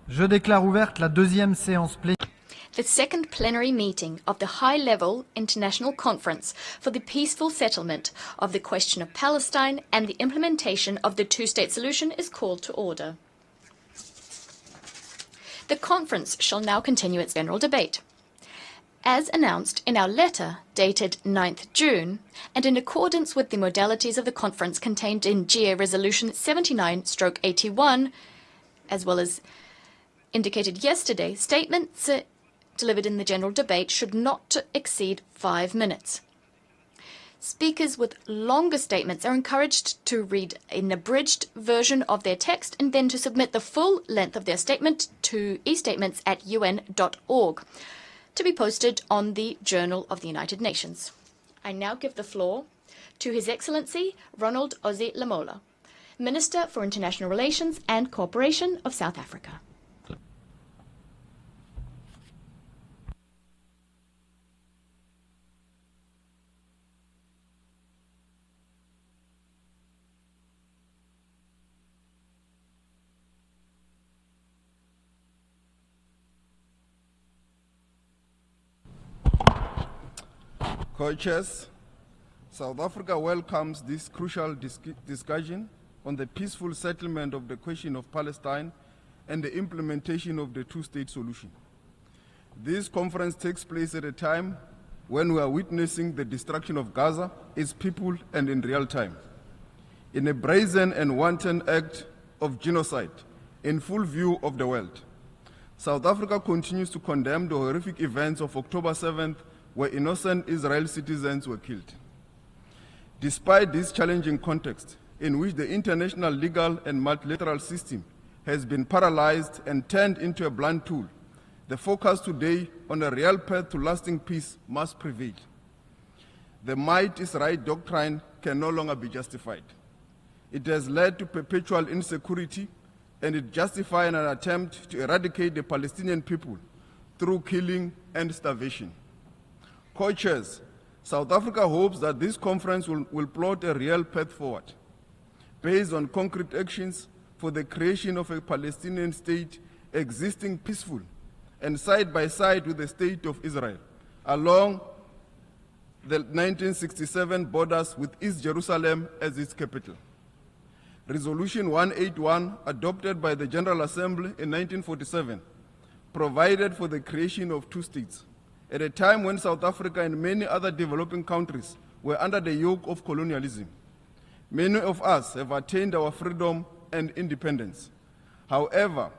Je déclare ouverte la deuxième séance plénière. The second plenary meeting of the high-level international conference for the peaceful settlement of the question of Palestine and the implementation of the two-state solution is called to order. The conference shall now continue its general debate. As announced in our letter dated 9th June, and in accordance with the modalities of the conference contained in GA Resolution 79/81, as well as indicated yesterday, statements delivered in the general debate should not exceed 5 minutes. Speakers with longer statements are encouraged to read an abridged version of their text and then to submit the full length of their statement to estatements@un.org to be posted on the Journal of the United Nations. I now give the floor to His Excellency Ronald Ozzy Lamola, Minister for International Relations and Cooperation of South Africa. Co-chairs, South Africa welcomes this crucial discussion on the peaceful settlement of the question of Palestine and the implementation of the two-state solution. This conference takes place at a time when we are witnessing the destruction of Gaza, its people, and in real time. In a brazen and wanton act of genocide in full view of the world, South Africa continues to condemn the horrific events of October 7th, where innocent Israeli citizens were killed. Despite this challenging context, in which the international legal and multilateral system has been paralyzed and turned into a blunt tool, the focus today on a real path to lasting peace must prevail. The might is right doctrine can no longer be justified. It has led to perpetual insecurity, and it justifies an attempt to eradicate the Palestinian people through killing and starvation. Co-chairs, South Africa hopes that this conference will plot a real path forward, based on concrete actions for the creation of a Palestinian state existing peaceful and side by side with the state of Israel, along the 1967 borders with East Jerusalem as its capital. Resolution 181, adopted by the General Assembly in 1947, provided for the creation of two states, at a time when South Africa and many other developing countries were under the yoke of colonialism. Many of us have attained our freedom and independence. However,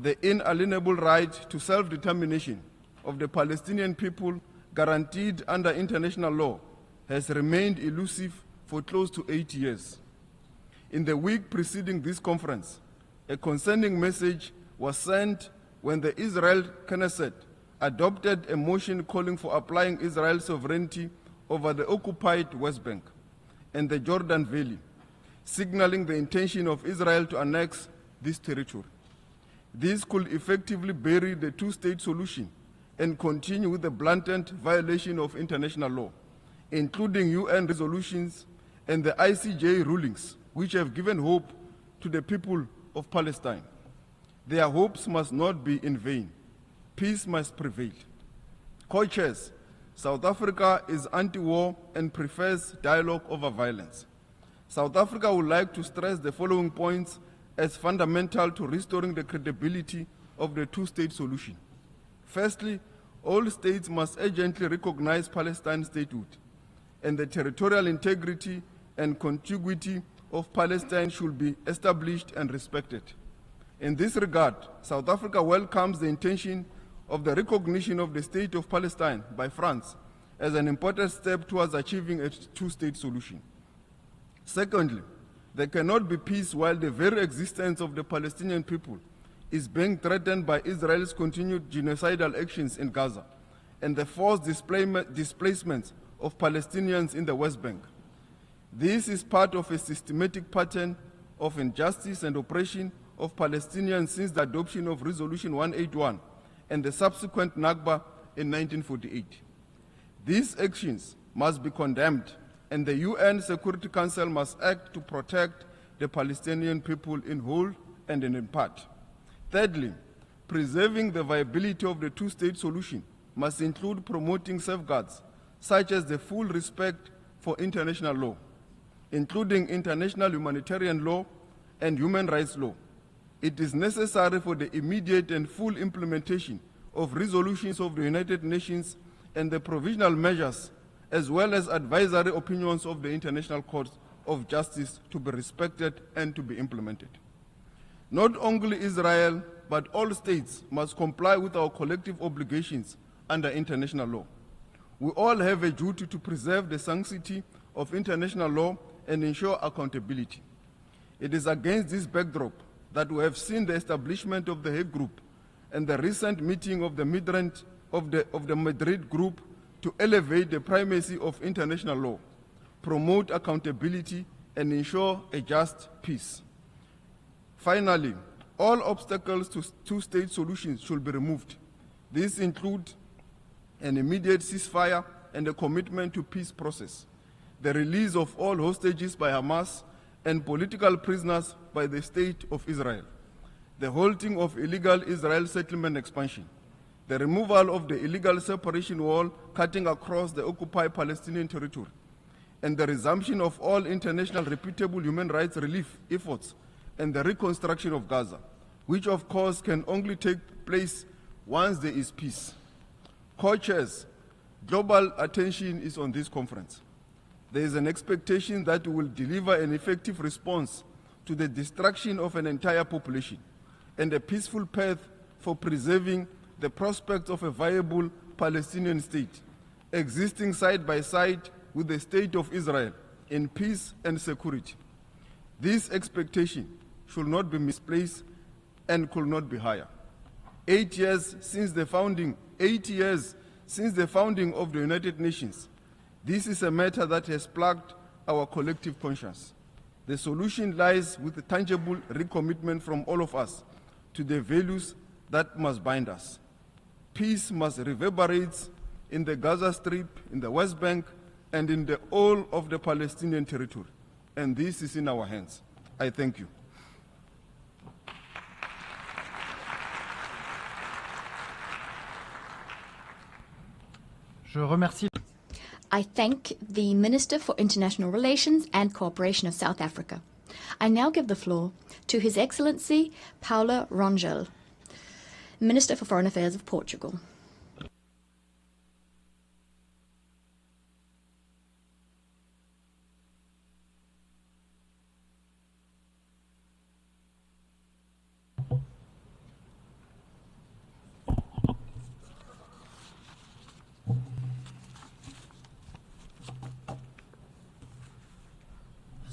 the inalienable right to self-determination of the Palestinian people, guaranteed under international law, has remained elusive for close to 8 years. In the week preceding this conference, a concerning message was sent when the Israel Knesset adopted a motion calling for applying Israel's sovereignty over the occupied West Bank and the Jordan Valley, signaling the intention of Israel to annex this territory. This could effectively bury the two-state solution and continue with the blatant violation of international law, including UN resolutions and the ICJ rulings, which have given hope to the people of Palestine. Their hopes must not be in vain. Peace must prevail. Co-chairs, South Africa is anti-war and prefers dialogue over violence. South Africa would like to stress the following points as fundamental to restoring the credibility of the two-state solution. Firstly, all states must urgently recognize Palestine's statehood, and the territorial integrity and contiguity of Palestine should be established and respected. In this regard, South Africa welcomes the intention of the recognition of the State of Palestine by France as an important step towards achieving a two-state solution. Secondly, there cannot be peace while the very existence of the Palestinian people is being threatened by Israel's continued genocidal actions in Gaza and the forced displacement of Palestinians in the West Bank. This is part of a systematic pattern of injustice and oppression of Palestinians since the adoption of Resolution 181 and the subsequent Nakba in 1948. These actions must be condemned, and the UN Security Council must act to protect the Palestinian people in whole and in part. Thirdly, preserving the viability of the two-state solution must include promoting safeguards, such as the full respect for international law, including international humanitarian law and human rights law. It is necessary for the immediate and full implementation of resolutions of the United Nations and the provisional measures, as well as advisory opinions of the International Court of Justice, to be respected and to be implemented. Not only Israel, but all states must comply with our collective obligations under international law. We all have a duty to preserve the sanctity of international law and ensure accountability. It is against this backdrop that we have seen the establishment of the Hague Group and the recent meeting of the Madrid Group to elevate the primacy of international law, promote accountability, and ensure a just peace. Finally, all obstacles to two-state solutions should be removed. These include an immediate ceasefire and a commitment to peace process, the release of all hostages by Hamas and political prisoners by the State of Israel, the halting of illegal Israel settlement expansion, the removal of the illegal separation wall cutting across the occupied Palestinian territory, and the resumption of all international reputable human rights relief efforts and the reconstruction of Gaza, which of course can only take place once there is peace. Co-chairs, global attention is on this conference. There is an expectation that we will deliver an effective response to the destruction of an entire population and a peaceful path for preserving the prospects of a viable Palestinian state, existing side by side with the State of Israel in peace and security. This expectation should not be misplaced and could not be higher. 8 years since the founding, 80 years since the founding of the United Nations, this is a matter that has plagued our collective conscience. The solution lies with a tangible recommitment from all of us to the values that must bind us. Peace must reverberate in the Gaza Strip, in the West Bank, and in the whole of the Palestinian territory. And this is in our hands. I thank you. Je remercie. I thank the Minister for International Relations and Cooperation of South Africa. I now give the floor to His Excellency Paulo Rangel, Minister for Foreign Affairs of Portugal.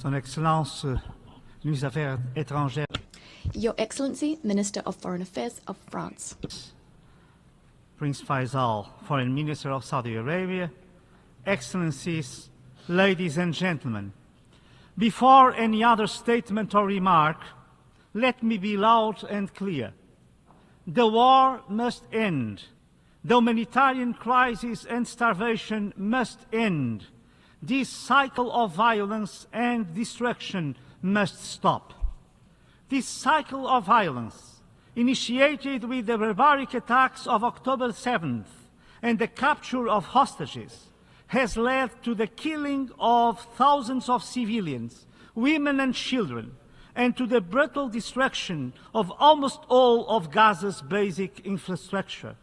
Son Excellence, ministre des Affaires étrangères. Your Excellency, Minister of Foreign Affairs of France. Prince Faisal, Foreign Minister of Saudi Arabia. Excellencies, ladies and gentlemen. Before any other statement or remark, let me be loud and clear. The war must end. The humanitarian crisis and starvation must end. This cycle of violence and destruction must stop. This cycle of violence, initiated with the barbaric attacks of October 7th and the capture of hostages, has led to the killing of thousands of civilians, women and children, and to the brutal destruction of almost all of Gaza's basic infrastructure.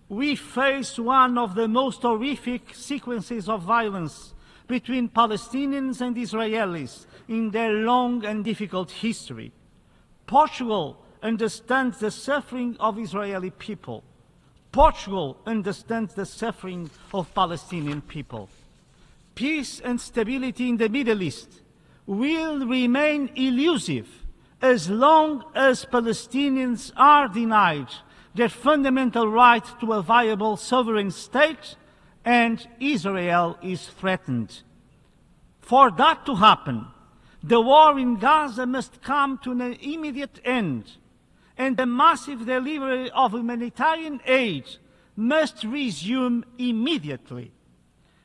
We face one of the most horrific sequences of violence between Palestinians and Israelis in their long and difficult history. Portugal understands the suffering of Israeli people. Portugal understands the suffering of Palestinian people. Peace and stability in the Middle East will remain elusive as long as Palestinians are denied their fundamental right to a viable sovereign state and Israel is threatened. For that to happen, the war in Gaza must come to an immediate end, and the massive delivery of humanitarian aid must resume immediately.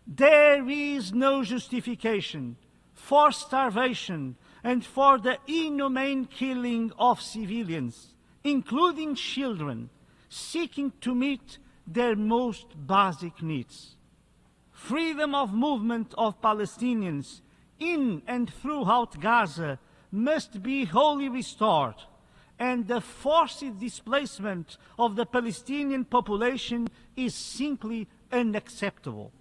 There is no justification for starvation and for the inhumane killing of civilians, including children, seeking to meet their most basic needs. Freedom of movement of Palestinians in and throughout Gaza must be wholly restored, and the forced displacement of the Palestinian population is simply unacceptable.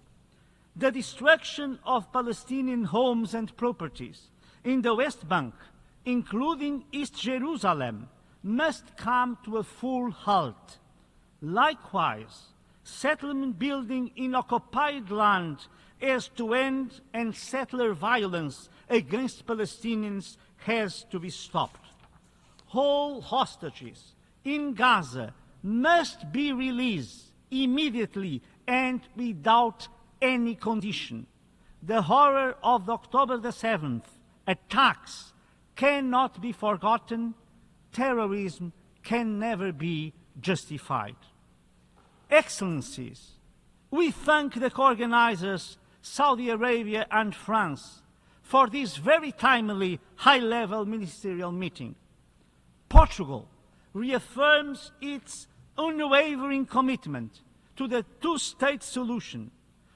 The destruction of Palestinian homes and properties in the West Bank, including East Jerusalem, must come to a full halt. Likewise, settlement building in occupied land has to end, and settler violence against Palestinians has to be stopped. All hostages in Gaza must be released immediately and without any condition. The horror of the October the 7th attacks cannot be forgotten. Terrorism can never be justified. Excellencies, we thank the co-organizers, Saudi Arabia and France, for this very timely high-level ministerial meeting. Portugal reaffirms its unwavering commitment to the two-state solution.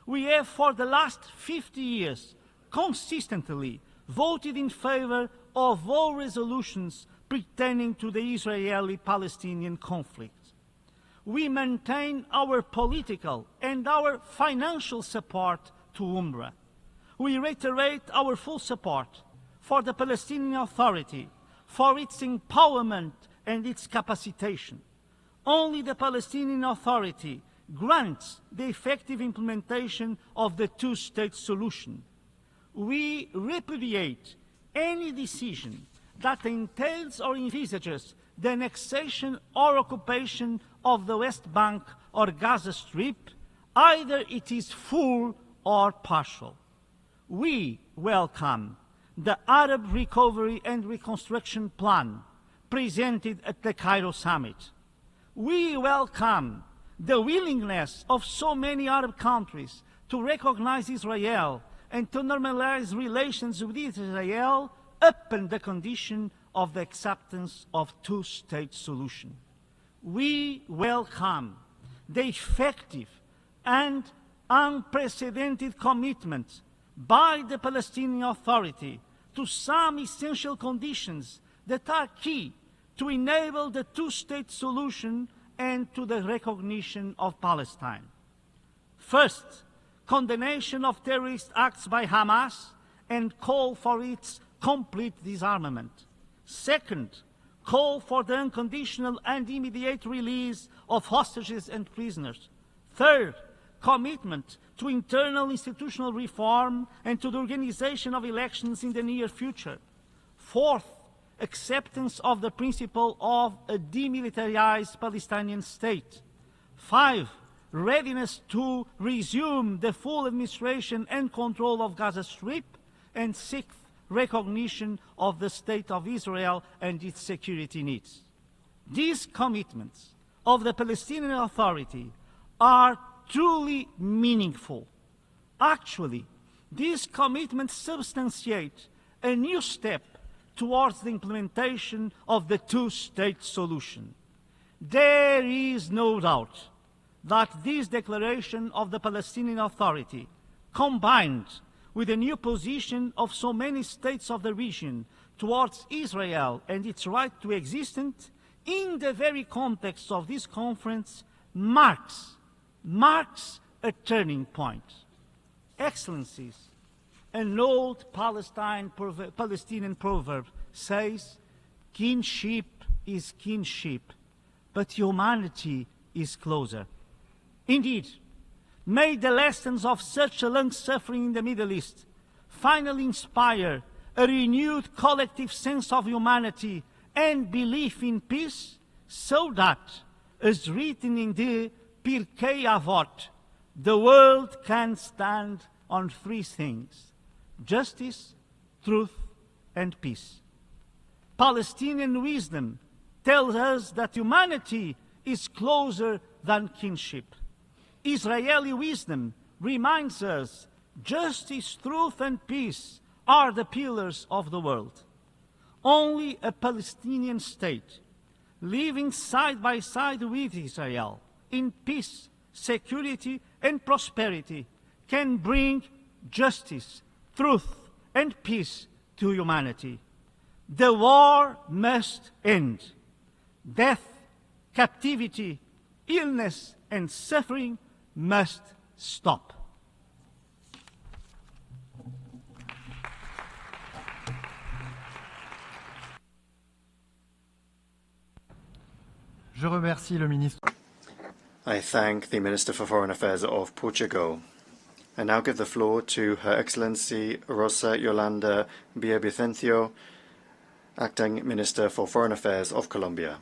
We have for the last 50 years consistently voted in favor of all resolutions pertaining to the Israeli-Palestinian conflict. We maintain our political and our financial support to UNRWA. We reiterate our full support for the Palestinian Authority, for its empowerment and its capacitation. Only the Palestinian Authority grants the effective implementation of the two-state solution. We repudiate any decision that entails or envisages the annexation or occupation of the West Bank or Gaza Strip, either it is full or partial. We welcome the Arab Recovery and Reconstruction Plan presented at the Cairo Summit. We welcome the willingness of so many Arab countries to recognize Israel and to normalize relations with Israel upon the condition of the acceptance of two-state solution. We welcome the effective and unprecedented commitment by the Palestinian Authority to some essential conditions that are key to enable the two-state solution and to the recognition of Palestine. First, condemnation of terrorist acts by Hamas and call for its complete disarmament. Second, call for the unconditional and immediate release of hostages and prisoners. Third, commitment to internal institutional reform and to the organization of elections in the near future. Fourth, acceptance of the principle of a demilitarized Palestinian state. 5, readiness to resume the full administration and control of Gaza Strip. And 6th, recognition of the State of Israel and its security needs. These commitments of the Palestinian Authority are truly meaningful. Actually, these commitments substantiate a new step towards the implementation of the two-state solution. There is no doubt that this declaration of the Palestinian Authority, combined with the new position of so many states of the region towards Israel and its right to existence, in the very context of this conference, marks a turning point. Excellencies, an old Palestinian proverb says, kinship is kinship, but humanity is closer. Indeed, may the lessons of such a long suffering in the Middle East finally inspire a renewed collective sense of humanity and belief in peace, so that, as written in the Pirkei Avot, the world can stand on 3 things: justice, truth, and peace. Palestinian wisdom tells us that humanity is closer than kinship. Israeli wisdom reminds us justice, truth, and peace are the pillars of the world. Only a Palestinian state living side by side with Israel in peace, security, and prosperity can bring justice, truth, and peace to humanity. The war must end. Death, captivity, illness, and suffering must stop. Je remercie le ministre. I thank the Minister for Foreign Affairs of Portugal. I now give the floor to Her Excellency Rosa Yolanda Villavicencio, Acting Minister for Foreign Affairs of Colombia.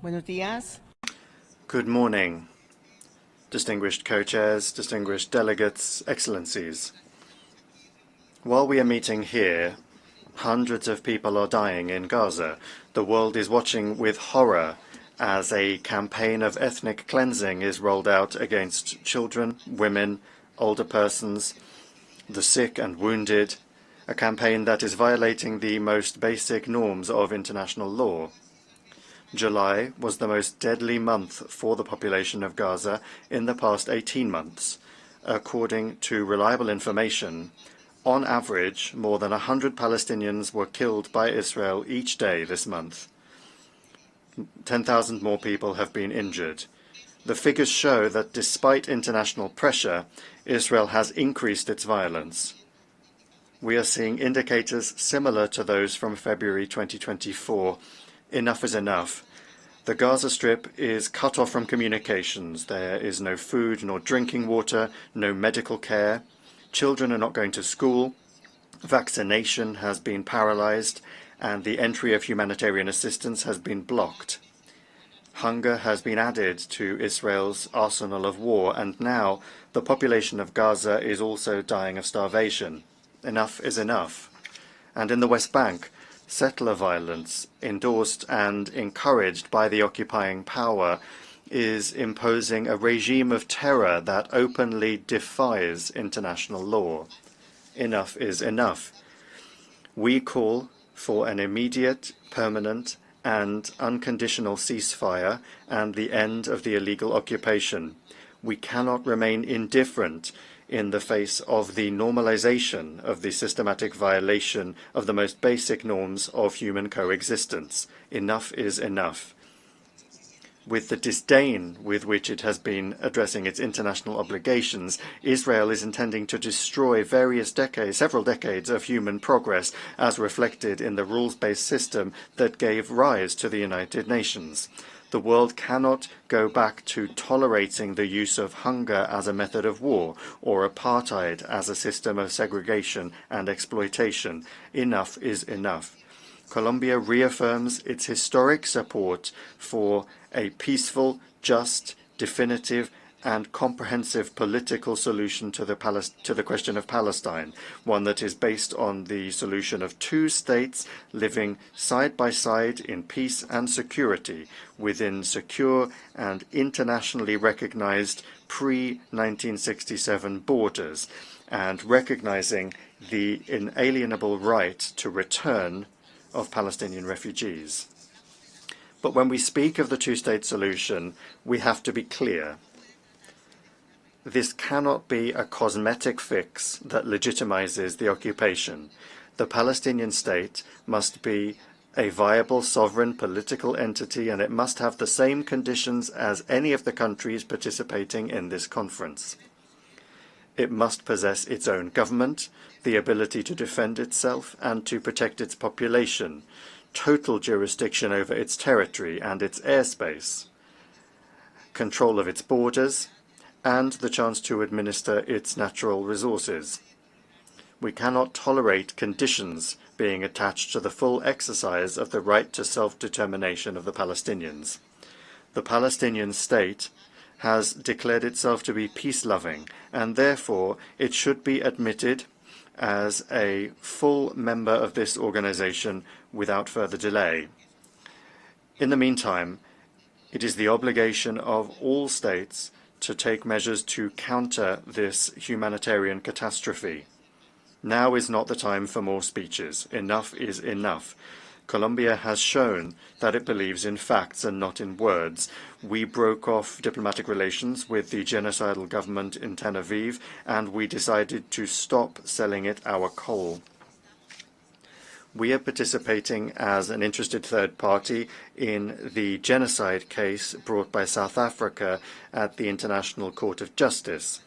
Buenos días. Good morning, distinguished co-chairs, distinguished delegates, excellencies. While we are meeting here, hundreds of people are dying in Gaza. The world is watching with horror as a campaign of ethnic cleansing is rolled out against children, women, older persons, the sick and wounded, a campaign that is violating the most basic norms of international law. July was the most deadly month for the population of Gaza in the past 18 months. According to reliable information, on average, more than 100 Palestinians were killed by Israel each day this month. 10,000 more people have been injured. The figures show that despite international pressure, Israel has increased its violence. We are seeing indicators similar to those from February 2024. Enough is enough. The Gaza Strip is cut off from communications. There is no food nor drinking water, no medical care. Children are not going to school. Vaccination has been paralyzed, and the entry of humanitarian assistance has been blocked. Hunger has been added to Israel's arsenal of war, and now the population of Gaza is also dying of starvation. Enough is enough. And in the West Bank, settler violence, endorsed and encouraged by the occupying power, is imposing a regime of terror that openly defies international law. Enough is enough. We call for an immediate, permanent, and unconditional ceasefire and the end of the illegal occupation. We cannot remain indifferent in the face of the normalization of the systematic violation of the most basic norms of human coexistence. Enough is enough. With the disdain with which it has been addressing its international obligations, Israel is intending to destroy several decades of human progress, as reflected in the rules-based system that gave rise to the United Nations. The world cannot go back to tolerating the use of hunger as a method of war or apartheid as a system of segregation and exploitation. Enough is enough. Colombia reaffirms its historic support for a peaceful, just, definitive, and comprehensive political solution to the question of Palestine, one that is based on the solution of two states living side by side in peace and security within secure and internationally recognized pre-1967 borders, and recognizing the inalienable right to return of Palestinian refugees. But when we speak of the two-state solution, we have to be clear. This cannot be a cosmetic fix that legitimizes the occupation. The Palestinian state must be a viable sovereign political entity, and it must have the same conditions as any of the countries participating in this conference. It must possess its own government, the ability to defend itself and to protect its population, total jurisdiction over its territory and its airspace, control of its borders, and the chance to administer its natural resources. We cannot tolerate conditions being attached to the full exercise of the right to self-determination of the Palestinians. The Palestinian state has declared itself to be peace-loving, and therefore it should be admitted as a full member of this organization without further delay. In the meantime, it is the obligation of all states to take measures to counter this humanitarian catastrophe. Now is not the time for more speeches. Enough is enough. Colombia has shown that it believes in facts and not in words. We broke off diplomatic relations with the genocidal government in Tel Aviv, and we decided to stop selling it our coal. We are participating as an interested third party in the genocide case brought by South Africa at the International Court of Justice.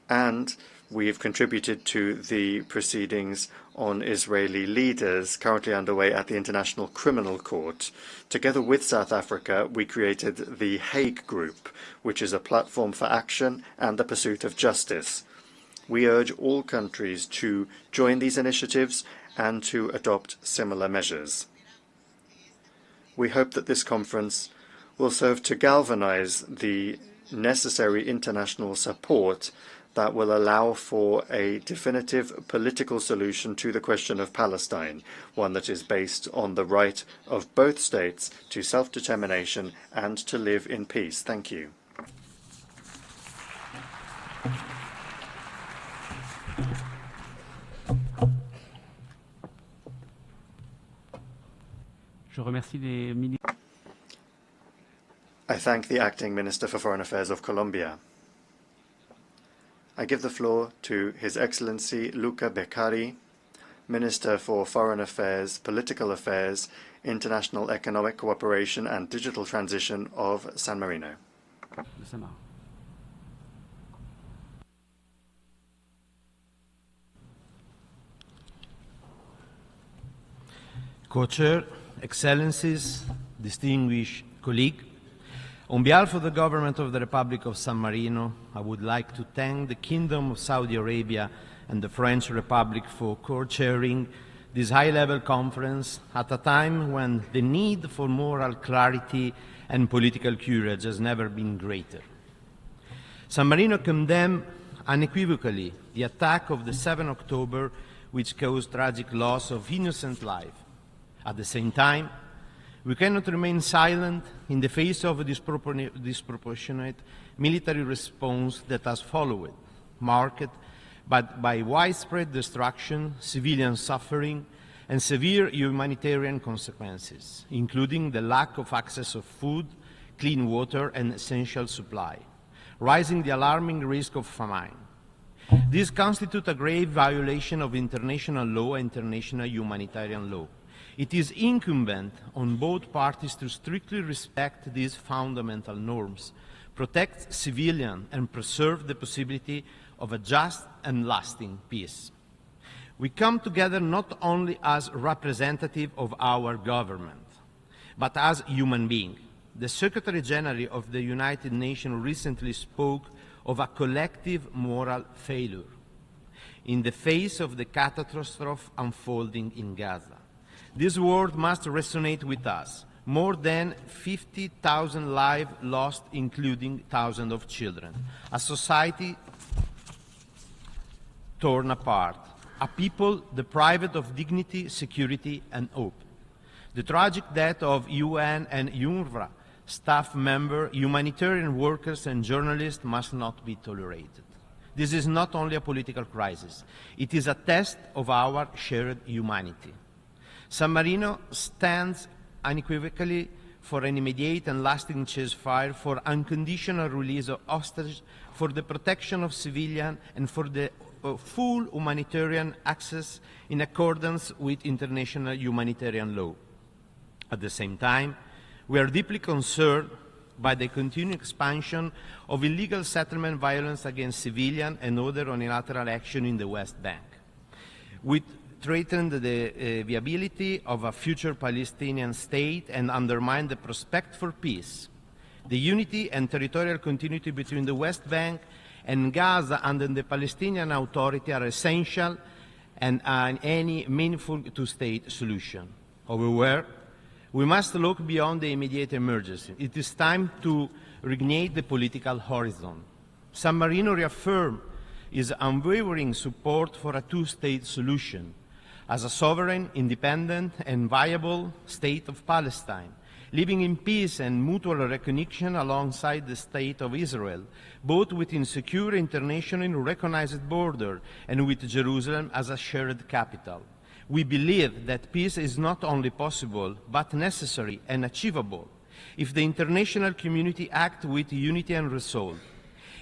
And we've contributed to the proceedings on Israeli leaders currently underway at the International Criminal Court. Together with South Africa, we created the Hague Group, which is a platform for action and the pursuit of justice. We urge all countries to join these initiatives and to adopt similar measures. We hope that this conference will serve to galvanize the necessary international support that will allow for a definitive political solution to the question of Palestine, one that is based on the right of both states to self-determination and to live in peace. Thank you. I thank the Acting Minister for Foreign Affairs of Colombia. I give the floor to His Excellency Luca Beccari, Minister for Foreign Affairs, Political Affairs, International Economic Cooperation and Digital Transition of San Marino. Co-Chair, Excellencies, distinguished colleagues, on behalf of the Government of the Republic of San Marino, I would like to thank the Kingdom of Saudi Arabia and the French Republic for co-chairing this high-level conference at a time when the need for moral clarity and political courage has never been greater. San Marino condemned unequivocally the attack of the 7th October, which caused tragic loss of innocent life. At the same time, we cannot remain silent in the face of a disproportionate military response that has followed, marked by widespread destruction, civilian suffering, and severe humanitarian consequences, including the lack of access of food, clean water, and essential supply, raising the alarming risk of famine. This constitutes a grave violation of international law and international humanitarian law. It is incumbent on both parties to strictly respect these fundamental norms, protect civilians, and preserve the possibility of a just and lasting peace. We come together not only as representatives of our government, but as human beings. The Secretary General of the United Nations recently spoke of a collective moral failure in the face of the catastrophe unfolding in Gaza. This word must resonate with us. More than 50,000 lives lost, including thousands of children. A society torn apart. A people deprived of dignity, security, and hope. The tragic death of UN and UNRWA staff members, humanitarian workers, and journalists must not be tolerated. This is not only a political crisis. It is a test of our shared humanity. San Marino stands unequivocally for an immediate and lasting ceasefire, for unconditional release of hostages, for the protection of civilians, and for the full humanitarian access in accordance with international humanitarian law. At the same time, we are deeply concerned by the continued expansion of illegal settlement violence against civilians and other unilateral action in the West Bank, which threatened the viability of a future Palestinian state and undermined the prospect for peace. The unity and territorial continuity between the West Bank and Gaza under the Palestinian Authority are essential and any meaningful two-state solution. However, we must look beyond the immediate emergency. It is time to reignite the political horizon. San Marino reaffirmed is unwavering support for a two-state solution as a sovereign, independent, and viable state of Palestine, living in peace and mutual recognition alongside the State of Israel, both within secure internationally recognized border and with Jerusalem as a shared capital. We believe that peace is not only possible, but necessary and achievable if the international community acts with unity and resolve.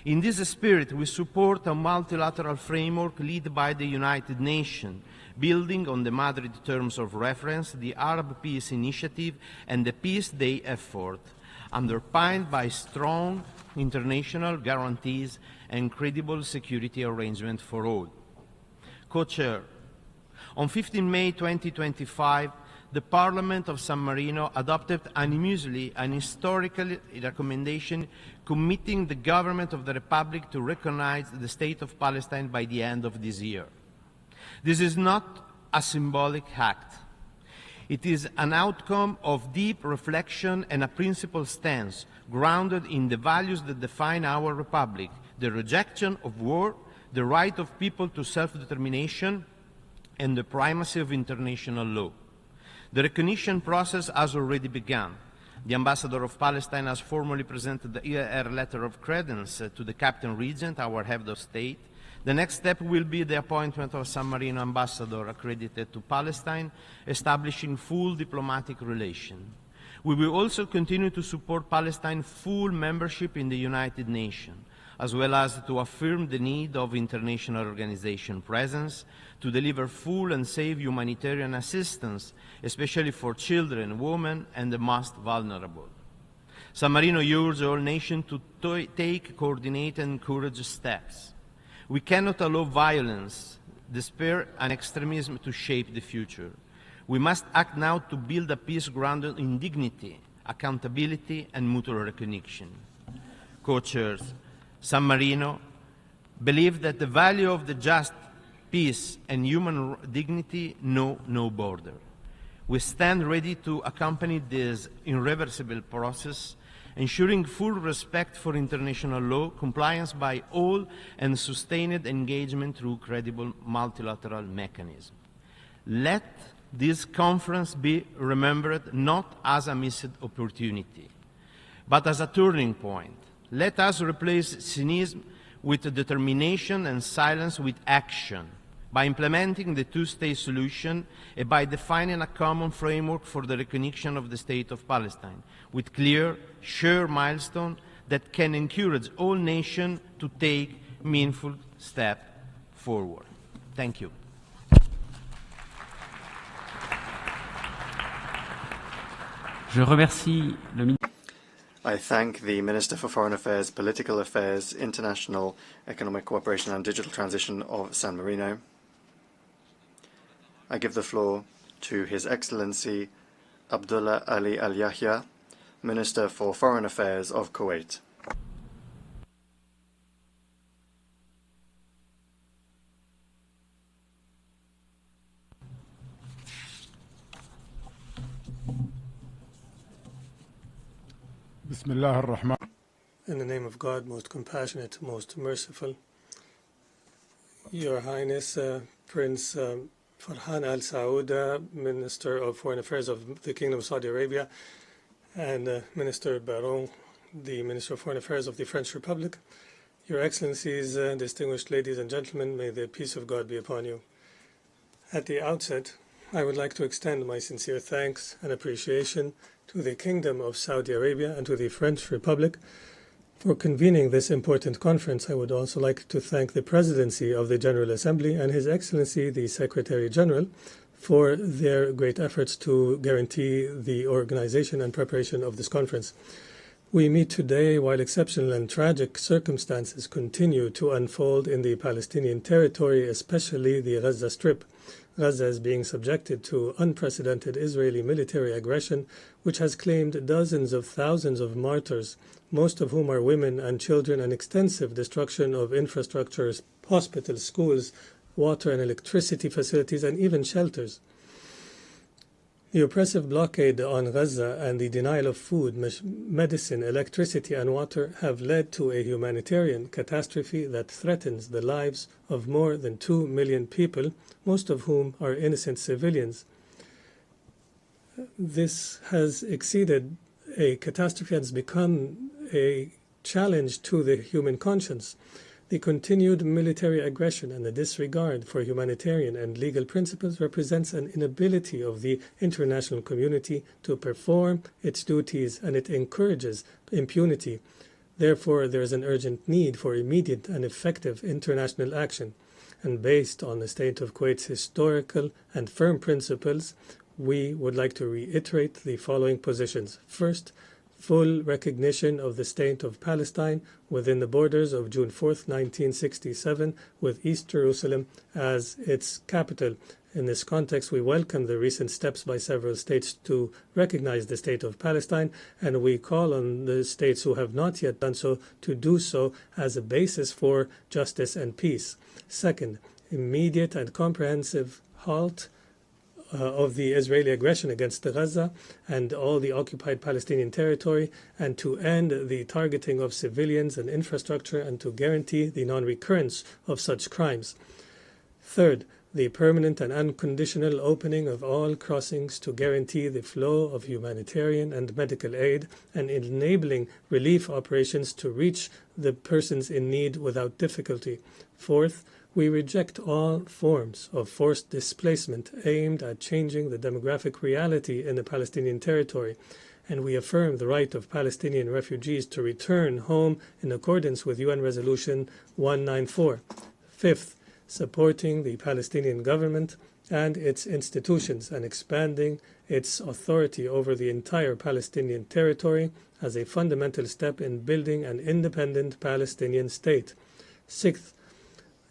In this spirit, we support a multilateral framework led by the United Nations, building on the Madrid terms of reference, the Arab Peace Initiative, and the Peace Day effort, underpinned by strong international guarantees and credible security arrangements for all. Co-Chair, on 15 May 2025, the Parliament of San Marino adopted unanimously an historical recommendation committing the government of the Republic to recognize the State of Palestine by the end of this year. This is not a symbolic act. It is an outcome of deep reflection and a principled stance grounded in the values that define our Republic: the rejection of war, the right of people to self-determination, and the primacy of international law. The recognition process has already begun. The Ambassador of Palestine has formally presented her letter of credence to the Captain Regent, our head of state. The next step will be the appointment of a San Marino ambassador accredited to Palestine, establishing full diplomatic relations. We will also continue to support Palestine's full membership in the United Nations, as well as to affirm the need of international organization presence to deliver full and safe humanitarian assistance, especially for children, women, and the most vulnerable. San Marino urges all nations to take coordinated and courageous steps. We cannot allow violence, despair, and extremism to shape the future. We must act now to build a peace grounded in dignity, accountability, and mutual recognition. Co-chairs, San Marino believes that the value of the just peace and human dignity know no border. We stand ready to accompany this irreversible process, ensuring full respect for international law, compliance by all, and sustained engagement through credible multilateral mechanisms. Let this conference be remembered not as a missed opportunity, but as a turning point. Let us replace cynicism with determination and silence with action, by implementing the two-state solution and by defining a common framework for the recognition of the State of Palestine, with clear, shared milestones that can encourage all nations to take meaningful steps forward. Thank you. Je remercie le ministre. I thank the Minister for Foreign Affairs, Political Affairs, International Economic Cooperation and Digital Transition of San Marino. I give the floor to His Excellency Abdullah Ali Al Yahya, Minister for Foreign Affairs of Kuwait. Bismillah ar-Rahman. In the name of God, most compassionate, most merciful. Your Highness, Prince Farhan Al Saud, Minister of Foreign Affairs of the Kingdom of Saudi Arabia, and Minister Baron, the Minister of Foreign Affairs of the French Republic. Your Excellencies, distinguished ladies and gentlemen, may the peace of God be upon you. At the outset, I would like to extend my sincere thanks and appreciation to the Kingdom of Saudi Arabia and to the French Republic for convening this important conference. I would also like to thank the Presidency of the General Assembly and His Excellency the Secretary General for their great efforts to guarantee the organization and preparation of this conference. We meet today while exceptional and tragic circumstances continue to unfold in the Palestinian territory, especially the Gaza Strip. Gaza is being subjected to unprecedented Israeli military aggression, which has claimed dozens of thousands of martyrs, most of whom are women and children, and extensive destruction of infrastructures, hospitals, schools, water and electricity facilities, and even shelters. The oppressive blockade on Gaza and the denial of food, medicine, electricity, and water have led to a humanitarian catastrophe that threatens the lives of more than 2 million people, most of whom are innocent civilians. This has exceeded a catastrophe and has become a challenge to the human conscience. The continued military aggression and the disregard for humanitarian and legal principles represents an inability of the international community to perform its duties, and it encourages impunity. Therefore, there is an urgent need for immediate and effective international action. And based on the State of Kuwait's historical and firm principles, we would like to reiterate the following positions. First, full recognition of the State of Palestine within the borders of June 4th, 1967, with East Jerusalem as its capital. In this context, we welcome the recent steps by several states to recognize the State of Palestine, and we call on the states who have not yet done so to do so as a basis for justice and peace. Second, immediate and comprehensive halt of the Israeli aggression against Gaza and all the occupied Palestinian territory, and to end the targeting of civilians and infrastructure, and to guarantee the non-recurrence of such crimes. Third, the permanent and unconditional opening of all crossings to guarantee the flow of humanitarian and medical aid, and enabling relief operations to reach the persons in need without difficulty. Fourth, we reject all forms of forced displacement aimed at changing the demographic reality in the Palestinian territory, and we affirm the right of Palestinian refugees to return home in accordance with UN Resolution 194. Fifth, supporting the Palestinian government and its institutions and expanding its authority over the entire Palestinian territory as a fundamental step in building an independent Palestinian state. Sixth,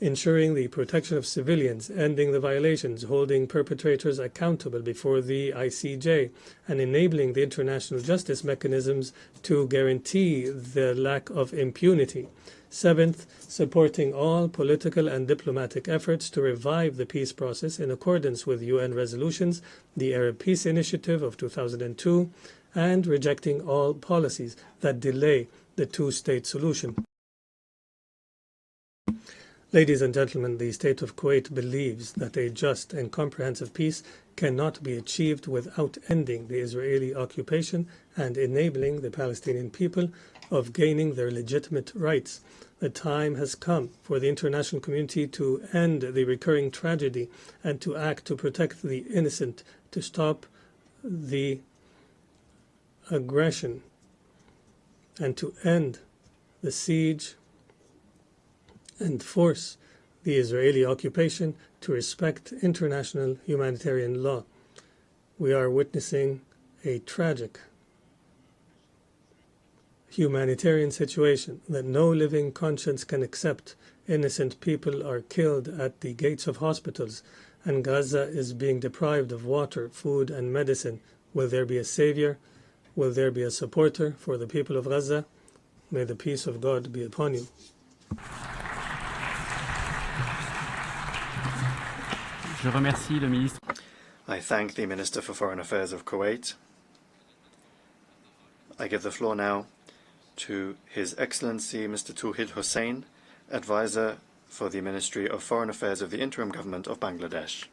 ensuring the protection of civilians, ending the violations, holding perpetrators accountable before the ICJ, and enabling the international justice mechanisms to guarantee the lack of impunity. Seventh, supporting all political and diplomatic efforts to revive the peace process in accordance with UN resolutions, the Arab Peace Initiative of 2002, and rejecting all policies that delay the two-state solution. Ladies and gentlemen, the State of Kuwait believes that a just and comprehensive peace cannot be achieved without ending the Israeli occupation and enabling the Palestinian people of gaining their legitimate rights. The time has come for the international community to end the recurring tragedy and to act to protect the innocent, to stop the aggression, and to end the siege and force the Israeli occupation to respect international humanitarian law. We are witnessing a tragic humanitarian situation that no living conscience can accept. Innocent people are killed at the gates of hospitals, and Gaza is being deprived of water, food, and medicine. Will there be a savior? Will there be a supporter for the people of Gaza? May the peace of God be upon you. Je remercie le ministre. I thank the Minister for Foreign Affairs of Kuwait. I give the floor now to His Excellency Mr. Touhid Hussain, Advisor for the Ministry of Foreign Affairs of the Interim Government of Bangladesh.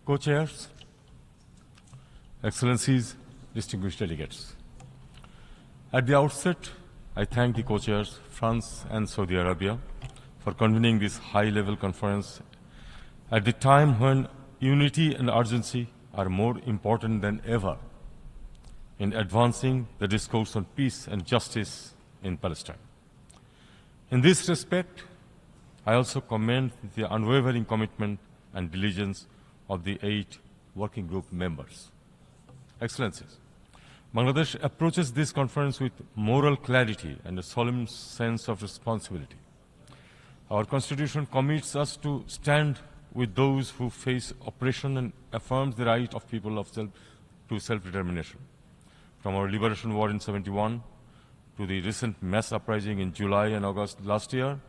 Co-chairs, Excellencies, distinguished delegates. At the outset, I thank the co-chairs, France and Saudi Arabia, for convening this high-level conference at the time when unity and urgency are more important than ever in advancing the discourse on peace and justice in Palestine. In this respect, I also commend the unwavering commitment and diligence of the 8 working group members. Excellencies, Bangladesh approaches this conference with moral clarity and a solemn sense of responsibility. Our Constitution commits us to stand with those who face oppression and affirms the right of people of to self-determination. From our liberation war in 71 to the recent mass uprising in July and August last year,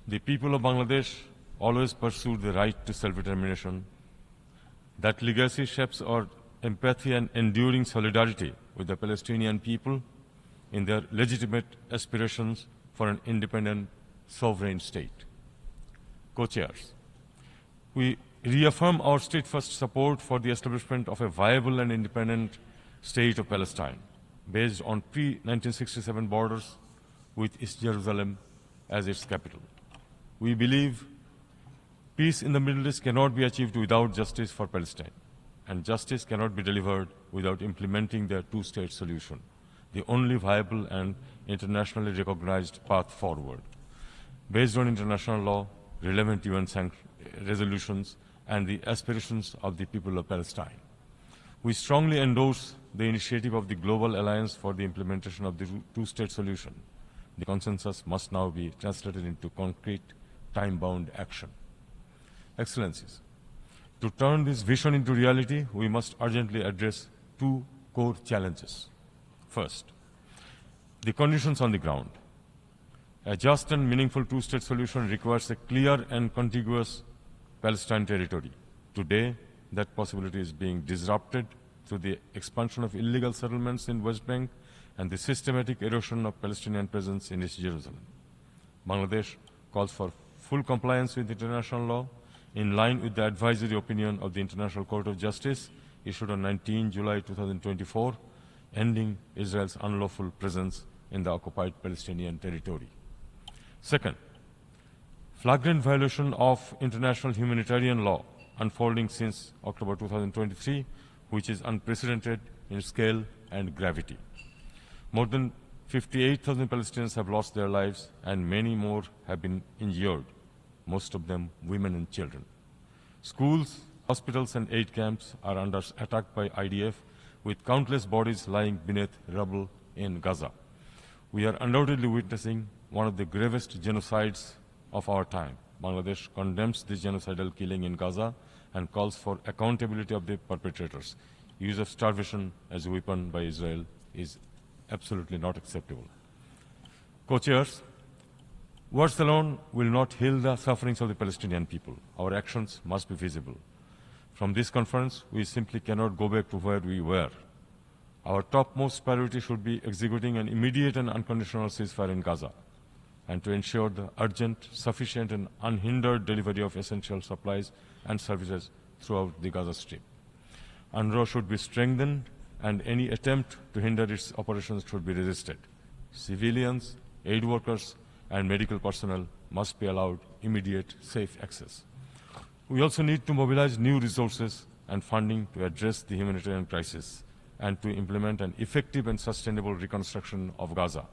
the people of Bangladesh always pursued the right to self-determination. That legacy shapes our empathy and enduring solidarity with the Palestinian people in their legitimate aspirations for an independent, sovereign state. Co-chairs, we reaffirm our steadfast support for the establishment of a viable and independent state of Palestine, based on pre-1967 borders with East Jerusalem as its capital. We believe peace in the Middle East cannot be achieved without justice for Palestine, and justice cannot be delivered without implementing the two-state solution, the only viable and internationally recognized path forward, based on international law, relevant UN resolutions, and the aspirations of the people of Palestine. We strongly endorse the initiative of the Global Alliance for the implementation of the two-state solution. The consensus must now be translated into concrete, time-bound action. Excellencies, to turn this vision into reality, we must urgently address two core challenges. First, the conditions on the ground. A just and meaningful two-state solution requires a clear and contiguous Palestine territory. Today, that possibility is being disrupted through the expansion of illegal settlements in West Bank and the systematic erosion of Palestinian presence in East Jerusalem. Bangladesh calls for full compliance with international law in line with the advisory opinion of the International Court of Justice issued on 19 July 2024, ending Israel's unlawful presence in the occupied Palestinian territory. Second, flagrant violation of international humanitarian law unfolding since October 2023, which is unprecedented in scale and gravity. More than 58,000 Palestinians have lost their lives and many more have been injured, most of them women and children. Schools, hospitals and aid camps are under attack by IDF, with countless bodies lying beneath rubble in Gaza. We are undoubtedly witnessing one of the gravest genocides of our time. Bangladesh condemns this genocidal killing in Gaza and calls for accountability of the perpetrators. Use of starvation as a weapon by Israel is absolutely not acceptable. Co-chairs, words alone will not heal the sufferings of the Palestinian people. Our actions must be visible. From this conference, we simply cannot go back to where we were. Our topmost priority should be executing an immediate and unconditional ceasefire in Gaza, and to ensure the urgent, sufficient, and unhindered delivery of essential supplies and services throughout the Gaza Strip. UNRWA should be strengthened, and any attempt to hinder its operations should be resisted. Civilians, aid workers, and medical personnel must be allowed immediate, safe access. We also need to mobilize new resources and funding to address the humanitarian crisis and to implement an effective and sustainable reconstruction of Gaza.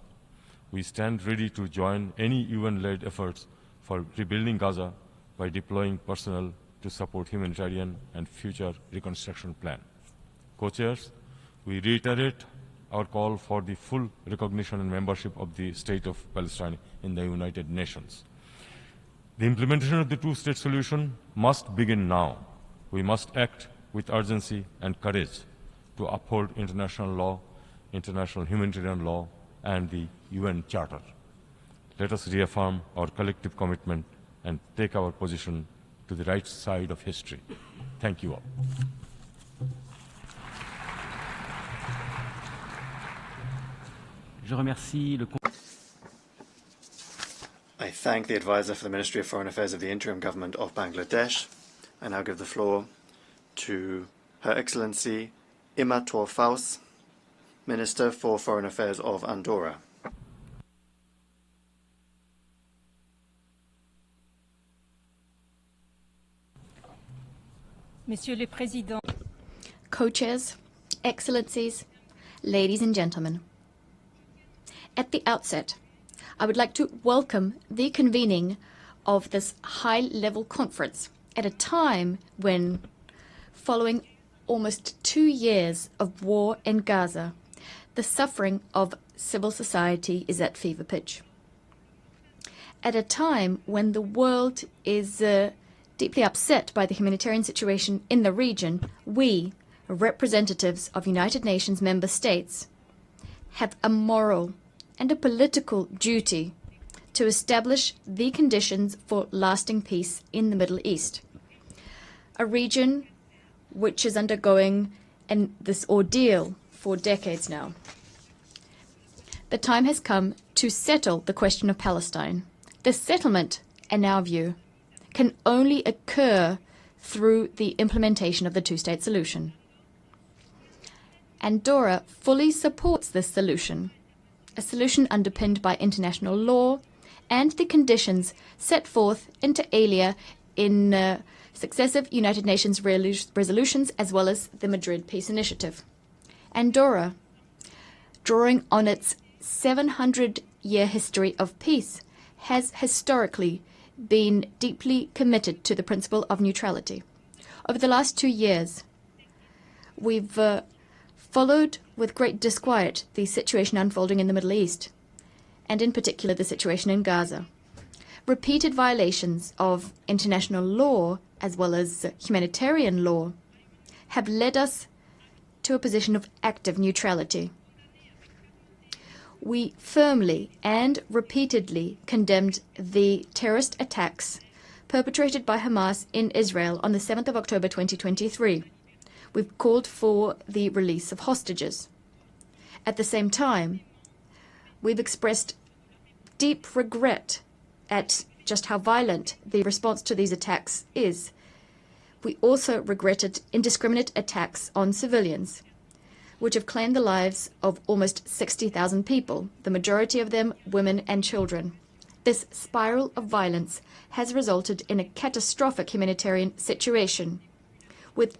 We stand ready to join any UN-led efforts for rebuilding Gaza by deploying personnel to support humanitarian and future reconstruction plan. Co-chairs, we reiterate our call for the full recognition and membership of the State of Palestine in the United Nations. The implementation of the two-state solution must begin now. We must act with urgency and courage to uphold international law, international humanitarian law, and the UN Charter. Let us reaffirm our collective commitment and take our position to the right side of history. Thank you all. Je remercie le I thank the advisor for the Ministry of Foreign Affairs of the Interim Government of Bangladesh. I now give the floor to Her Excellency Ima Torfaus, Minister for Foreign Affairs of Andorra. Monsieur le Président, Co-chairs, Excellencies, ladies and gentlemen. At the outset, I would like to welcome the convening of this high-level conference at a time when, following almost 2 years of war in Gaza, the suffering of civil society is at fever pitch. At a time when the world is deeply upset by the humanitarian situation in the region, we, representatives of United Nations member states have a moral and a political duty to establish the conditions for lasting peace in the Middle East, a region which is undergoing this ordeal for decades now. The time has come to settle the question of Palestine. The settlement, in our view, can only occur through the implementation of the two-state solution. Andorra fully supports this solution, a solution underpinned by international law and the conditions set forth inter alia in successive United Nations resolutions as well as the Madrid Peace Initiative. Andorra, drawing on its 700-year history of peace, has historically been deeply committed to the principle of neutrality. Over the last 2 years, we've followed with great disquiet the situation unfolding in the Middle East, and in particular the situation in Gaza. Repeated violations of international law as well as humanitarian law have led us to a position of active neutrality. We firmly and repeatedly condemned the terrorist attacks perpetrated by Hamas in Israel on the 7th of October 2023. We've called for the release of hostages. At the same time, we've expressed deep regret at just how violent the response to these attacks is. We also regretted indiscriminate attacks on civilians, which have claimed the lives of almost 60,000 people, the majority of them women and children. This spiral of violence has resulted in a catastrophic humanitarian situation, with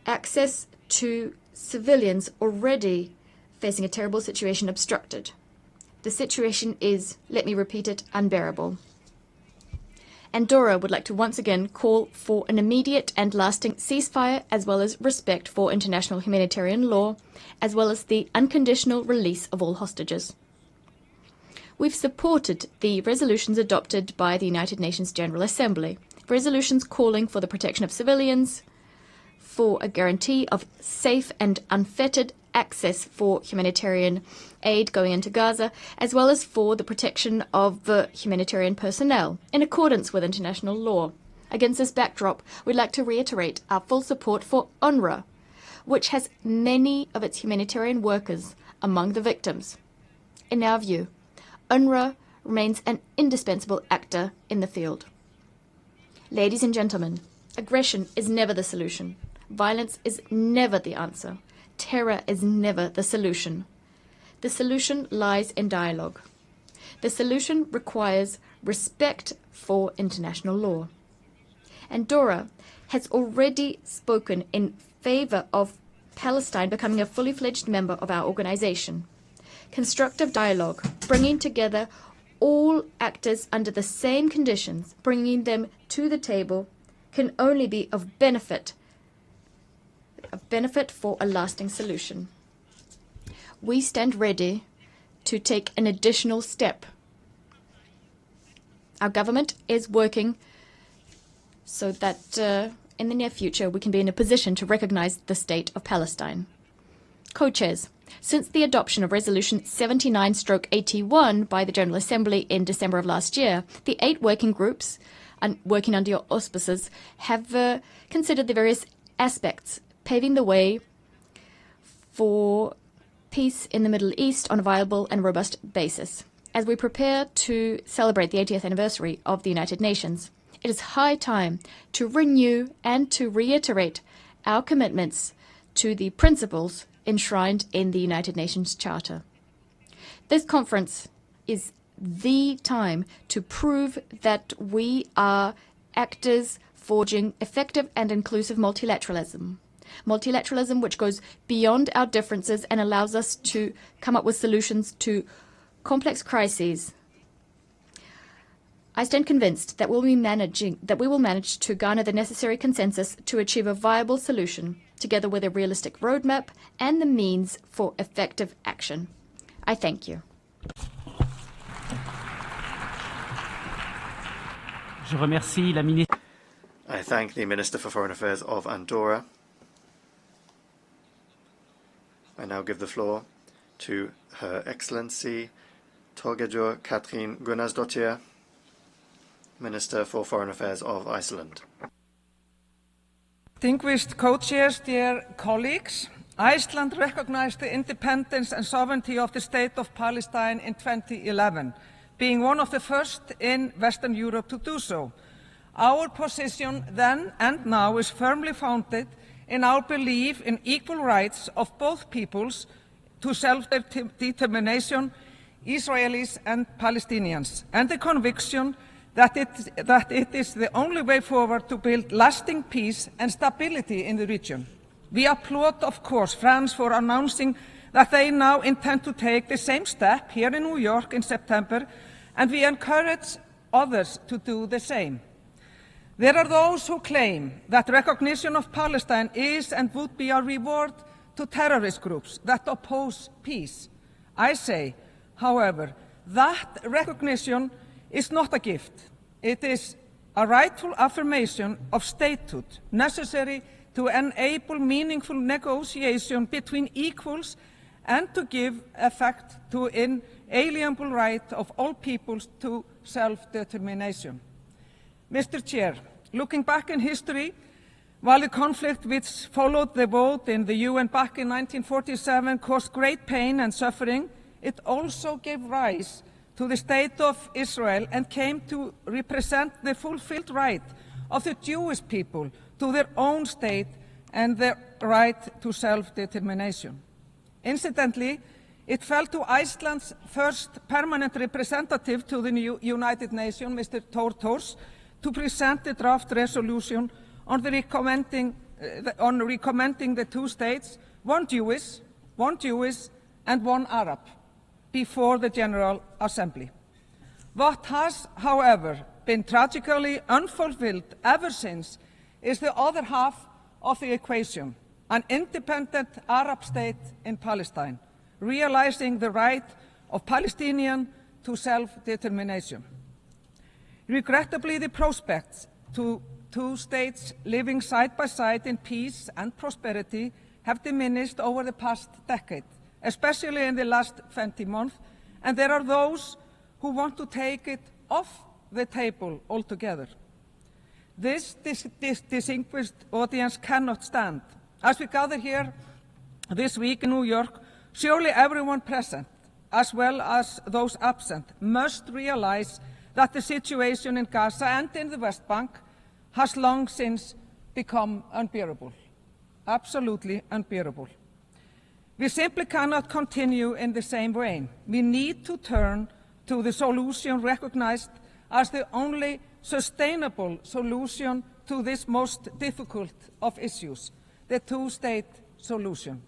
access to civilians already facing a terrible situation obstructed. The situation is, let me repeat it, unbearable. Andorra would like to once again call for an immediate and lasting ceasefire, as well as respect for international humanitarian law, as well as the unconditional release of all hostages. We've supported the resolutions adopted by the United Nations General Assembly, resolutions calling for the protection of civilians, for a guarantee of safe and unfettered access for humanitarian aid going into Gaza, as well as for the protection of humanitarian personnel in accordance with international law. Against this backdrop, we'd like to reiterate our full support for UNRWA, which has many of its humanitarian workers among the victims. In our view, UNRWA remains an indispensable actor in the field. Ladies and gentlemen, aggression is never the solution. Violence is never the answer. Terror is never the solution. The solution lies in dialogue. The solution requires respect for international law. Andorra has already spoken in favor of Palestine becoming a fully fledged member of our organization. Constructive dialogue, bringing together all actors under the same conditions, bringing them to the table, can only be of benefit for a lasting solution. We stand ready to take an additional step. Our government is working so that in the near future we can be in a position to recognize the state of Palestine. Co-chairs, since the adoption of Resolution 79/81 by the General Assembly in December of last year, the 8 working groups working under your auspices have considered the various aspects paving the way for peace in the Middle East on a viable and robust basis. As we prepare to celebrate the 80th anniversary of the United Nations, it is high time to renew and to reiterate our commitments to the principles enshrined in the United Nations Charter. This conference is the time to prove that we are actors forging effective and inclusive multilateralism. Multilateralism which goes beyond our differences and allows us to come up with solutions to complex crises. I stand convinced that we will manage to garner the necessary consensus to achieve a viable solution, together with a realistic roadmap and the means for effective action. I thank you. Je remercie la ministre. I thank the Minister for Foreign Affairs of Andorra. I now give the floor to Her Excellency Torgerdur Katrín Gunnarsdóttir, Minister for Foreign Affairs of Iceland. Distinguished co-chairs, dear colleagues, Iceland recognized the independence and sovereignty of the State of Palestine in 2011, being one of the first in Western Europe to do so. Our position then and now is firmly founded in our belief in equal rights of both peoples to self-determination, Israelis and Palestinians, and the conviction that it is the only way forward to build lasting peace and stability in the region. We applaud, of course, France for announcing that they now intend to take the same step here in New York in September, and we encourage others to do the same. There are those who claim that recognition of Palestine is and would be a reward to terrorist groups that oppose peace. I say, however, that recognition is not a gift. It is a rightful affirmation of statehood necessary to enable meaningful negotiation between equals and to give effect to inalienable right of all peoples to self-determination. Mr. Chair, looking back in history, while the conflict which followed the vote in the UN back in 1947 caused great pain and suffering, it also gave rise to the State of Israel and came to represent the fulfilled right of the Jewish people to their own state and their right to self-determination. Incidentally, it fell to Iceland's first permanent representative to the United Nations, Mr. Thor Thors, to present the draft resolution on recommending the two states, one Jewish and one Arab, before the General Assembly. What has, however, been tragically unfulfilled ever since is the other half of the equation, an independent Arab state in Palestine, realizing the right of Palestinians to self-determination. Regrettably, the prospects to two states living side by side in peace and prosperity have diminished over the past decade, especially in the last 20 months, and there are those who want to take it off the table altogether. This distinguished audience cannot stand. As we gather here this week in New York, surely everyone present, as well as those absent, must realize that the situation in Gaza and in the West Bank has long since become unbearable, absolutely unbearable. We simply cannot continue in the same way. We need to turn to the solution recognized as the only sustainable solution to this most difficult of issues, the two-state solution.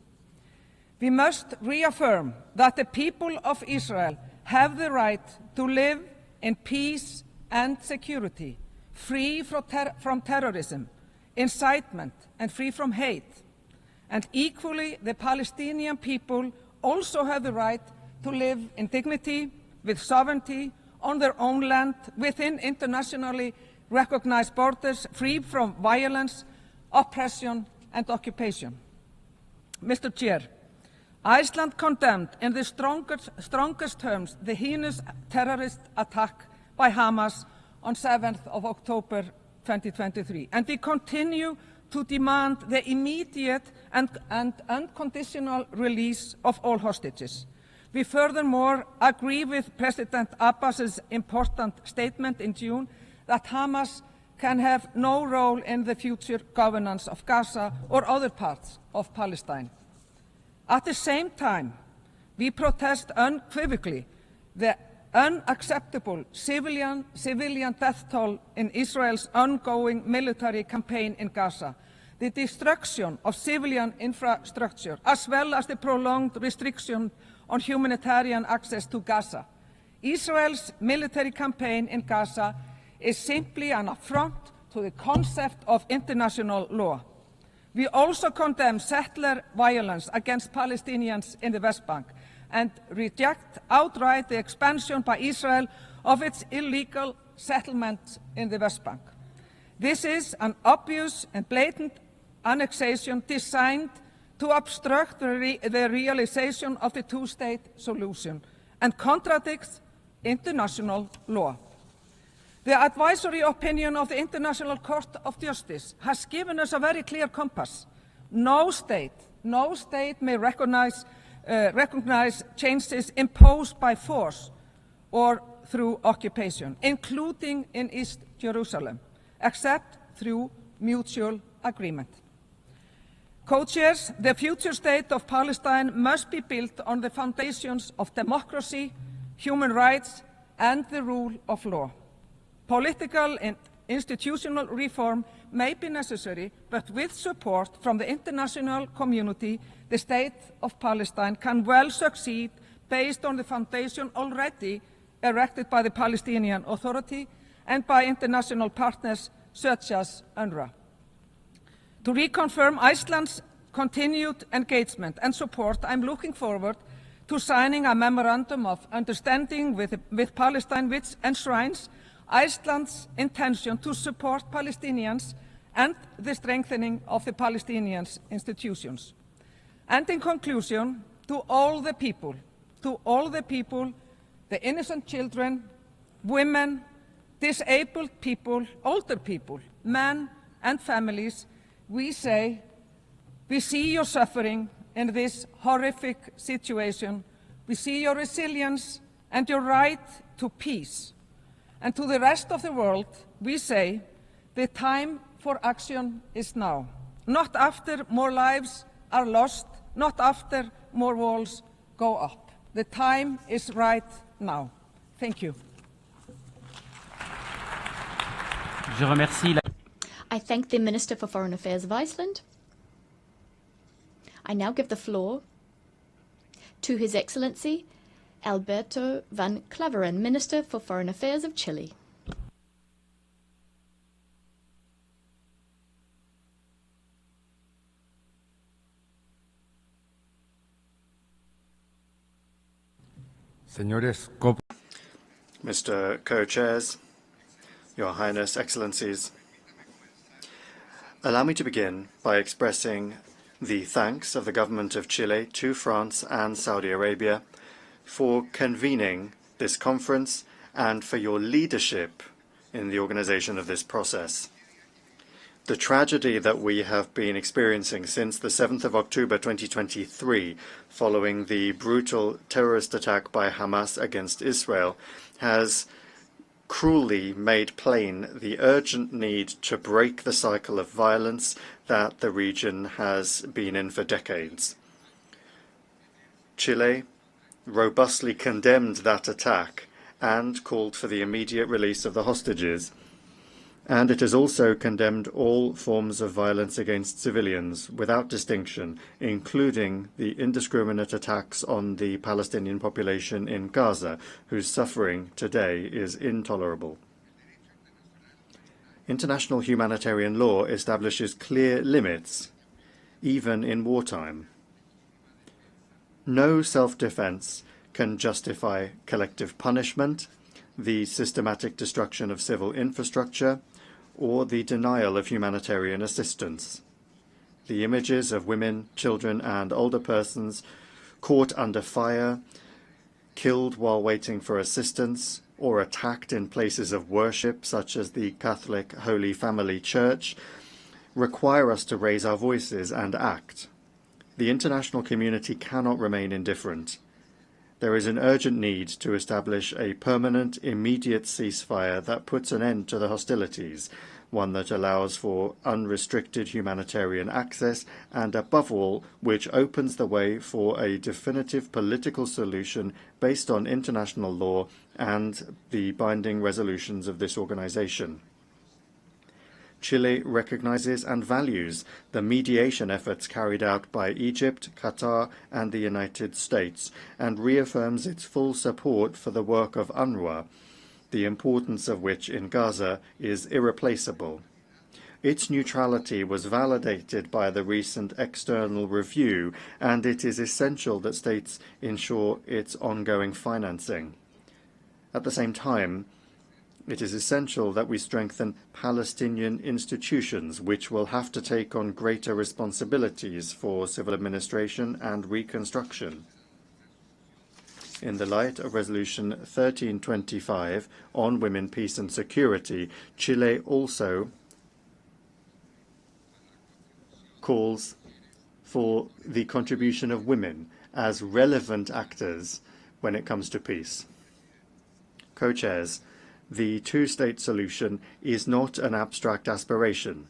We must reaffirm that the people of Israel have the right to live in peace and security, free from terrorism, incitement, and free from hate. And equally, the Palestinian people also have the right to live in dignity, with sovereignty, on their own land, within internationally recognized borders, free from violence, oppression, and occupation. Mr. Chair, Iceland condemned in the strongest terms the heinous terrorist attack by Hamas on 7th of October 2023, and we continue to demand the immediate and unconditional release of all hostages. We furthermore agree with President Abbas's important statement in June that Hamas can have no role in the future governance of Gaza or other parts of Palestine. At the same time, we protest unequivocally the unacceptable civilian death toll in Israel's ongoing military campaign in Gaza, the destruction of civilian infrastructure, as well as the prolonged restriction on humanitarian access to Gaza. Israel's military campaign in Gaza is simply an affront to the concept of international law. We also condemn settler violence against Palestinians in the West Bank and reject outright the expansion by Israel of its illegal settlements in the West Bank. This is an obvious and blatant annexation designed to obstruct the realization of the two-state solution and contradicts international law. The advisory opinion of the International Court of Justice has given us a very clear compass. No state may recognize changes imposed by force or through occupation, including in East Jerusalem, except through mutual agreement. Co-chairs, the future state of Palestine must be built on the foundations of democracy, human rights, and the rule of law. Political and institutional reform may be necessary, but with support from the international community, the state of Palestine can well succeed based on the foundation already erected by the Palestinian Authority and by international partners such as UNRWA. To reconfirm Iceland's continued engagement and support, I'm looking forward to signing a memorandum of understanding with Palestine, which enshrines Iceland's intention to support Palestinians and the strengthening of the Palestinian institutions. And in conclusion, to all the people, the innocent children, women, disabled people, older people, men and families, we say, we see your suffering in this horrific situation. We see your resilience and your right to peace. And to the rest of the world, we say, the time for action is now. Not after more lives are lost, not after more walls go up. The time is right now. Thank you. Je remercie I thank the Minister for Foreign Affairs of Iceland. I now give the floor to His Excellency Alberto van Claveren, Minister for Foreign Affairs of Chile. Mr. Co-Chairs, Your Highness, Excellencies, allow me to begin by expressing the thanks of the Government of Chile to France and Saudi Arabia for convening this conference and for your leadership in the organization of this process. The tragedy that we have been experiencing since the 7th of October 2023, following the brutal terrorist attack by Hamas against Israel, has cruelly made plain the urgent need to break the cycle of violence that the region has been in for decades. Chile robustly condemned that attack and called for the immediate release of the hostages. And it has also condemned all forms of violence against civilians without distinction, including the indiscriminate attacks on the Palestinian population in Gaza, whose suffering today is intolerable. International humanitarian law establishes clear limits, even in wartime. No self-defense can justify collective punishment, the systematic destruction of civil infrastructure, or the denial of humanitarian assistance. The images of women, children, and older persons caught under fire, killed while waiting for assistance, or attacked in places of worship, such as the Catholic Holy Family Church, require us to raise our voices and act. The international community cannot remain indifferent. There is an urgent need to establish a permanent, immediate ceasefire that puts an end to the hostilities, one that allows for unrestricted humanitarian access, and above all, which opens the way for a definitive political solution based on international law and the binding resolutions of this organization. Chile recognizes and values the mediation efforts carried out by Egypt, Qatar, and the United States, and reaffirms its full support for the work of UNRWA, the importance of which in Gaza is irreplaceable. Its neutrality was validated by the recent external review, and it is essential that states ensure its ongoing financing. At the same time, It is essential that we strengthen Palestinian institutions, which will have to take on greater responsibilities for civil administration and reconstruction. In the light of Resolution 1325 on women, peace and security, Chile also calls for the contribution of women as relevant actors when it comes to peace. Co-chairs, the two-state solution is not an abstract aspiration.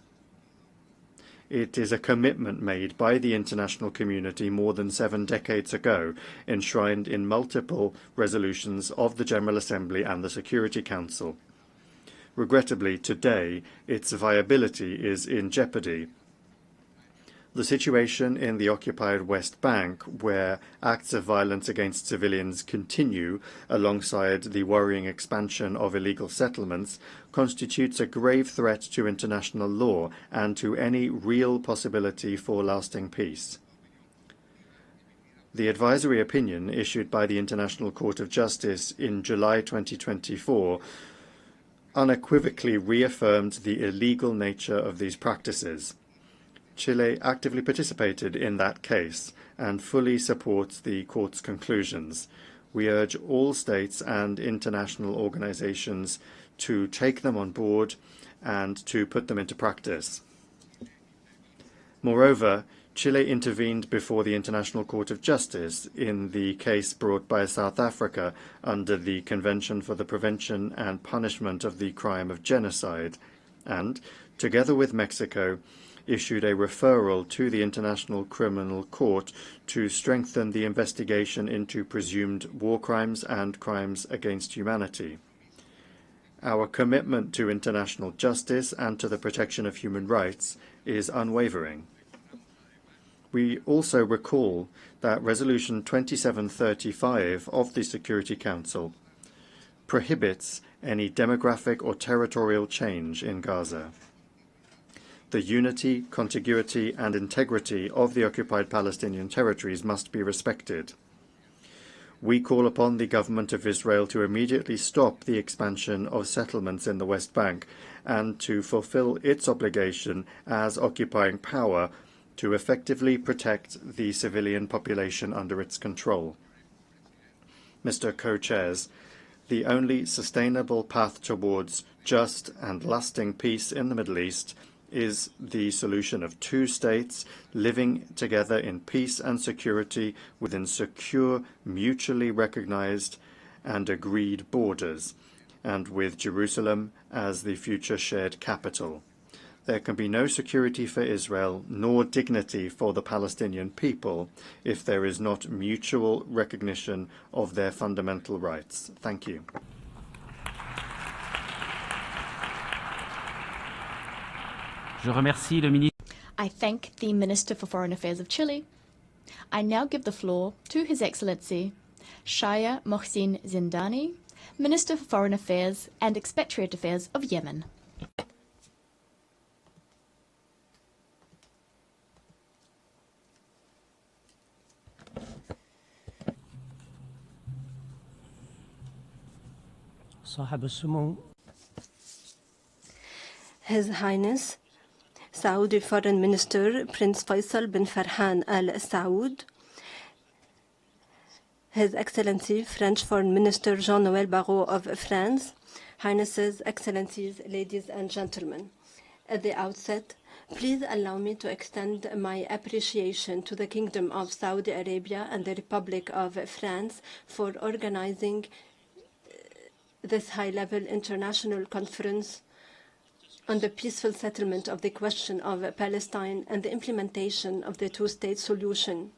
It is a commitment made by the international community more than 7 decades ago, enshrined in multiple resolutions of the General Assembly and the Security Council. Regrettably, today, its viability is in jeopardy. The situation in the occupied West Bank, where acts of violence against civilians continue alongside the worrying expansion of illegal settlements, constitutes a grave threat to international law and to any real possibility for lasting peace. The advisory opinion issued by the International Court of Justice in July 2024 unequivocally reaffirmed the illegal nature of these practices. Chile actively participated in that case and fully supports the court's conclusions. We urge all states and international organizations to take them on board and to put them into practice. Moreover, Chile intervened before the International Court of Justice in the case brought by South Africa under the Convention for the Prevention and Punishment of the Crime of Genocide and, together with Mexico, issued a referral to the International Criminal Court to strengthen the investigation into presumed war crimes and crimes against humanity. Our commitment to international justice and to the protection of human rights is unwavering. We also recall that Resolution 2735 of the Security Council prohibits any demographic or territorial change in Gaza. The unity, contiguity and integrity of the occupied Palestinian territories must be respected. We call upon the government of Israel to immediately stop the expansion of settlements in the West Bank and to fulfill its obligation as occupying power to effectively protect the civilian population under its control. Mr. Co-Chairs, the only sustainable path towards just and lasting peace in the Middle East is the solution of two states living together in peace and security within secure, mutually recognized and agreed borders, and with Jerusalem as the future shared capital. There can be no security for Israel nor dignity for the Palestinian people if there is not mutual recognition of their fundamental rights. Thank you. I thank the Minister for Foreign Affairs of Chile. I now give the floor to His Excellency Shaya Mohsin Zindani, Minister for Foreign Affairs and Expatriate Affairs of Yemen. His Highness Saudi Foreign Minister Prince Faisal bin Farhan Al Saud, His Excellency French Foreign Minister Jean-Noël Barrot of France, Highnesses, Excellencies, ladies and gentlemen. At the outset, please allow me to extend my appreciation to the Kingdom of Saudi Arabia and the Republic of France for organizing this high-level international conference on the peaceful settlement of the question of Palestine and the implementation of the two-state solution.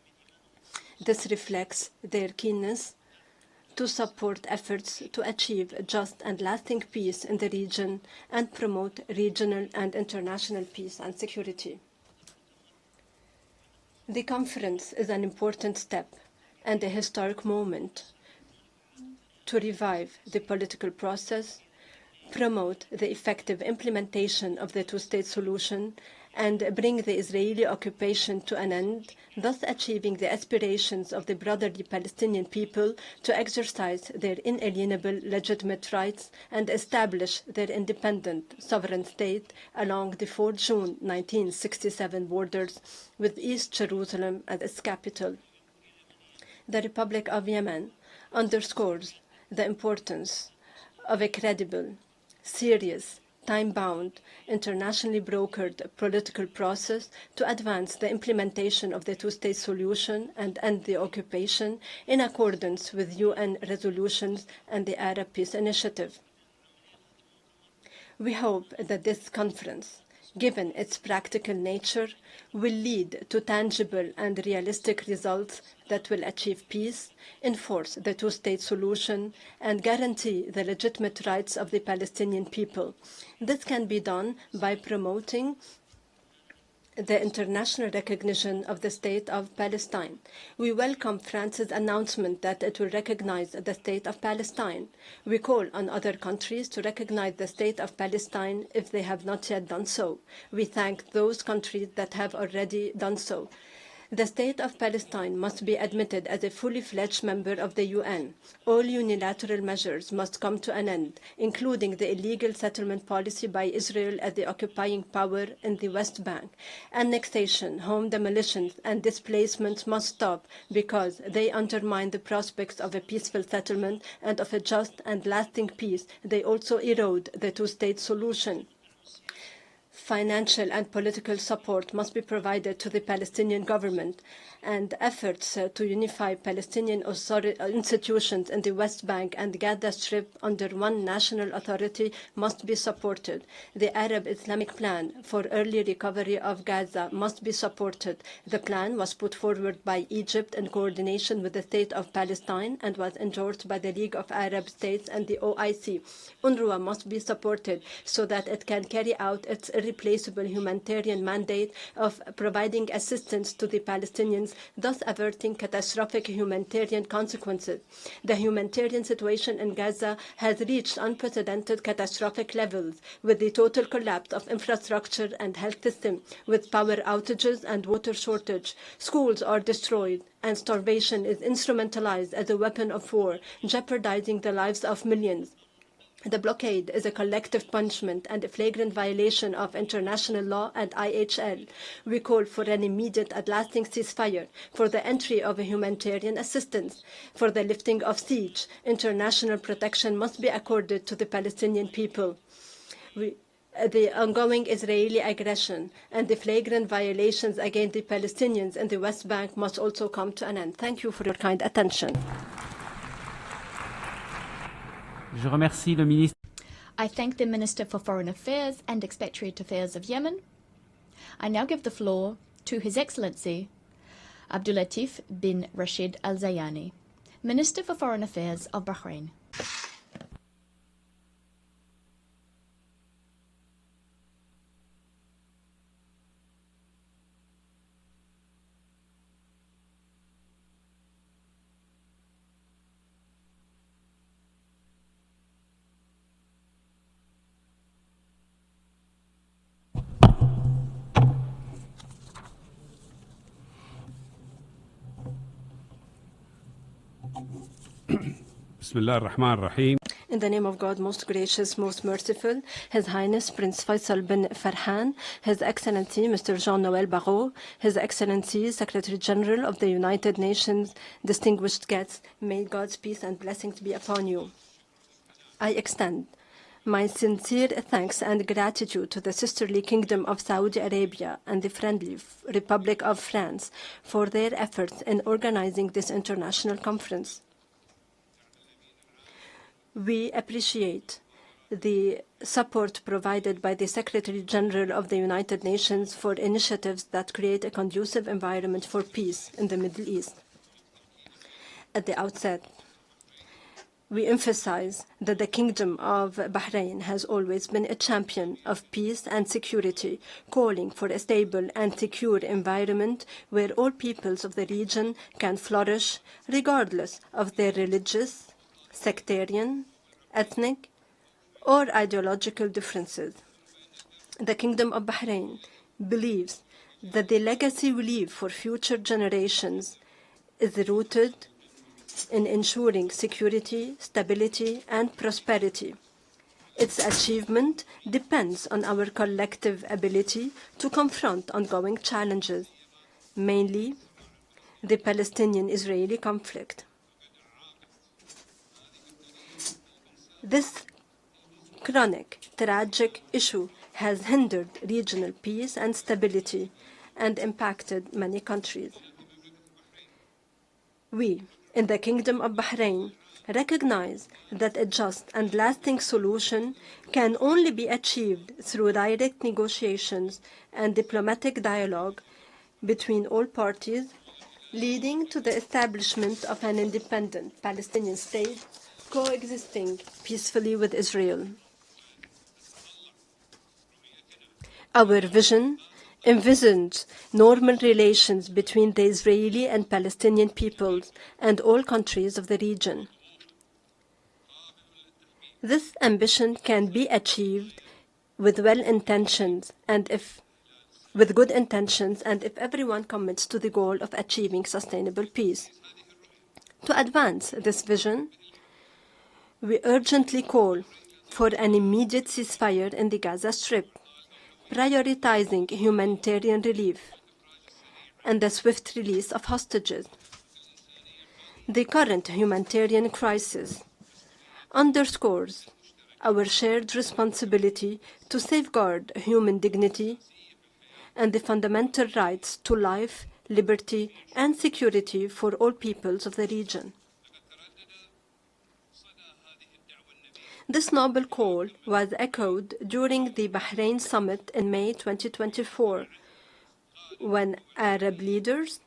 This reflects their keenness to support efforts to achieve just and lasting peace in the region and promote regional and international peace and security. The conference is an important step and a historic moment to revive the political process, promote the effective implementation of the two-state solution, and bring the Israeli occupation to an end, thus achieving the aspirations of the brotherly Palestinian people to exercise their inalienable legitimate rights and establish their independent sovereign state along the 4 June 1967 borders with East Jerusalem as its capital. The Republic of Yemen underscores the importance of a credible, serious, time-bound, internationally brokered political process to advance the implementation of the two-state solution and end the occupation in accordance with UN resolutions and the Arab Peace Initiative. We hope that this conference, given its practical nature, will lead to tangible and realistic results that will achieve peace, enforce the two-state solution, and guarantee the legitimate rights of the Palestinian people. This can be done by promoting the international recognition of the State of Palestine. We welcome France's announcement that it will recognize the State of Palestine. We call on other countries to recognize the State of Palestine if they have not yet done so. We thank those countries that have already done so. The State of Palestine must be admitted as a fully fledged member of the UN. All unilateral measures must come to an end, including the illegal settlement policy by Israel as the occupying power in the West Bank. Annexation, home demolitions, and displacements must stop because they undermine the prospects of a peaceful settlement and of a just and lasting peace. They also erode the two-state solution. Financial and political support must be provided to the Palestinian government, and efforts to unify Palestinian institutions in the West Bank and Gaza Strip under one national authority must be supported. The Arab Islamic Plan for early recovery of Gaza must be supported. The plan was put forward by Egypt in coordination with the State of Palestine and was endorsed by the League of Arab States and the OIC. UNRWA must be supported so that it can carry out its irreplaceable humanitarian mandate of providing assistance to the Palestinians, thus averting catastrophic humanitarian consequences. The humanitarian situation in Gaza has reached unprecedented catastrophic levels, with the total collapse of infrastructure and health system, with power outages and water shortage. Schools are destroyed, and starvation is instrumentalized as a weapon of war, jeopardizing the lives of millions. The blockade is a collective punishment and a flagrant violation of international law and IHL. We call for an immediate and lasting ceasefire, for the entry of humanitarian assistance, for the lifting of siege. International protection must be accorded to the Palestinian people. The ongoing Israeli aggression and the flagrant violations against the Palestinians in the West Bank must also come to an end. Thank you for your kind attention. Je remercie le ministre. I thank the Minister for Foreign Affairs and Expatriate Affairs of Yemen. I now give the floor to His Excellency Abdulatif bin Rashid Al Zayani, Minister for Foreign Affairs of Bahrain. Bismillah ar-Rahman ar-Rahim. In the name of God, most gracious, most merciful, His Highness Prince Faisal bin Farhan, His Excellency Mr. Jean-Noël Barrot, His Excellency Secretary General of the United Nations, distinguished guests, may God's peace and blessings be upon you. I extend my sincere thanks and gratitude to the sisterly Kingdom of Saudi Arabia and the friendly Republic of France for their efforts in organizing this international conference. We appreciate the support provided by the Secretary General of the United Nations for initiatives that create a conducive environment for peace in the Middle East. At the outset, we emphasize that the Kingdom of Bahrain has always been a champion of peace and security, calling for a stable and secure environment where all peoples of the region can flourish regardless of their religious, sectarian, ethnic, or ideological differences. The Kingdom of Bahrain believes that the legacy we leave for future generations is rooted in ensuring security, stability, and prosperity. Its achievement depends on our collective ability to confront ongoing challenges, mainly the Palestinian-Israeli conflict. This chronic, tragic issue has hindered regional peace and stability and impacted many countries. We, in the Kingdom of Bahrain, recognize that a just and lasting solution can only be achieved through direct negotiations and diplomatic dialogue between all parties, leading to the establishment of an independent Palestinian state coexisting peacefully with Israel. Our vision envisions normal relations between the Israeli and Palestinian peoples and all countries of the region. This ambition can be achieved with good intentions and if everyone commits to the goal of achieving sustainable peace. To advance this vision, we urgently call for an immediate ceasefire in the Gaza Strip, prioritizing humanitarian relief and the swift release of hostages. The current humanitarian crisis underscores our shared responsibility to safeguard human dignity and the fundamental rights to life, liberty, and security for all peoples of the region. This noble call was echoed during the Bahrain Summit in May 2024, when Arab leaders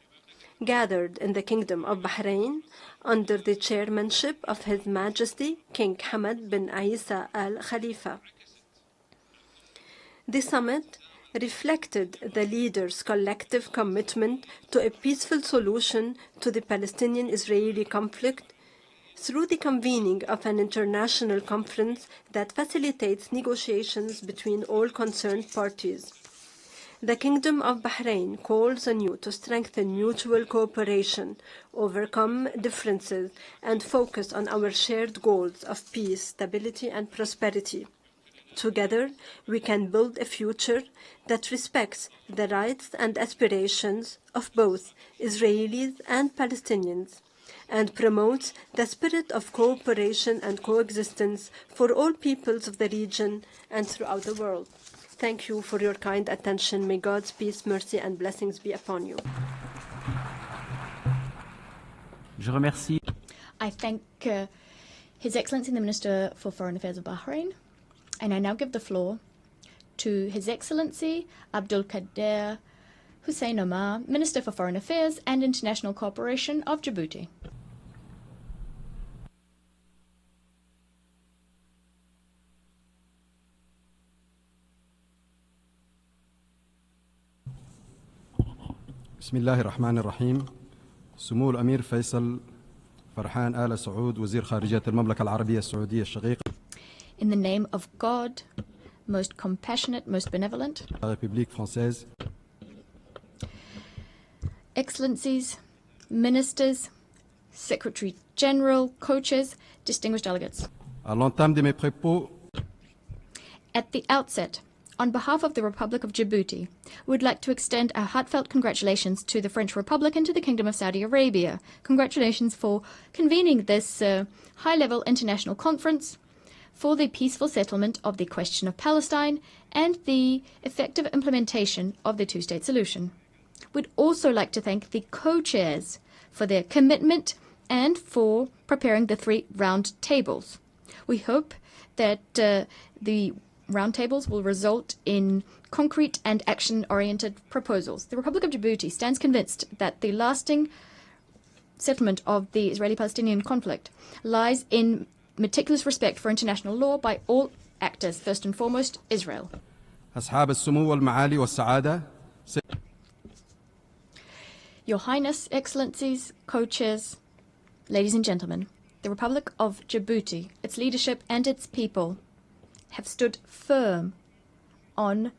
gathered in the Kingdom of Bahrain under the chairmanship of His Majesty King Hamad bin Isa Al Khalifa. The summit reflected the leaders' collective commitment to a peaceful solution to the Palestinian-Israeli conflict through the convening of an international conference that facilitates negotiations between all concerned parties. The Kingdom of Bahrain calls on you to strengthen mutual cooperation, overcome differences, and focus on our shared goals of peace, stability, and prosperity. Together, we can build a future that respects the rights and aspirations of both Israelis and Palestinians, and promotes the spirit of cooperation and coexistence for all peoples of the region and throughout the world. Thank you for your kind attention. May God's peace, mercy, and blessings be upon you. Je remercie. I thank His Excellency the Minister for Foreign Affairs of Bahrain, and I now give the floor to His Excellency Abdul Qadir Hussein Omar, Minister for Foreign Affairs and International Cooperation of Djibouti. بسم الله الرحمن الرحيم. سمو الأمير فيصل فرحان آل سعود وزير خارجية المملكة العربية السعودية الشقيقة. In the name of God, most compassionate, most benevolent, République française. Excellencies, Ministers, Secretary General, co-chairs, distinguished delegates. À l'entame de mes propos, At the outset, on behalf of the Republic of Djibouti, we would like to extend our heartfelt congratulations to the French Republic and to the Kingdom of Saudi Arabia. Congratulations for convening this high-level international conference for the peaceful settlement of the question of Palestine and the effective implementation of the two-state solution. We'd also like to thank the co-chairs for their commitment and for preparing the 3 round tables. We hope that the roundtables will result in concrete and action-oriented proposals. The Republic of Djibouti stands convinced that the lasting settlement of the Israeli-Palestinian conflict lies in meticulous respect for international law by all actors, first and foremost, Israel. أصحاب السمو والمعالي والسعادة. Your Highness, Excellencies, co-chairs, ladies and gentlemen, the Republic of Djibouti, its leadership and its people have stood firm on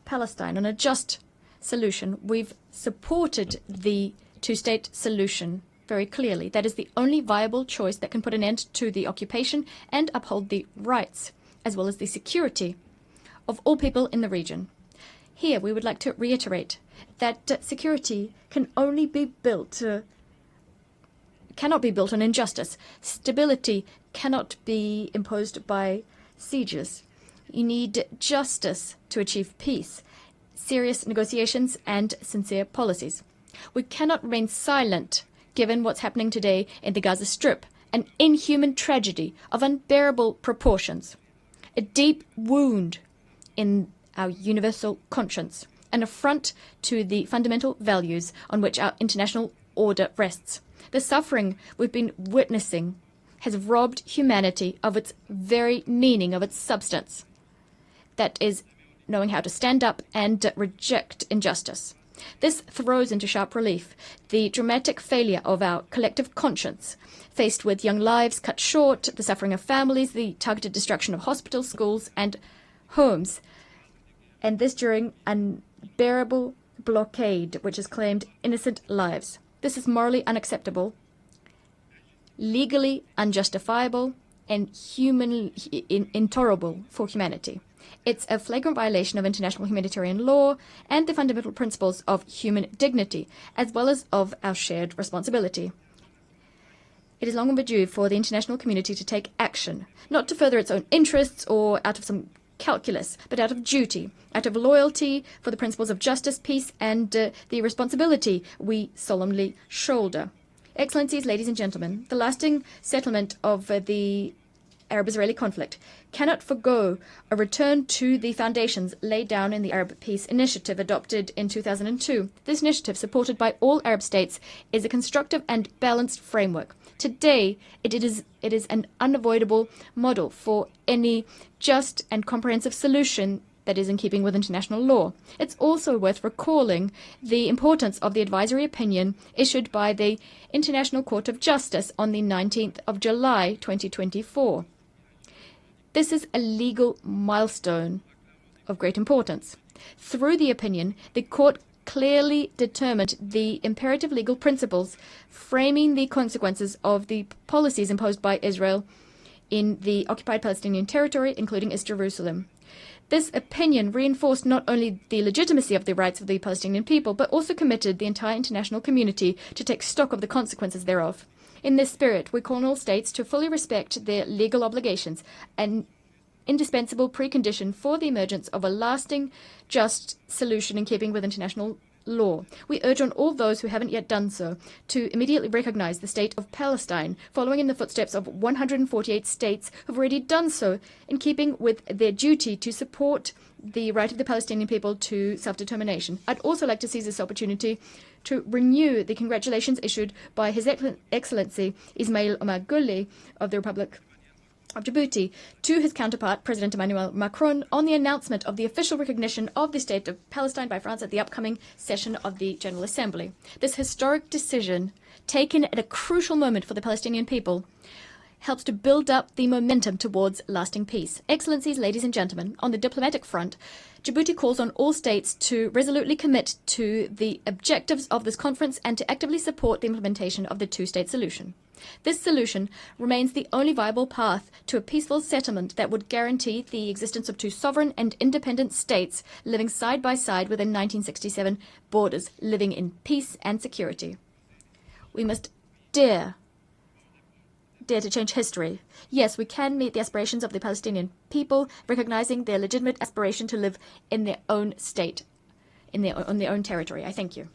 Palestine, on a just solution. We've supported the two-state solution very clearly. That is the only viable choice that can put an end to the occupation and uphold the rights, as well as the security of all people in the region. Here, we would like to reiterate that security can only be built, cannot be built on injustice. Stability cannot be imposed by sieges. You need justice to achieve peace, serious negotiations, and sincere policies. We cannot remain silent given what's happening today in the Gaza Strip, an inhuman tragedy of unbearable proportions, a deep wound in our universal conscience, an affront to the fundamental values on which our international order rests. The suffering we've been witnessing has robbed humanity of its very meaning, of its substance. That is, knowing how to stand up and reject injustice. This throws into sharp relief the dramatic failure of our collective conscience, faced with young lives cut short, the suffering of families, the targeted destruction of hospitals, schools, and homes, and this during unbearable blockade which has claimed innocent lives. This is morally unacceptable, legally unjustifiable, and intolerable for humanity. It's a flagrant violation of international humanitarian law and the fundamental principles of human dignity, as well as of our shared responsibility. It is long overdue for the international community to take action, not to further its own interests or out of some calculus, but out of duty, out of loyalty for the principles of justice, peace, and the responsibility we solemnly shoulder. Excellencies, ladies and gentlemen, the lasting settlement of the Arab-Israeli conflict cannot forgo a return to the foundations laid down in the Arab Peace Initiative adopted in 2002. This initiative, supported by all Arab states, is a constructive and balanced framework. Today, it is an unavoidable model for any just and comprehensive solution that is in keeping with international law. It's also worth recalling the importance of the advisory opinion issued by the International Court of Justice on the 19th of July 2024. This is a legal milestone of great importance. Through the opinion, the court clearly determined the imperative legal principles framing the consequences of the policies imposed by Israel in the occupied Palestinian territory, including East Jerusalem. This opinion reinforced not only the legitimacy of the rights of the Palestinian people, but also committed the entire international community to take stock of the consequences thereof. In this spirit, we call on all states to fully respect their legal obligations, an indispensable precondition for the emergence of a lasting, just solution in keeping with international law. We urge on all those who haven't yet done so to immediately recognize the state of Palestine, following in the footsteps of 148 states who have already done so, in keeping with their duty to support the right of the Palestinian people to self-determination. I'd also like to seize this opportunity to renew the congratulations issued by His Excellency Ismail Omar Guelleh of the Republic of Djibouti to his counterpart, President Emmanuel Macron, on the announcement of the official recognition of the State of Palestine by France at the upcoming session of the General Assembly. This historic decision, taken at a crucial moment for the Palestinian people, helps to build up the momentum towards lasting peace. Excellencies, ladies and gentlemen, on the diplomatic front, Djibouti calls on all states to resolutely commit to the objectives of this conference and to actively support the implementation of the two-state solution. This solution remains the only viable path to a peaceful settlement that would guarantee the existence of two sovereign and independent states living side by side within 1967 borders, living in peace and security. We must dare to change history. Yes, we can meet the aspirations of the Palestinian people, recognizing their legitimate aspiration to live in their own state, on their own territory. I thank you.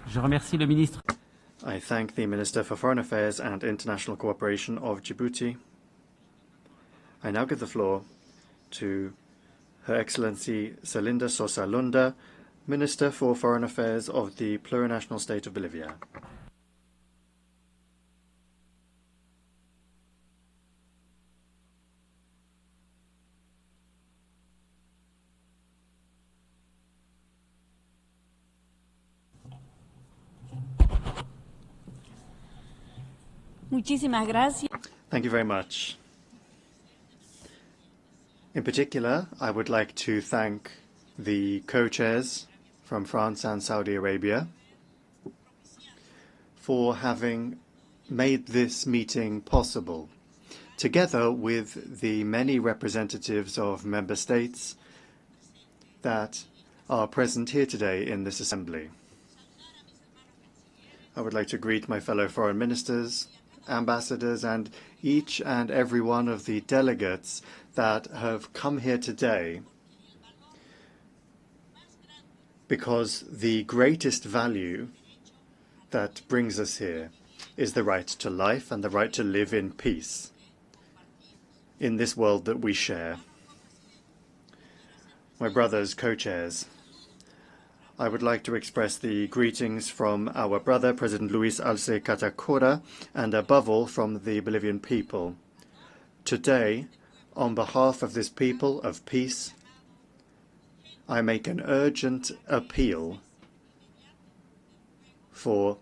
Je remercie le ministre. I thank the Minister for Foreign Affairs and International Cooperation of Djibouti. I now give the floor to Her Excellency Selinda Sosa Lunda, Minister for Foreign Affairs of the Plurinational State of Bolivia. Muchísimas gracias. Thank you very much. In particular, I would like to thank the co-chairs from France and Saudi Arabia for having made this meeting possible, together with the many representatives of member states that are present here today in this assembly. I would like to greet my fellow foreign ministers, ambassadors, and each and every one of the delegates that have come here today, because the greatest value that brings us here is the right to life and the right to live in peace in this world that we share. My brothers, co-chairs, I would like to express the greetings from our brother, President Luis Arce Catacora, and above all from the Bolivian people. Today, on behalf of this people of peace, I make an urgent appeal for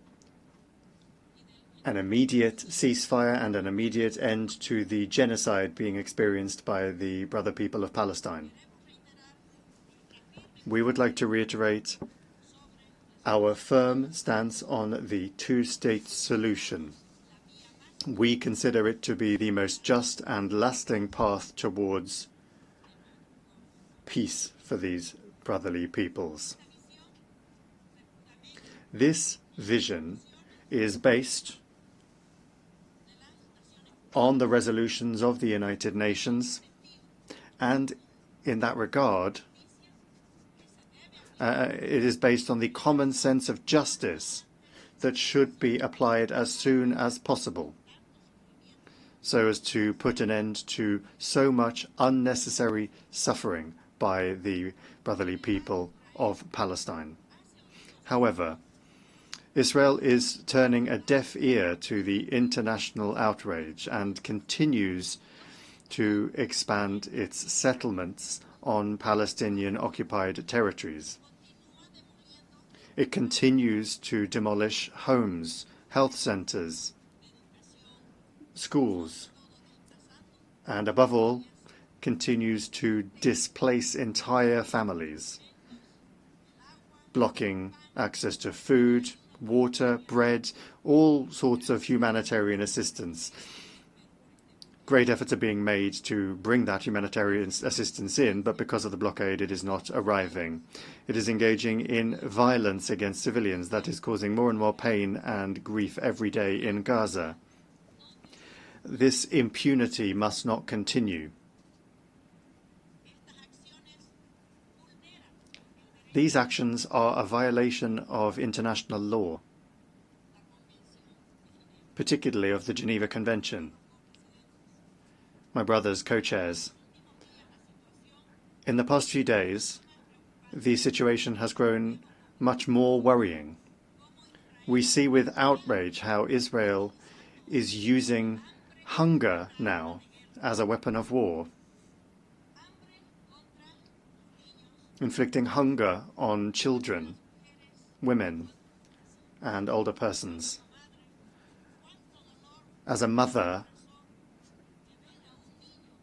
an immediate ceasefire and an immediate end to the genocide being experienced by the brother people of Palestine. We would like to reiterate our firm stance on the two-state solution. We consider it to be the most just and lasting path towards peace for these brotherly peoples. This vision is based on the resolutions of the United Nations, and in that regard, it is based on the common sense of justice that should be applied as soon as possible, so as to put an end to so much unnecessary suffering by the brotherly people of Palestine. However, Israel is turning a deaf ear to the international outrage and continues to expand its settlements on Palestinian-occupied territories. It continues to demolish homes, health centers, schools, and above all, continues to displace entire families, blocking access to food, water, bread, all sorts of humanitarian assistance. Great efforts are being made to bring that humanitarian assistance in, but because of the blockade, it is not arriving. It is engaging in violence against civilians that is causing more and more pain and grief every day in Gaza. This impunity must not continue. These actions are a violation of international law, particularly of the Geneva Convention. My brothers, co-chairs, in the past few days, the situation has grown much more worrying. We see with outrage how Israel is using hunger now as a weapon of war, inflicting hunger on children, women, and older persons. As a mother,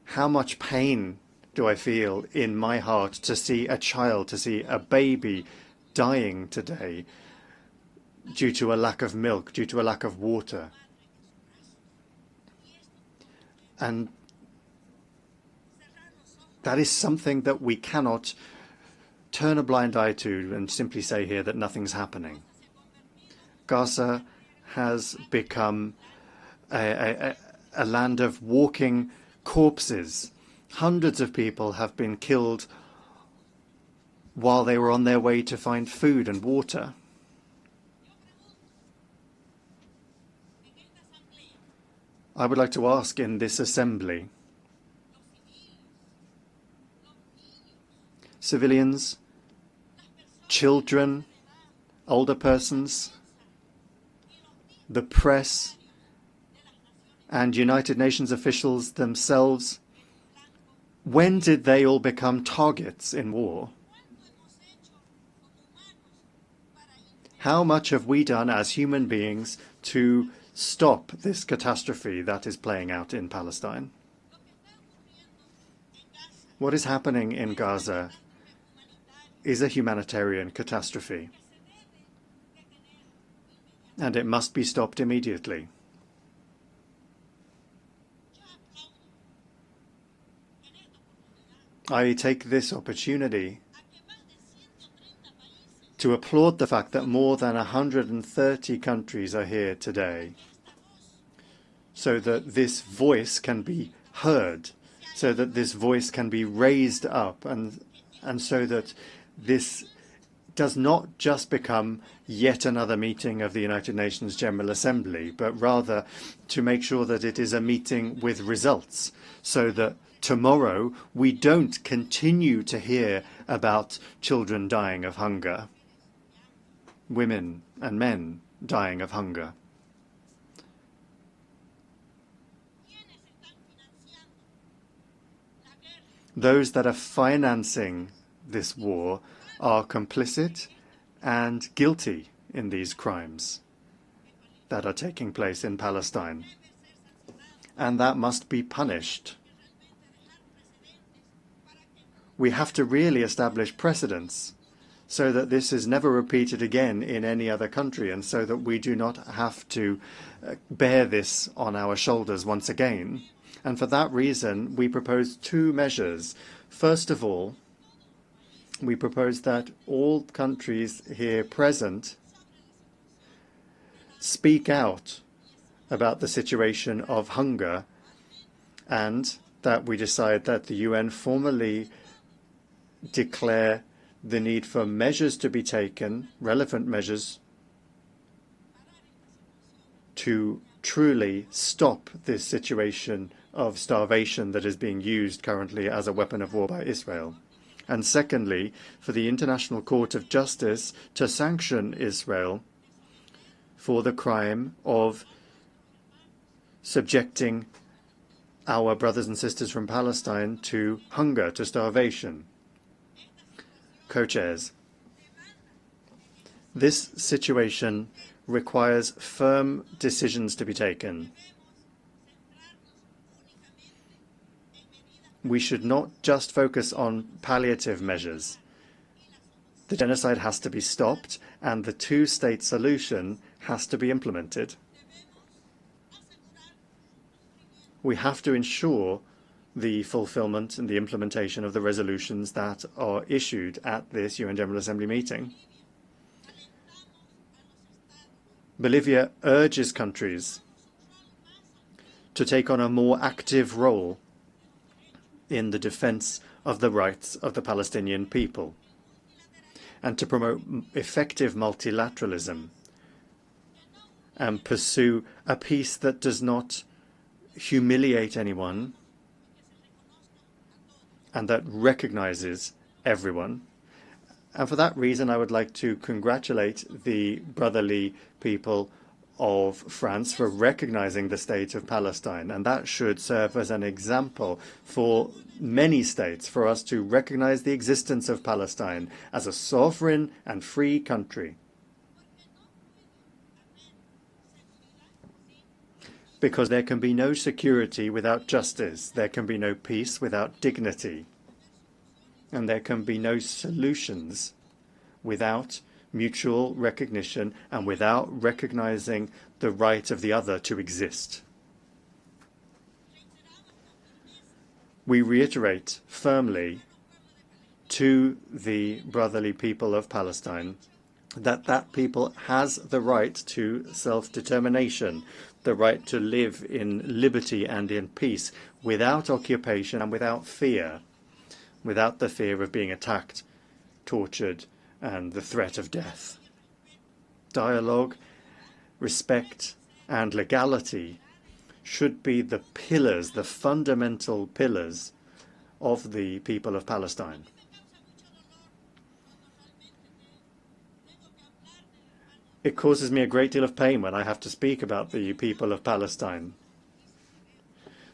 how much pain do I feel in my heart to see a child, to see a baby dying today due to a lack of milk, due to a lack of water. And that is something that we cannot turn a blind eye to and simply say here that nothing's happening. Gaza has become a land of walking corpses. Hundreds of people have been killed while they were on their way to find food and water. I would like to ask in this assembly, civilians, children, older persons, the press, and United Nations officials themselves, when did they all become targets in war? How much have we done as human beings to stop this catastrophe that is playing out in Palestine? What is happening in Gaza is a humanitarian catastrophe, and it must be stopped immediately. I take this opportunity to applaud the fact that more than 130 countries are here today, so that this voice can be heard, so that this voice can be raised up, and so that this does not just become yet another meeting of the United Nations General Assembly, but rather to make sure that it is a meeting with results, so that tomorrow we don't continue to hear about children dying of hunger, women and men dying of hunger. Those that are financing this war are complicit and guilty in these crimes that are taking place in Palestine, and that must be punished. We have to really establish precedents so that this is never repeated again in any other country, and so that we do not have to bear this on our shoulders once again. And for that reason, we propose two measures. First of all, we propose that all countries here present speak out about the situation of hunger, and that we decide that the UN formally declare the need for measures to be taken, relevant measures, to truly stop this situation of starvation that is being used currently as a weapon of war by Israel. And secondly, for the International Court of Justice to sanction Israel for the crime of subjecting our brothers and sisters from Palestine to hunger, to starvation. Co-chairs, this situation requires firm decisions to be taken. We should not just focus on palliative measures. The genocide has to be stopped, and the two-state solution has to be implemented. We have to ensure the fulfillment and the implementation of the resolutions that are issued at this UN General Assembly meeting. Bolivia urges countries to take on a more active role in the defense of the rights of the Palestinian people, and to promote effective multilateralism and pursue a peace that does not humiliate anyone and that recognizes everyone. And for that reason, I would like to congratulate the brotherly people of France for recognizing the state of Palestine. And that should serve as an example for many states, for us to recognize the existence of Palestine as a sovereign and free country. Because there can be no security without justice, there can be no peace without dignity, and there can be no solutions without mutual recognition and without recognizing the right of the other to exist. We reiterate firmly to the brotherly people of Palestine that that people has the right to self-determination, the right to live in liberty and in peace, without occupation and without fear, without the fear of being attacked, tortured, and the threat of death. Dialogue, respect, and legality should be the pillars, the fundamental pillars of the people of Palestine. It causes me a great deal of pain when I have to speak about the people of Palestine.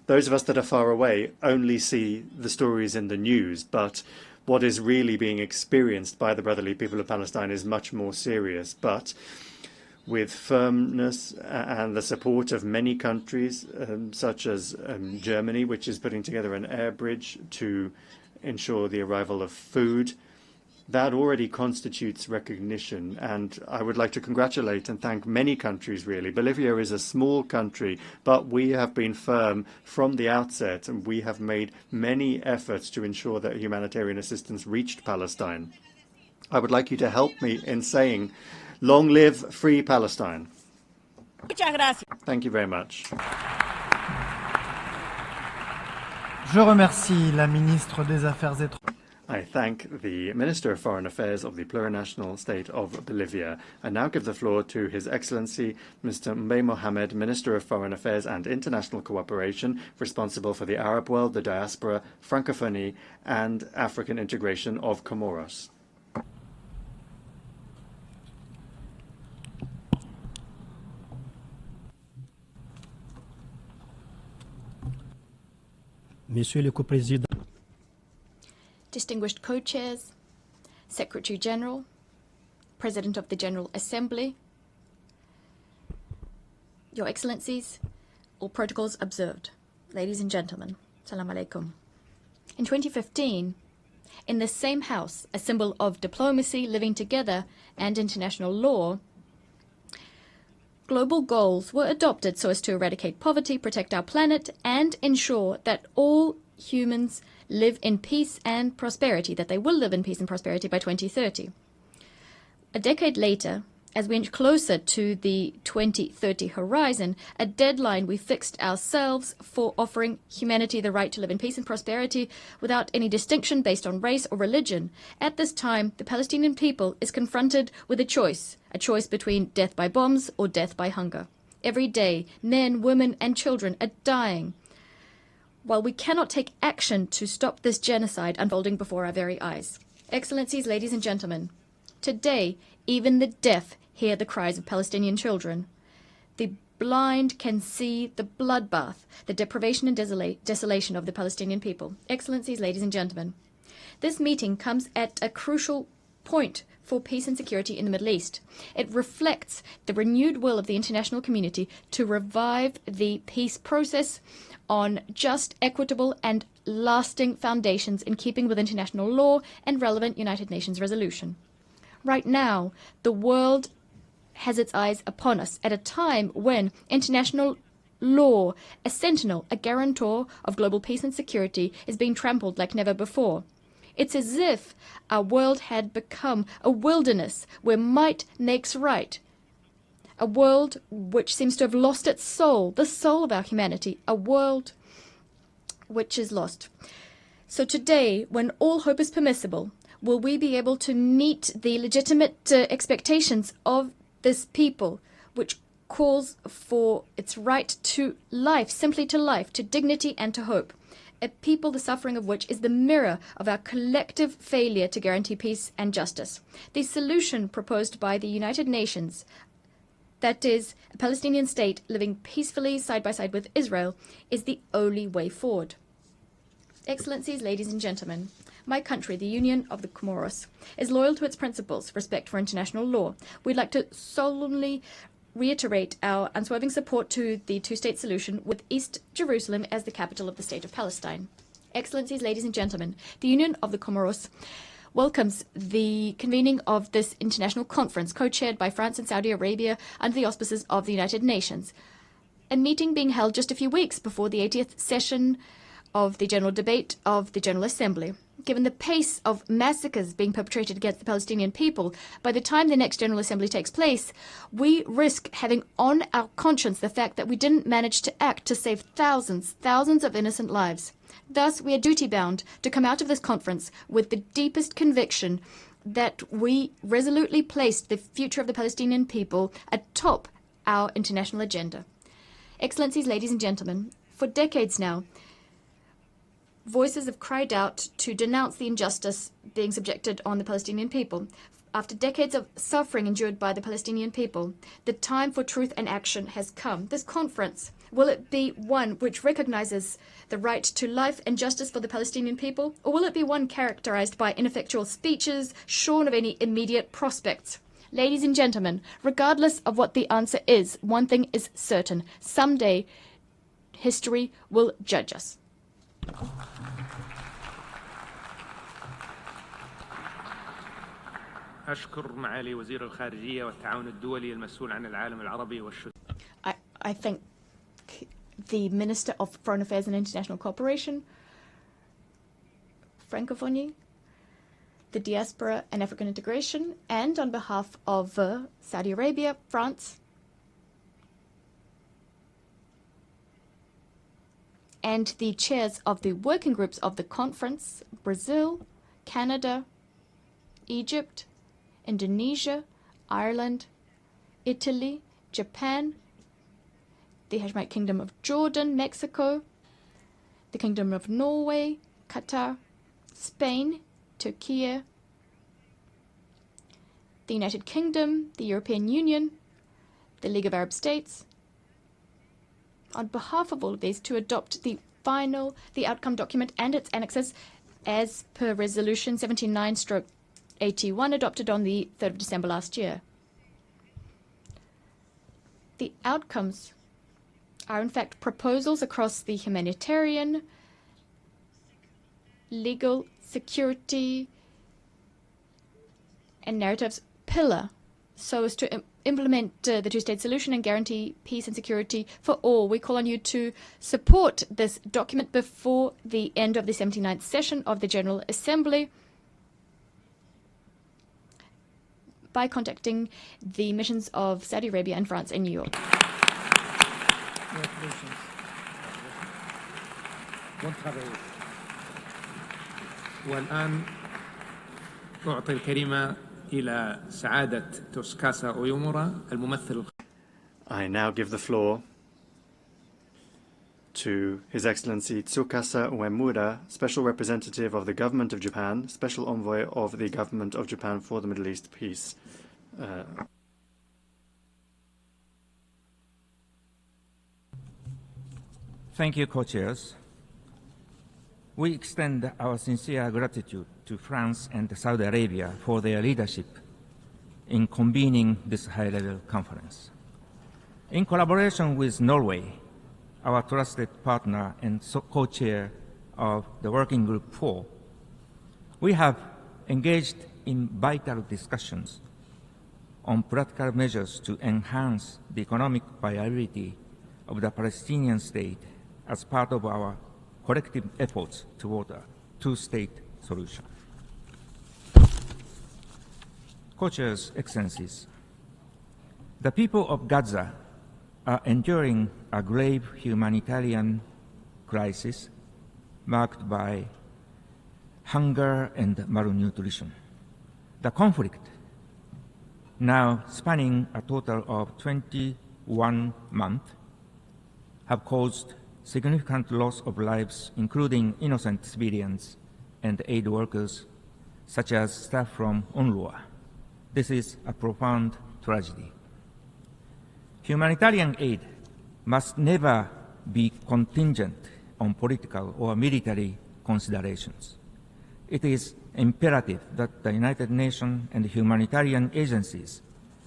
Those of us that are far away only see the stories in the news, but what is really being experienced by the brotherly people of Palestine is much more serious. But with firmness and the support of many countries, such as Germany, which is putting together an air bridge to ensure the arrival of food. That already constitutes recognition, and I would like to congratulate and thank many countries, really. Bolivia is a small country, but we have been firm from the outset, and we have made many efforts to ensure that humanitarian assistance reached Palestine. I would like you to help me in saying, long live free Palestine. Thank you very much. Je remercie la ministre des Affaires étrangères. I thank the Minister of Foreign Affairs of the plurinational state of Bolivia. I now give the floor to His Excellency Mr. Mbay Mohammed, Minister of Foreign Affairs and International Cooperation, responsible for the Arab world, the diaspora, Francophonie, and African integration of Comoros. Monsieur le Co-Président, Distinguished co-chairs, Secretary General, President of the General Assembly, Your Excellencies, all protocols observed. Ladies and gentlemen, Salam Alaikum. In 2015, in the same house, a symbol of diplomacy, living together, and international law, global goals were adopted so as to eradicate poverty, protect our planet, and ensure that all humans live in peace and prosperity, that they will live in peace and prosperity by 2030. A decade later, as we inch closer to the 2030 horizon, a deadline we fixed ourselves for offering humanity the right to live in peace and prosperity without any distinction based on race or religion. At this time, the Palestinian people is confronted with a choice between death by bombs or death by hunger. Every day, men, women, and children are dying, while we cannot take action to stop this genocide unfolding before our very eyes. Excellencies, ladies and gentlemen, today, even the deaf hear the cries of Palestinian children. The blind can see the bloodbath, the deprivation and desolation of the Palestinian people. Excellencies, ladies and gentlemen, this meeting comes at a crucial point for peace and security in the Middle East. It reflects the renewed will of the international community to revive the peace process on just, equitable, and lasting foundations in keeping with international law and relevant United Nations resolution. Right now, the world has its eyes upon us at a time when international law, a sentinel, a guarantor of global peace and security, is being trampled like never before. It's as if our world had become a wilderness where might makes right. A world which seems to have lost its soul, the soul of our humanity, a world which is lost. So today, when all hope is permissible, will we be able to meet the legitimate expectations of this people, which calls for its right to life, simply to life, to dignity and to hope. A people the suffering of which is the mirror of our collective failure to guarantee peace and justice. The solution proposed by the United Nations, that is, a Palestinian state living peacefully side by side with Israel, is the only way forward. Excellencies, ladies and gentlemen, my country, the Union of the Comoros, is loyal to its principles, respect for international law. We'd like to solemnly reiterate our unswerving support to the two-state solution with East Jerusalem as the capital of the State of Palestine. Excellencies, ladies and gentlemen, the Union of the Comoros welcomes the convening of this international conference, co-chaired by France and Saudi Arabia under the auspices of the United Nations. A meeting being held just a few weeks before the 80th session of the General Debate of the General Assembly. Given the pace of massacres being perpetrated against the Palestinian people, by the time the next General Assembly takes place, we risk having on our conscience the fact that we didn't manage to act to save thousands of innocent lives. Thus, we are duty-bound to come out of this conference with the deepest conviction that we resolutely placed the future of the Palestinian people atop our international agenda. Excellencies, ladies and gentlemen, for decades now, voices have cried out to denounce the injustice being subjected on the Palestinian people. After decades of suffering endured by the Palestinian people, the time for truth and action has come. This conference, will it be one which recognizes the right to life and justice for the Palestinian people, or will it be one characterized by ineffectual speeches, shorn of any immediate prospects? Ladies and gentlemen, regardless of what the answer is, one thing is certain. Someday, history will judge us. أشكر معالي وزير الخارجية والتعاون الدولي المسؤول عن العالم العربي والشتى. I thank the Minister of Foreign Affairs and International Cooperation, Francophonie, the Diaspora and African Integration, and on behalf of Saudi Arabia, France, and the chairs of the working groups of the conference, Brazil, Canada, Egypt, Indonesia, Ireland, Italy, Japan, the Hashemite Kingdom of Jordan, Mexico, the Kingdom of Norway, Qatar, Spain, Turkey, the United Kingdom, the European Union, the League of Arab States, on behalf of all of these, to adopt the outcome document and its annexes as per Resolution 79/81 adopted on the 3rd of December last year. The outcomes are in fact proposals across the humanitarian, legal, security, and narratives pillar, so as to implement the two-state solution and guarantee peace and security for all. We call on you to support this document before the end of the 79th session of the General Assembly by contacting the missions of Saudi Arabia and France in New York. والآن أعطي الكلمة إلى سعادة توسكاسا أويومورا الممثل. I now give the floor to His Excellency Tsukasa Uemura, Special Representative of the Government of Japan, Special Envoy of the Government of Japan for the Middle East Peace. Thank you, co-chairs. We extend our sincere gratitude to France and Saudi Arabia for their leadership in convening this high-level conference. In collaboration with Norway, our trusted partner and co-chair of the Working Group 4, we have engaged in vital discussions on practical measures to enhance the economic viability of the Palestinian state as part of our collective efforts toward a two-state solution. Co-chairs, Excellencies, the people of Gaza are enduring a grave humanitarian crisis marked by hunger and malnutrition. The conflict, now spanning a total of 21 months, have caused significant loss of lives, including innocent civilians and aid workers, such as staff from UNRWA. This is a profound tragedy. Humanitarian aid must never be contingent on political or military considerations. It is imperative that the United Nations and humanitarian agencies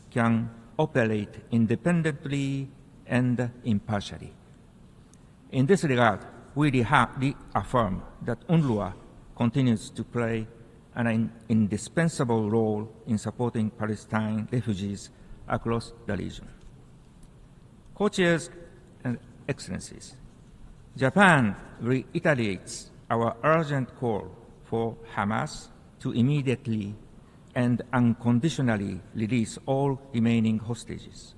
can operate independently and impartially. In this regard, we reaffirm that UNRWA continues to play an indispensable role in supporting Palestine refugees across the region. Co-chairs and Excellencies, Japan reiterates our urgent call for Hamas to immediately and unconditionally release all remaining hostages.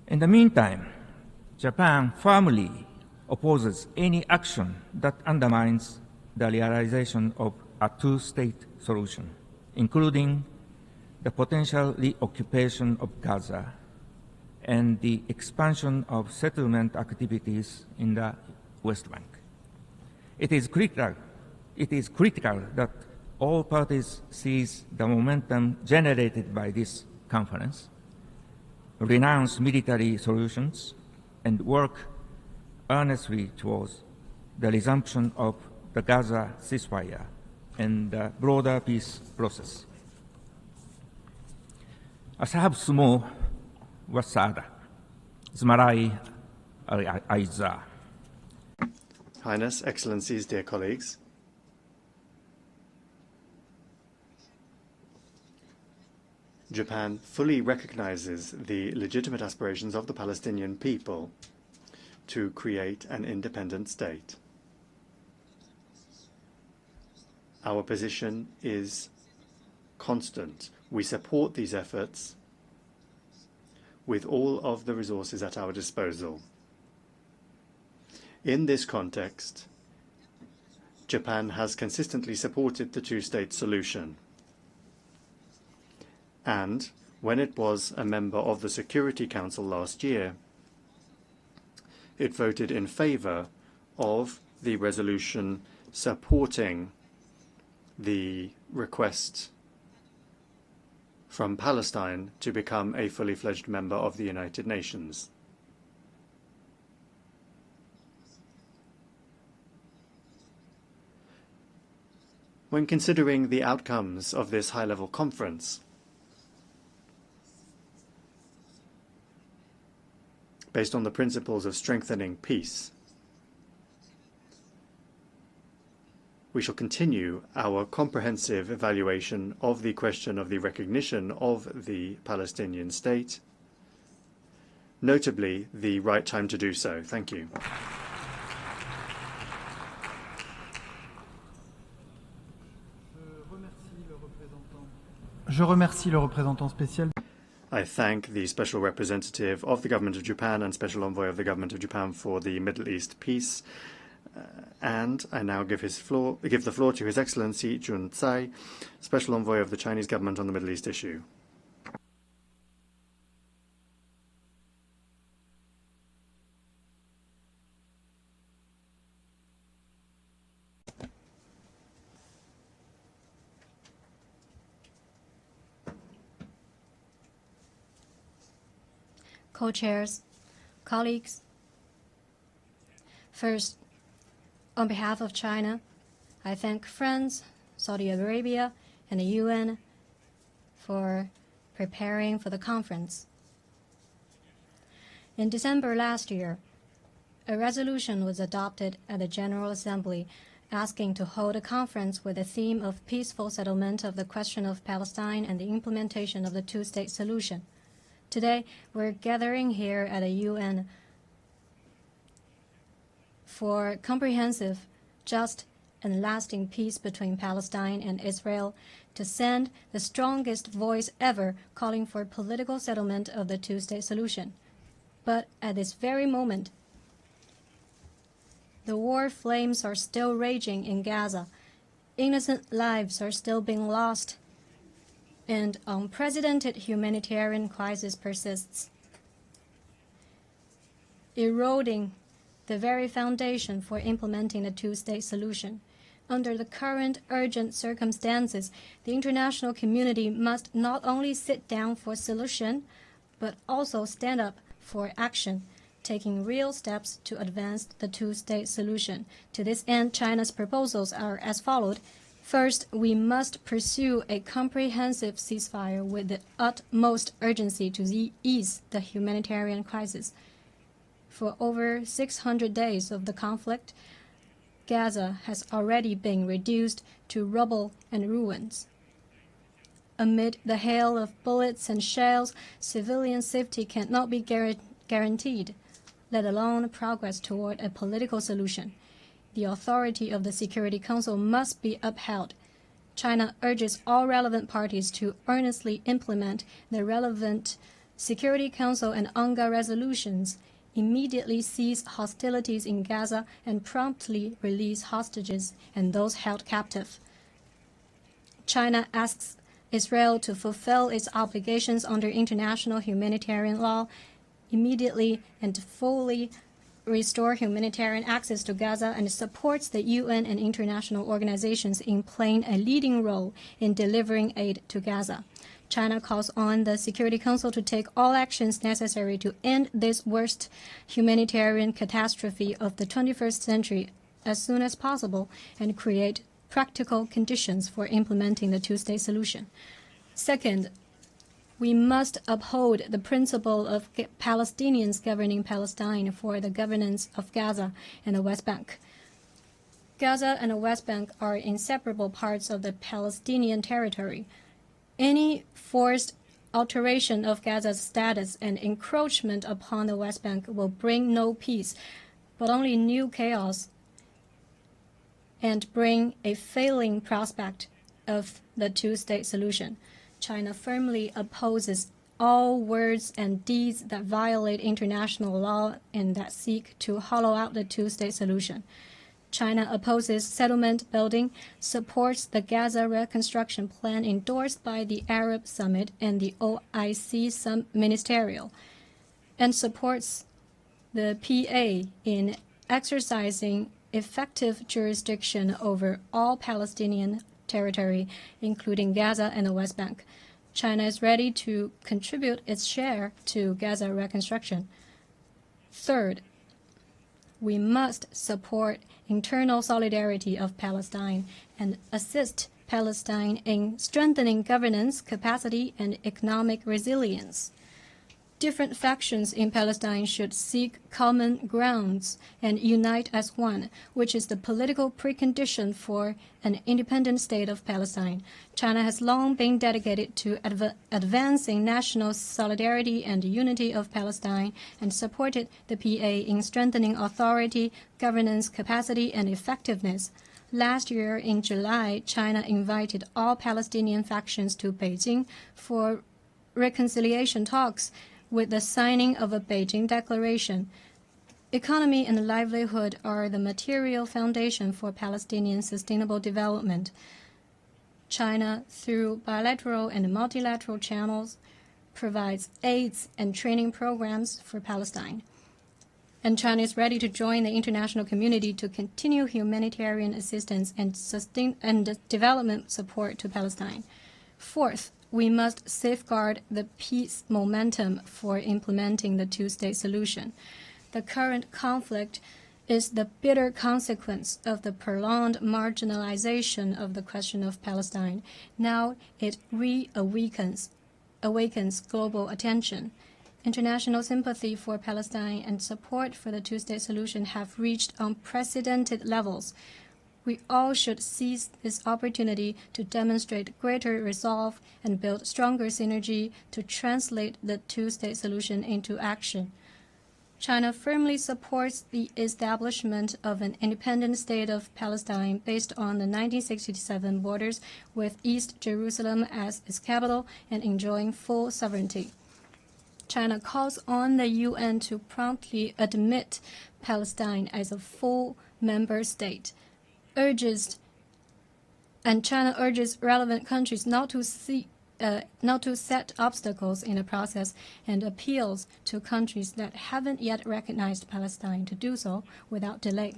In the meantime, Japan firmly opposes any action that undermines the realization of a two-state solution, including the potential reoccupation of Gaza and the expansion of settlement activities in the West Bank. It is critical that all parties seize the momentum generated by this conference, renounce military solutions, and work earnestly towards the resumption of the Gaza ceasefire and the broader peace process. أصحاب السمو والسعادة زملائي الأعزاء. Highness, Excellencies, dear colleagues, Japan fully recognizes the legitimate aspirations of the Palestinian people to create an independent state. Our position is constant. We support these efforts with all of the resources at our disposal. In this context, Japan has consistently supported the two-state solution. And when it was a member of the Security Council last year, it voted in favor of the resolution supporting the request from Palestine to become a fully fledged member of the United Nations. When considering the outcomes of this high-level conference, based on the principles of strengthening peace, we shall continue our comprehensive evaluation of the question of the recognition of the Palestinian state, notably the right time to do so. Thank you. Je remercie le représentant spécial. I thank the Special Representative of the Government of Japan and Special Envoy of the Government of Japan for the Middle East peace. And I now give the floor to His Excellency Jun Tsai, Special Envoy of the Chinese Government on the Middle East issue. Co-chairs, colleagues. First, on behalf of China, I thank France, Saudi Arabia, and the UN for preparing for the conference. In December last year, a resolution was adopted at the General Assembly asking to hold a conference with the theme of peaceful settlement of the question of Palestine and the implementation of the two-state solution. Today, we're gathering here at the UN for comprehensive, just, and lasting peace between Palestine and Israel to send the strongest voice ever calling for political settlement of the two-state solution. But at this very moment, the war flames are still raging in Gaza, innocent lives are still being lost, and unprecedented humanitarian crisis persists, eroding the very foundation for implementing the two-state solution. Under the current urgent circumstances, the international community must not only sit down for solution, but also stand up for action, taking real steps to advance the two-state solution. To this end, China's proposals are as follows. First, we must pursue a comprehensive ceasefire with the utmost urgency to ease the humanitarian crisis. For over 600 days of the conflict, Gaza has already been reduced to rubble and ruins. Amid the hail of bullets and shells, civilian safety cannot be guaranteed, let alone progress toward a political solution. The authority of the Security Council must be upheld. China urges all relevant parties to earnestly implement the relevant Security Council and UNGA resolutions, immediately cease hostilities in Gaza, and promptly release hostages and those held captive. China asks Israel to fulfill its obligations under international humanitarian law, immediately and fully restore humanitarian access to Gaza, and supports the UN and international organizations in playing a leading role in delivering aid to Gaza. China calls on the Security Council to take all actions necessary to end this worst humanitarian catastrophe of the 21st century as soon as possible and create practical conditions for implementing the two-state solution. Second, we must uphold the principle of Palestinians governing Palestine for the governance of Gaza and the West Bank. Gaza and the West Bank are inseparable parts of the Palestinian territory. Any forced alteration of Gaza's status and encroachment upon the West Bank will bring no peace, but only new chaos, and bring a failing prospect of the two-state solution. China firmly opposes all words and deeds that violate international law and that seek to hollow out the two-state solution. China opposes settlement building, supports the Gaza reconstruction plan endorsed by the Arab Summit and the OIC Ministerial, and supports the PA in exercising effective jurisdiction over all Palestinian territory, including Gaza and the West Bank. China is ready to contribute its share to Gaza reconstruction. Third, we must support internal solidarity of Palestine and assist Palestine in strengthening governance capacity and economic resilience. Different factions in Palestine should seek common grounds and unite as one, which is the political precondition for an independent state of Palestine. China has long been dedicated to advancing national solidarity and unity of Palestine and supported the PA in strengthening authority, governance capacity, and effectiveness. Last year in July, China invited all Palestinian factions to Beijing for reconciliation talks with the signing of a Beijing Declaration. Economy and livelihood are the material foundation for Palestinian sustainable development. China, through bilateral and multilateral channels, provides aids and training programs for Palestine. And China is ready to join the international community to continue humanitarian assistance and development support to Palestine. Fourth, we must safeguard the peace momentum for implementing the two-state solution. The current conflict is the bitter consequence of the prolonged marginalization of the question of Palestine. Now it awakens global attention. International sympathy for Palestine and support for the two-state solution have reached unprecedented levels. We all should seize this opportunity to demonstrate greater resolve and build stronger synergy to translate the two-state solution into action. China firmly supports the establishment of an independent state of Palestine based on the 1967 borders, with East Jerusalem as its capital and enjoying full sovereignty. China calls on the UN to promptly admit Palestine as a full member state. China urges relevant countries not to set obstacles in the process, and appeals to countries that haven't yet recognized Palestine to do so without delay.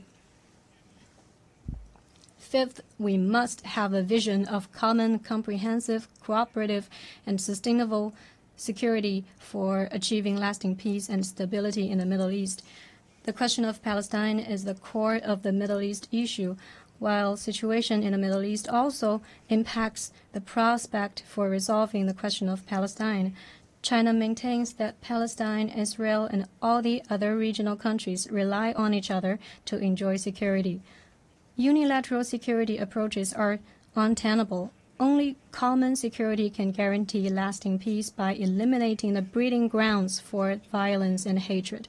Fifth, we must have a vision of common, comprehensive, cooperative, and sustainable security for achieving lasting peace and stability in the Middle East. The question of Palestine is the core of the Middle East issue, while situation in the Middle East also impacts the prospect for resolving the question of Palestine. China maintains that Palestine, Israel, and all the other regional countries rely on each other to enjoy security. Unilateral security approaches are untenable. Only common security can guarantee lasting peace by eliminating the breeding grounds for violence and hatred.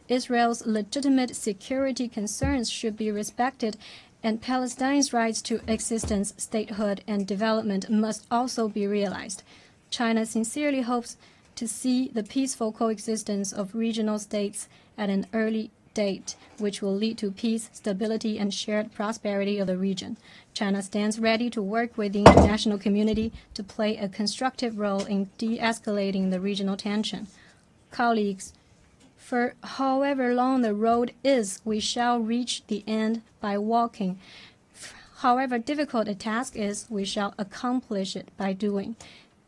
Israel's legitimate security concerns should be respected, and Palestine's rights to existence, statehood, and development must also be realized. China sincerely hopes to see the peaceful coexistence of regional states at an early date, which will lead to peace, stability, and shared prosperity of the region. China stands ready to work with the international community to play a constructive role in de-escalating the regional tension. Colleagues, for however long the road is, we shall reach the end by walking. However difficult a task is, we shall accomplish it by doing.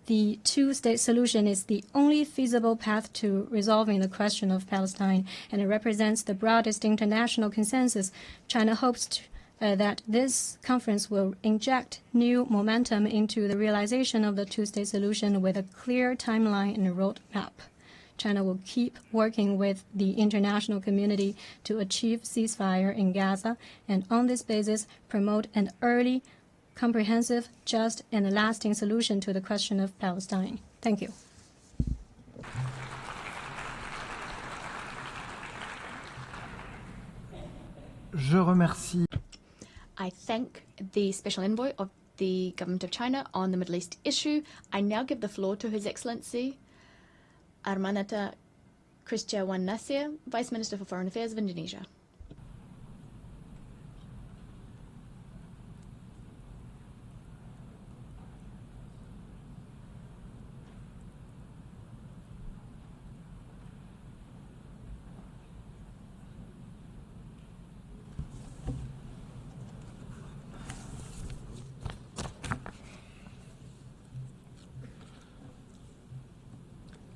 The two-state solution is the only feasible path to resolving the question of Palestine, and it represents the broadest international consensus. China hopes that this conference will inject new momentum into the realization of the two-state solution with a clear timeline and a roadmap. China will keep working with the international community to achieve ceasefire in Gaza, and on this basis promote an early, comprehensive, just, and lasting solution to the question of Palestine. Thank you. Je remercie. I thank the Special Envoy of the Government of China on the Middle East issue. I now give the floor to His Excellency Armanata Christiawan Nasir, Vice Minister for Foreign Affairs of Indonesia.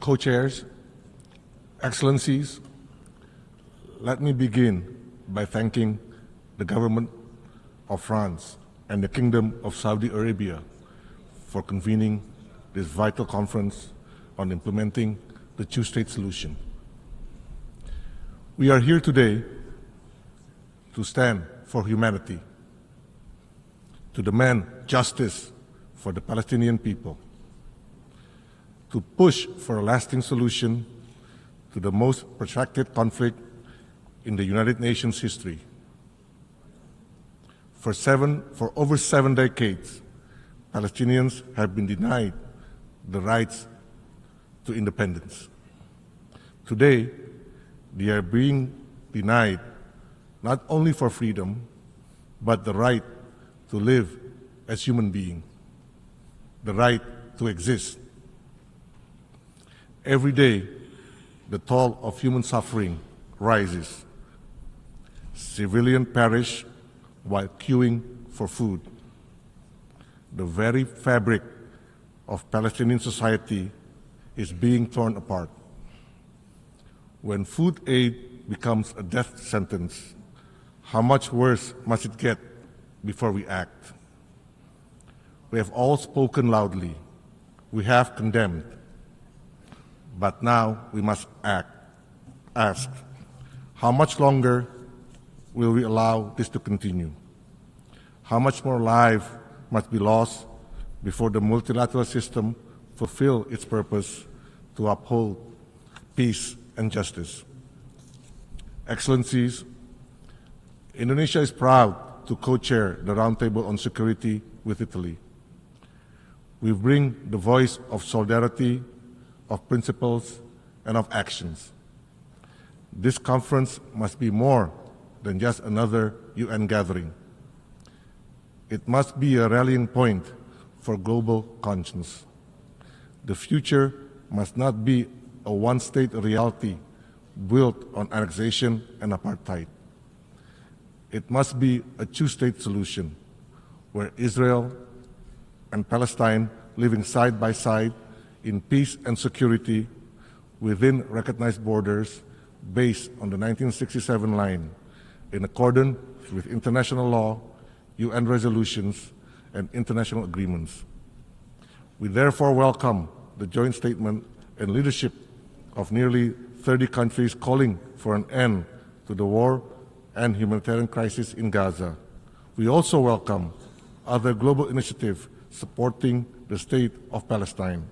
Co-chairs, Excellencies, let me begin by thanking the government of France and the Kingdom of Saudi Arabia for convening this vital conference on implementing the two-state solution. We are here today to stand for humanity, to demand justice for the Palestinian people, to push for a lasting solution to the most protracted conflict in the United Nations history. For over 7 decades, Palestinians have been denied the rights to independence. Today, they are being denied not only for freedom, but the right to live as human beings, the right to exist. Every day, the toll of human suffering rises. Civilians perish while queuing for food. The very fabric of Palestinian society is being torn apart. When food aid becomes a death sentence, how much worse must it get before we act? We have all spoken loudly. We have condemned. But now we must ask, how much longer will we allow this to continue? How much more life must be lost before the multilateral system fulfill its purpose to uphold peace and justice? Excellencies, Indonesia is proud to co-chair the Roundtable on Security with Italy. We bring the voice of solidarity, of principles, and of actions. This conference must be more than just another UN gathering. It must be a rallying point for global conscience. The future must not be a one-state reality built on annexation and apartheid. It must be a two-state solution where Israel and Palestine living side by side in peace and security within recognized borders based on the 1967 line, in accordance with international law, UN resolutions, and international agreements. We therefore welcome the joint statement and leadership of nearly 30 countries calling for an end to the war and humanitarian crisis in Gaza. We also welcome other global initiatives supporting the state of Palestine.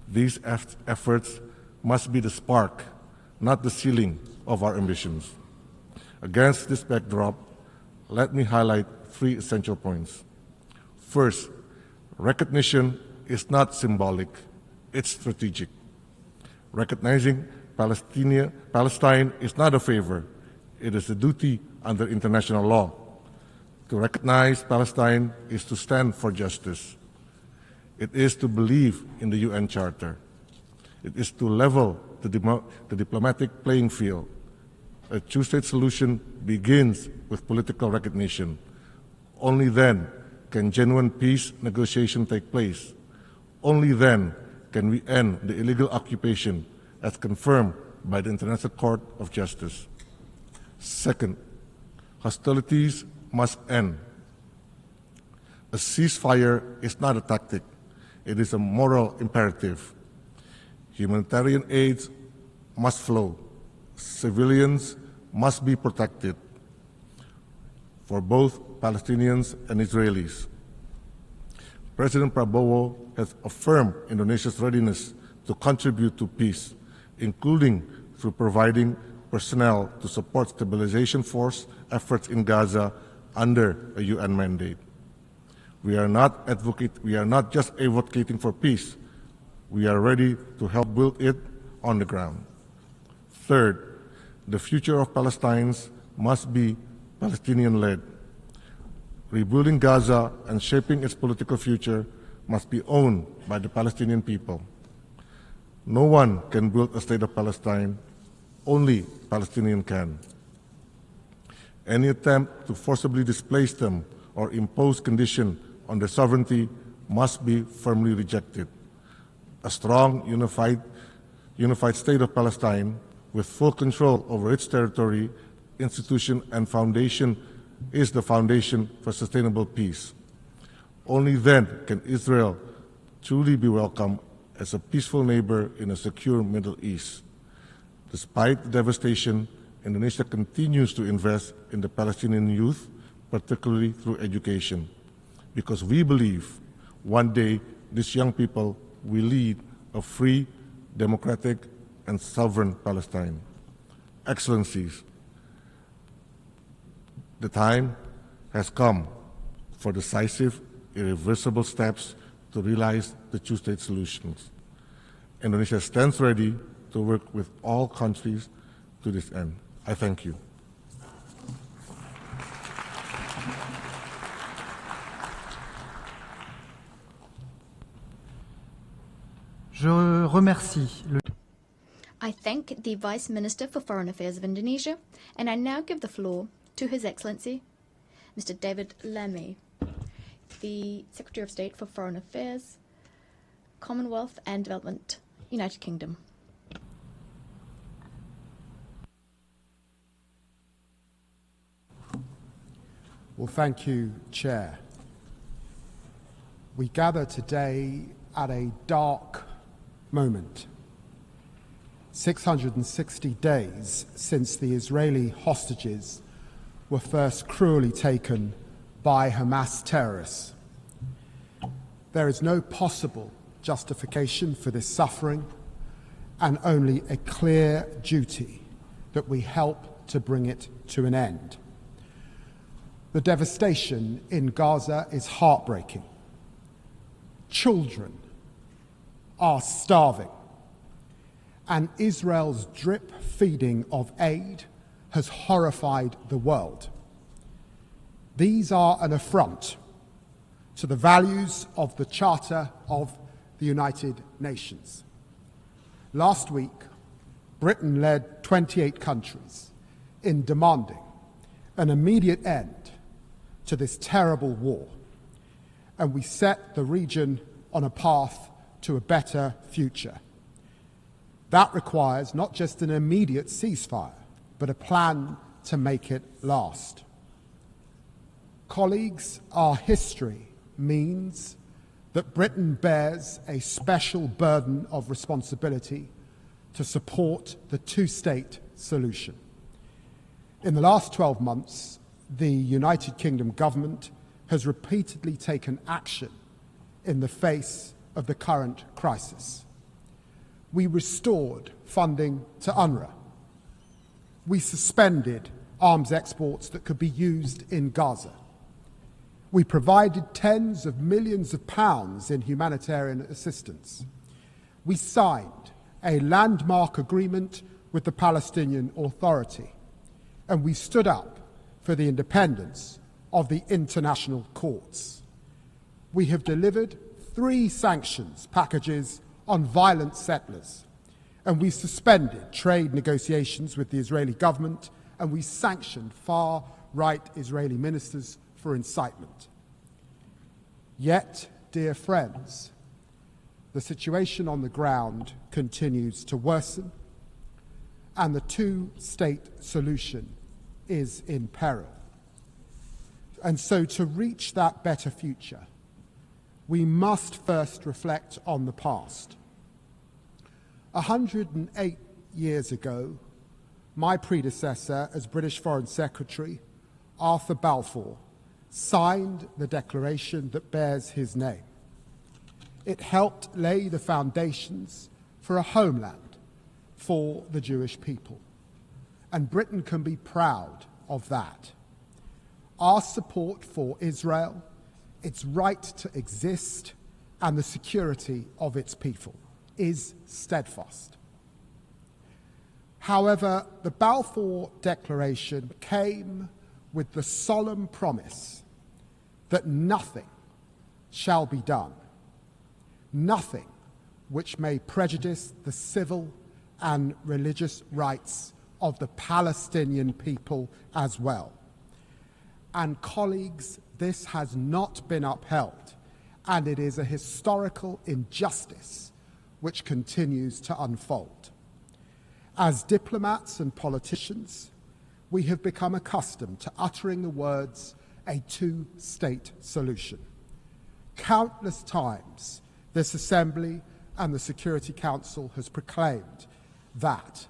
These efforts must be the spark, not the ceiling of our ambitions. Against this backdrop, let me highlight 3 essential points. First, recognition is not symbolic, it's strategic. Recognizing Palestine is not a favor, it is a duty under international law. To recognize Palestine is to stand for justice. It is to believe in the UN Charter. It is to level the diplomatic playing field. A two-state solution begins with political recognition. Only then can genuine peace negotiation take place. Only then can we end the illegal occupation as confirmed by the International Court of Justice. Second, hostilities must end. A ceasefire is not a tactic. It is a moral imperative. Humanitarian aid must flow. Civilians must be protected for both Palestinians and Israelis. President Prabowo has affirmed Indonesia's readiness to contribute to peace, including through providing personnel to support stabilization force efforts in Gaza under a UN mandate. We are not just advocating for peace. We are ready to help build it on the ground. Third, the future of Palestine must be Palestinian-led. Rebuilding Gaza and shaping its political future must be owned by the Palestinian people. No one can build a state of Palestine, only Palestinians can. Any attempt to forcibly displace them or impose conditions on their sovereignty must be firmly rejected. A strong, unified state of Palestine with full control over its territory, institution, and foundation is the foundation for sustainable peace. Only then can Israel truly be welcomed as a peaceful neighbor in a secure Middle East. Despite the devastation, Indonesia continues to invest in the Palestinian youth, particularly through education, because we believe one day these young people will lead a free, democratic, and sovereign Palestine. Excellencies, the time has come for decisive, irreversible steps to realize the two-state solutions. Indonesia stands ready to work with all countries to this end. I thank you. Je remercie le I thank the Vice Minister for Foreign Affairs of Indonesia, and I now give the floor to His Excellency, Mr. David Lammy, the Secretary of State for Foreign Affairs, Commonwealth and Development, United Kingdom. Well, thank you, Chair. We gather today at a dark moment. 660 days since the Israeli hostages were first cruelly taken by Hamas terrorists. There is no possible justification for this suffering and only a clear duty that we help to bring it to an end. The devastation in Gaza is heartbreaking. Children are starving, and Israel's drip feeding of aid has horrified the world. These are an affront to the values of the Charter of the United Nations. Last week, Britain led 28 countries in demanding an immediate end to this terrible war, and we set the region on a path to a better future. That requires not just an immediate ceasefire, but a plan to make it last. Colleagues, our history means that Britain bears a special burden of responsibility to support the two-state solution. In the last 12 months, the United Kingdom government has repeatedly taken action in the face of the current crisis. We restored funding to UNRWA. We suspended arms exports that could be used in Gaza. We provided tens of millions of pounds in humanitarian assistance. We signed a landmark agreement with the Palestinian Authority, and we stood up for the independence of the international courts. We have delivered 3 sanctions packages on violent settlers, and we suspended trade negotiations with the Israeli government, and we sanctioned far-right Israeli ministers for incitement. Yet, dear friends, the situation on the ground continues to worsen, and the two-state solution is in peril. And so to reach that better future, we must first reflect on the past. 108 years ago, my predecessor as British Foreign Secretary, Arthur Balfour, signed the declaration that bears his name. It helped lay the foundations for a homeland for the Jewish people. and Britain can be proud of that. Our support for Israel, its right to exist, and the security of its people is steadfast. However, the Balfour Declaration came with the solemn promise that nothing shall be done, nothing which may prejudice the civil and religious rights of the Palestinian people as well. And colleagues, this has not been upheld, and it is a historical injustice which continues to unfold. As diplomats and politicians, we have become accustomed to uttering the words, a two-state solution. Countless times, this Assembly and the Security Council has proclaimed that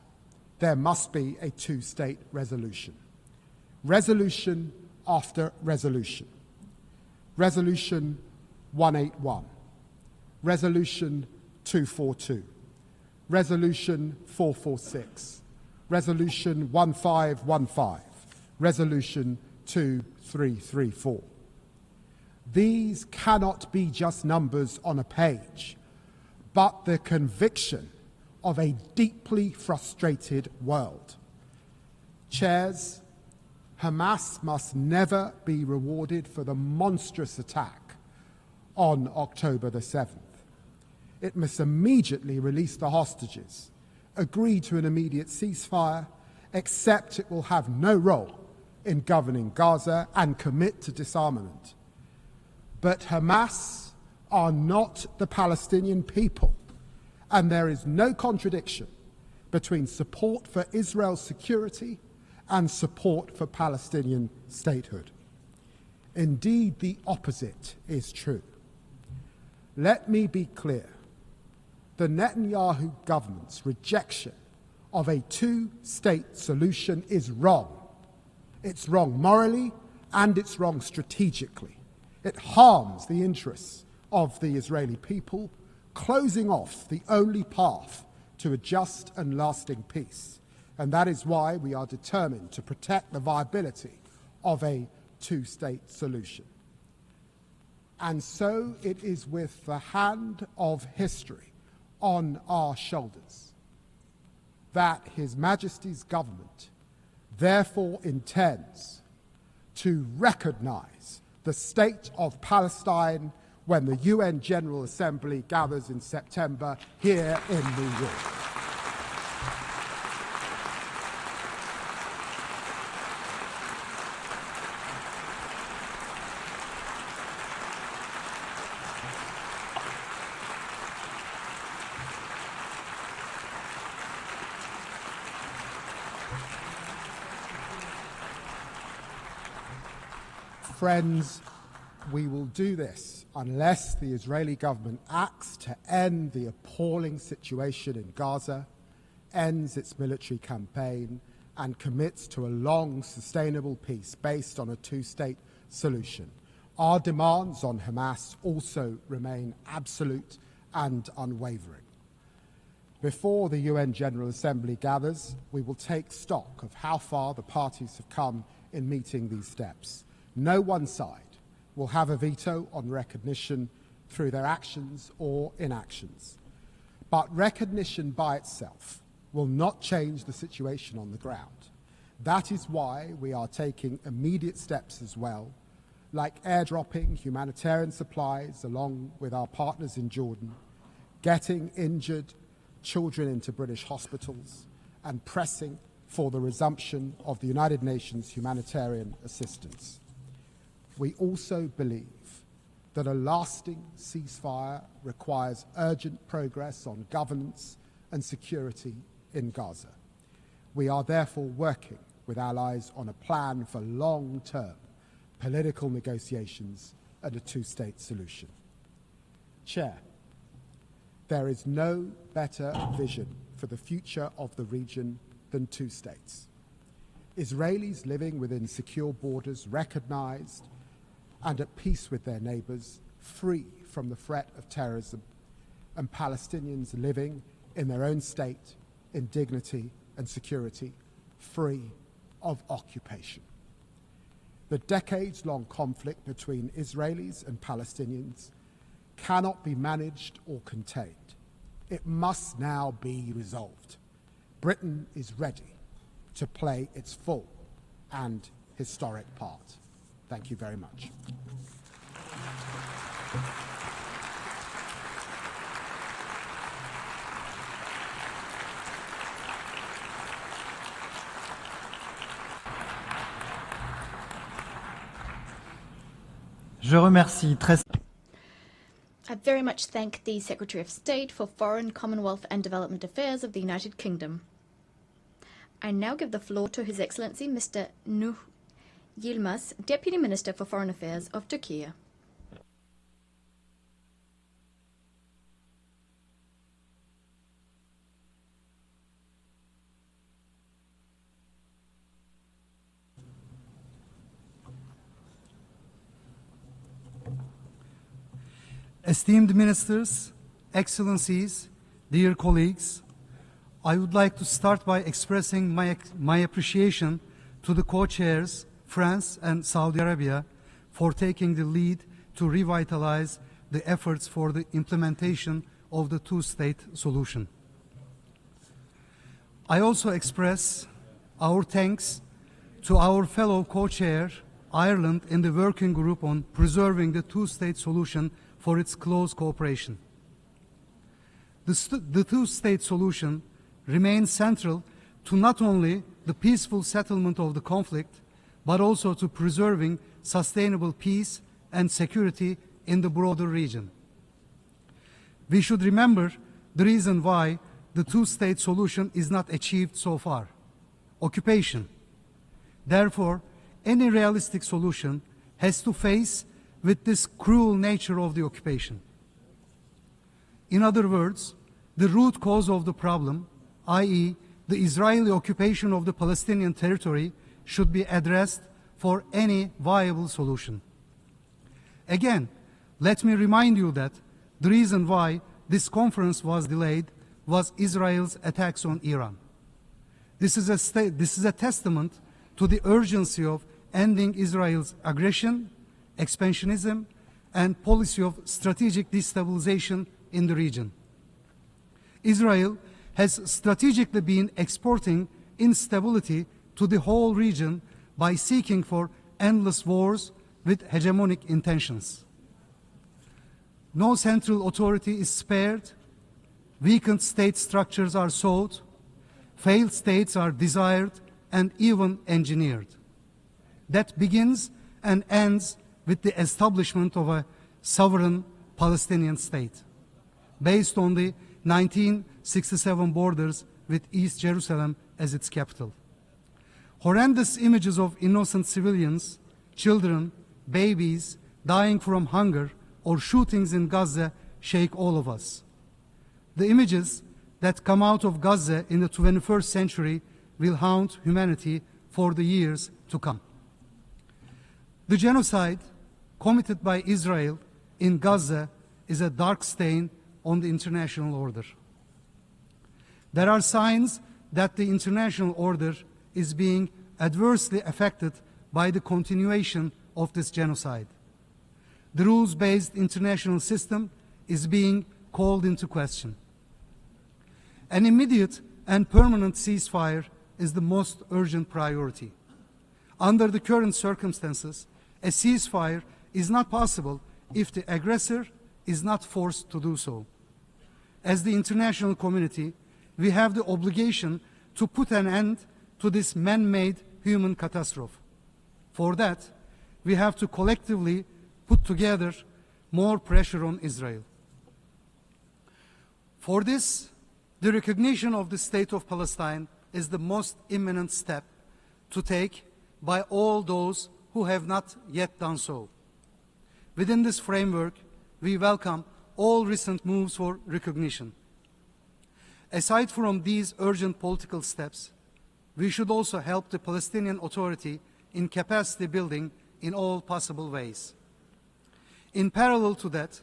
there must be a two-state resolution. Resolution after resolution. Resolution 181, Resolution 242, Resolution 446, Resolution 1515, Resolution 2334. These cannot be just numbers on a page, but the conviction of a deeply frustrated world. Chairs, Hamas must never be rewarded for the monstrous attack on October the 7th. It must immediately release the hostages, agree to an immediate ceasefire, accept it will have no role in governing Gaza, and commit to disarmament. But Hamas are not the Palestinian people, and there is no contradiction between support for Israel's security and support for Palestinian statehood. Indeed, the opposite is true. Let me be clear. The Netanyahu government's rejection of a two-state solution is wrong. It's wrong morally and it's wrong strategically. It harms the interests of the Israeli people, closing off the only path to a just and lasting peace. And that is why we are determined to protect the viability of a two-state solution. And so it is with the hand of history on our shoulders that His Majesty's government therefore intends to recognize the state of Palestine when the UN General Assembly gathers in September here in New York. Friends, we will do this unless the Israeli government acts to end the appalling situation in Gaza, ends its military campaign, and commits to a long, sustainable peace based on a two-state solution. Our demands on Hamas also remain absolute and unwavering. Before the UN General Assembly gathers, we will take stock of how far the parties have come in meeting these steps. No one side will have a veto on recognition through their actions or inactions. But recognition by itself will not change the situation on the ground. That is why we are taking immediate steps as well, like airdropping humanitarian supplies along with our partners in Jordan, getting injured children into British hospitals, and pressing for the resumption of the United Nations humanitarian assistance. We also believe that a lasting ceasefire requires urgent progress on governance and security in Gaza. We are therefore working with allies on a plan for long-term political negotiations and a two-state solution. Chair, there is no better vision for the future of the region than two states. Israelis living within secure borders, recognized and at peace with their neighbors, free from the threat of terrorism, and Palestinians living in their own state in dignity and security, free of occupation. The decades-long conflict between Israelis and Palestinians cannot be managed or contained. It must now be resolved. Britain is ready to play its full and historic part. Thank you very much. Je remercie très... I very much thank the Secretary of State for Foreign, Commonwealth and Development Affairs of the United Kingdom. I now give the floor to His Excellency Mr. Nuh Yilmaz, Deputy Minister for Foreign Affairs of Turkey. Esteemed ministers, excellencies, dear colleagues, I would like to start by expressing my appreciation to the co-chairs, France and Saudi Arabia, for taking the lead to revitalize the efforts for the implementation of the two-state solution. I also express our thanks to our fellow co-chair, Ireland, in the working group on preserving the two-state solution for its close cooperation. The two-state solution remains central to not only the peaceful settlement of the conflict, but also to preserving sustainable peace and security in the broader region. We should remember the reason why the two-state solution is not achieved so far: occupation. Therefore, any realistic solution has to face with this cruel nature of the occupation. In other words, the root cause of the problem, i.e., the Israeli occupation of the Palestinian territory, should be addressed for any viable solution. Again, let me remind you that the reason why this conference was delayed was Israel's attacks on Iran. This is a testament to the urgency of ending Israel's aggression, expansionism, and policy of strategic destabilization in the region. Israel has strategically been exporting instability to the whole region by seeking for endless wars with hegemonic intentions. No central authority is spared, weakened state structures are sought, failed states are desired and even engineered. That begins and ends with the establishment of a sovereign Palestinian state, based on the 1967 borders with East Jerusalem as its capital. Horrendous images of innocent civilians, children, babies dying from hunger or shootings in Gaza shake all of us. The images that come out of Gaza in the 21st century will haunt humanity for the years to come. The genocide committed by Israel in Gaza is a dark stain on the international order. There are signs that the international order is being adversely affected by the continuation of this genocide. The rules-based international system is being called into question. An immediate and permanent ceasefire is the most urgent priority. Under the current circumstances, a ceasefire is not possible if the aggressor is not forced to do so. As the international community, we have the obligation to put an end to this man-made human catastrophe. For that, we have to collectively put together more pressure on Israel. For this, the recognition of the State of Palestine is the most imminent step to take by all those who have not yet done so. Within this framework, we welcome all recent moves for recognition. Aside from these urgent political steps, we should also help the Palestinian Authority in capacity building in all possible ways. In parallel to that,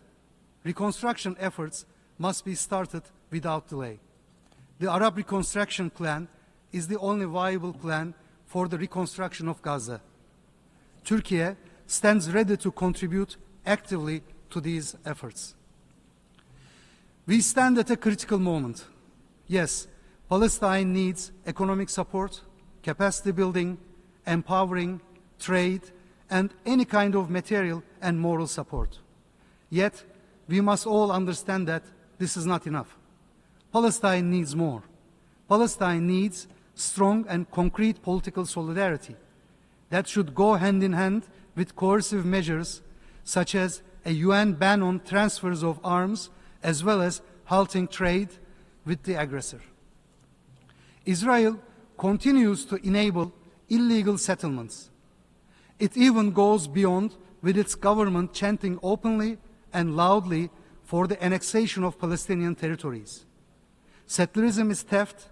reconstruction efforts must be started without delay. The Arab Reconstruction Plan is the only viable plan for the reconstruction of Gaza. Turkey stands ready to contribute actively to these efforts. We stand at a critical moment. Yes, Palestine needs economic support, capacity building, empowering, trade, and any kind of material and moral support. Yet, we must all understand that this is not enough. Palestine needs more. Palestine needs strong and concrete political solidarity that should go hand in hand with coercive measures such as a UN ban on transfers of arms, as well as halting trade with the aggressor. Israel continues to enable illegal settlements. It even goes beyond, with its government chanting openly and loudly for the annexation of Palestinian territories. Settlerism is theft,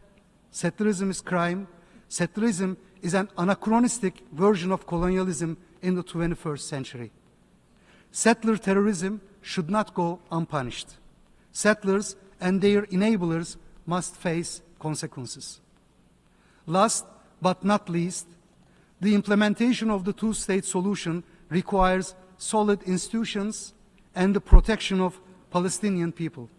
settlerism is crime, settlerism is an anachronistic version of colonialism in the 21st century. Settler terrorism should not go unpunished. Settlers and their enablers must face consequences. Last but not least, the implementation of the two-state solution requires solid institutions and the protection of Palestinian people.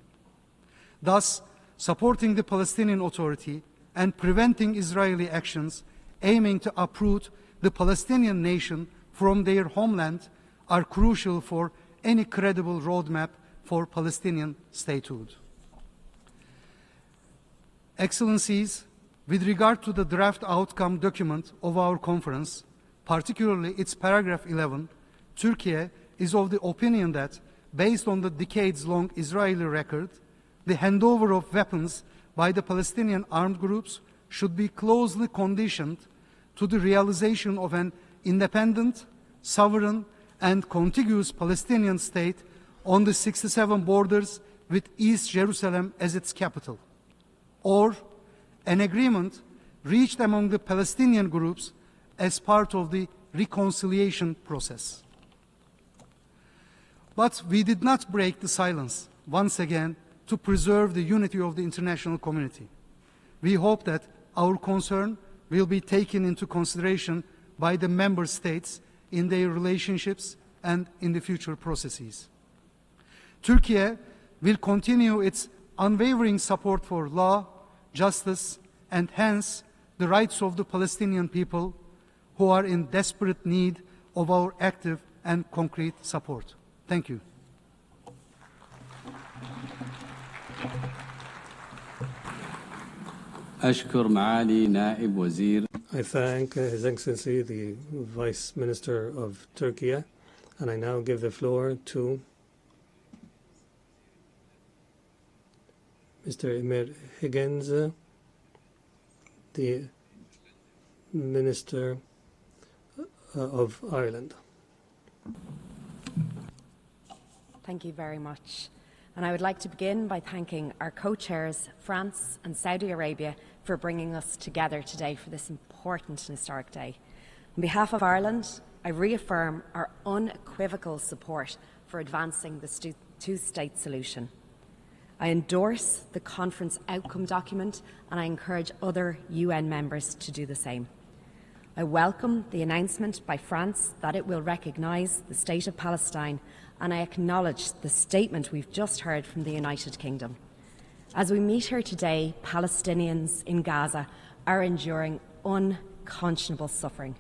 Thus, supporting the Palestinian Authority and preventing Israeli actions aiming to uproot the Palestinian nation from their homeland are crucial for any credible roadmap for Palestinian statehood. Excellencies, with regard to the draft outcome document of our conference, particularly its paragraph 11, Turkey is of the opinion that, based on the decades-long Israeli record, the handover of weapons by the Palestinian armed groups should be closely conditioned to the realization of an independent, sovereign, and contiguous Palestinian state on the 67 borders with East Jerusalem as its capital, or an agreement reached among the Palestinian groups as part of the reconciliation process. But we did not break the silence, once again, to preserve the unity of the international community. We hope that our concern will be taken into consideration by the member states in their relationships and in the future processes. Turkey will continue its unwavering support for law, justice, and hence the rights of the Palestinian people who are in desperate need of our active and concrete support. Thank you. أشكر معالي نائب وزير. I thank His Excellency the Vice Minister of Turkey, and I now give the floor to Mr. Emir Higgins, the Minister of Ireland. Thank you very much. And I would like to begin by thanking our co-chairs, France and Saudi Arabia, for bringing us together today for this important and historic day. On behalf of Ireland, I reaffirm our unequivocal support for advancing the two-state solution. I endorse the conference outcome document, and I encourage other UN members to do the same. I welcome the announcement by France that it will recognise the State of Palestine, and I acknowledge the statement we've just heard from the United Kingdom. As we meet here today, Palestinians in Gaza are enduring unconscionable suffering.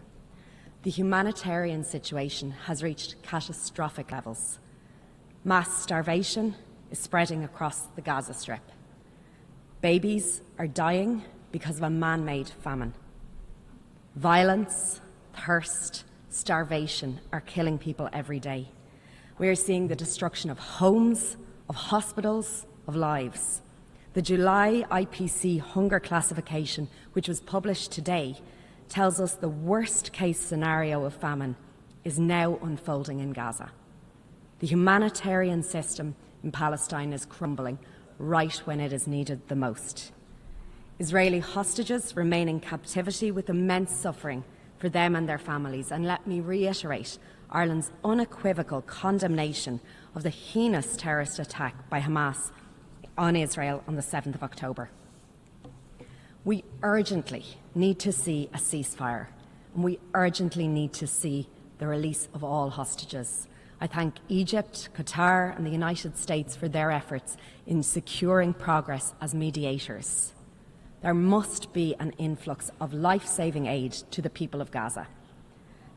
The humanitarian situation has reached catastrophic levels. Mass starvation is spreading across the Gaza Strip. Babies are dying because of a man-made famine. Violence, thirst, starvation are killing people every day. We are seeing the destruction of homes, of hospitals, of lives. The July IPC hunger classification, which was published today, tells us the worst-case scenario of famine is now unfolding in Gaza. The humanitarian system in Palestine is crumbling right when it is needed the most. Israeli hostages remain in captivity with immense suffering for them and their families, and let me reiterate Ireland's unequivocal condemnation of the heinous terrorist attack by Hamas on Israel on the 7th of October. We urgently need to see a ceasefire, and we urgently need to see the release of all hostages. I thank Egypt, Qatar, and the United States for their efforts in securing progress as mediators. There must be an influx of life-saving aid to the people of Gaza.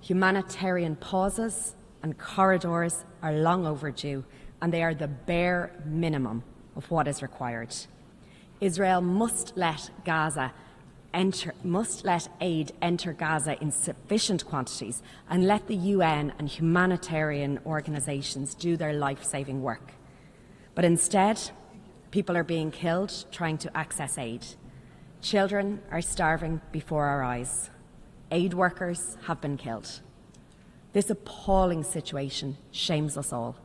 Humanitarian pauses and corridors are long overdue, and they are the bare minimum of what is required. Israel must let aid enter Gaza in sufficient quantities and let the UN and humanitarian organisations do their life-saving work. But instead, people are being killed trying to access aid. Children are starving before our eyes. Aid workers have been killed. This appalling situation shames us all.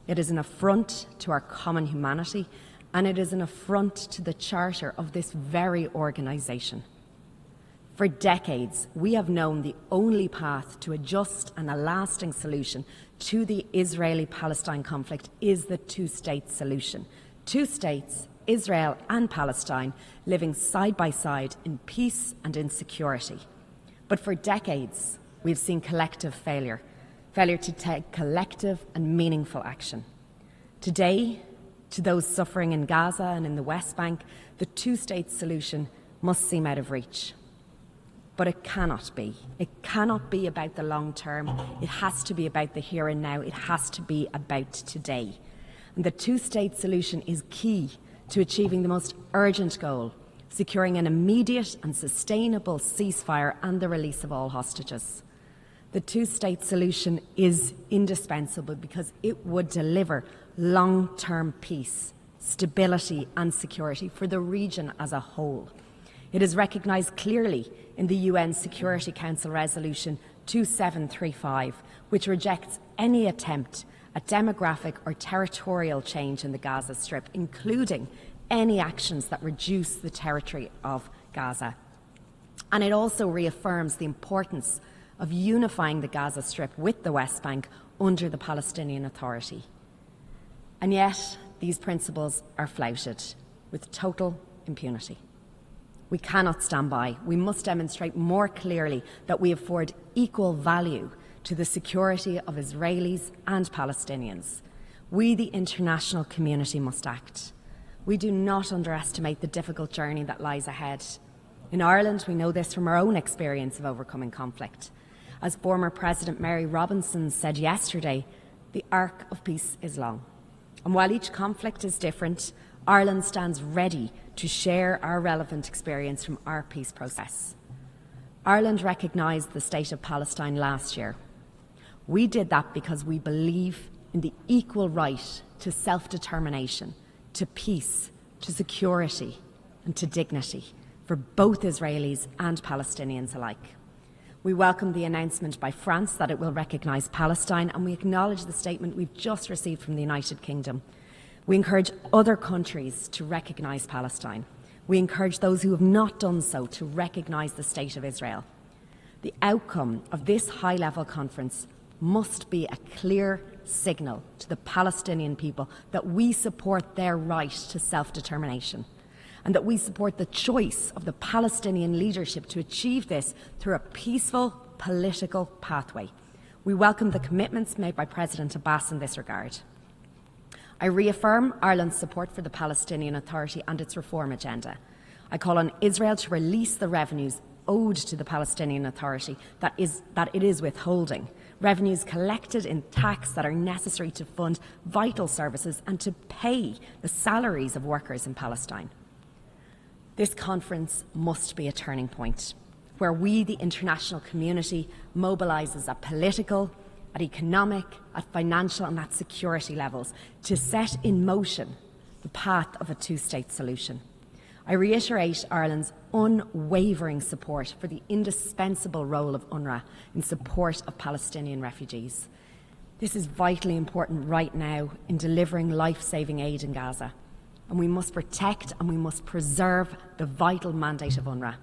It is an affront to our common humanity, and it is an affront to the charter of this very organisation. For decades, we have known the only path to a just and a lasting solution to the Israeli-Palestine conflict is the two-state solution. Two states, Israel and Palestine, living side by side in peace and in security. But for decades, we've seen collective failure to take collective and meaningful action. Today, to those suffering in Gaza and in the West Bank, the two-state solution must seem out of reach. But it cannot be. It cannot be about the long term. It has to be about the here and now. It has to be about today. And the two-state solution is key to achieving the most urgent goal, securing an immediate and sustainable ceasefire and the release of all hostages. The two-state solution is indispensable because it would deliver long-term peace, stability and security for the region as a whole. It is recognised clearly in the UN Security Council Resolution 2735, which rejects any attempt at demographic or territorial change in the Gaza Strip, including any actions that reduce the territory of Gaza. And it also reaffirms the importance of unifying the Gaza Strip with the West Bank under the Palestinian Authority. And yet, these principles are flouted with total impunity. We cannot stand by. We must demonstrate more clearly that we afford equal value to the security of Israelis and Palestinians. We, the international community, must act. We do not underestimate the difficult journey that lies ahead. In Ireland, we know this from our own experience of overcoming conflict. As former President Mary Robinson said yesterday, the arc of peace is long. And while each conflict is different, Ireland stands ready to share our relevant experience from our peace process. Ireland recognised the state of Palestine last year. We did that because we believe in the equal right to self-determination, to peace, to security and to dignity for both Israelis and Palestinians alike. We welcome the announcement by France that it will recognise Palestine, and we acknowledge the statement we've just received from the United Kingdom. We encourage other countries to recognise Palestine. We encourage those who have not done so to recognise the State of Israel. The outcome of this high-level conference must be a clear signal to the Palestinian people that we support their right to self-determination, and that we support the choice of the Palestinian leadership to achieve this through a peaceful political pathway. We welcome the commitments made by President Abbas in this regard. I reaffirm Ireland's support for the Palestinian Authority and its reform agenda. I call on Israel to release the revenues owed to the Palestinian Authority that it is withholding, revenues collected in tax that are necessary to fund vital services and to pay the salaries of workers in Palestine. This conference must be a turning point where we, the international community, mobilises at political, at economic, at financial and at security levels to set in motion the path of a two-state solution. I reiterate Ireland's unwavering support for the indispensable role of UNRWA in support of Palestinian refugees. This is vitally important right now in delivering life-saving aid in Gaza, and we must protect and we must preserve the vital mandate of UNRWA.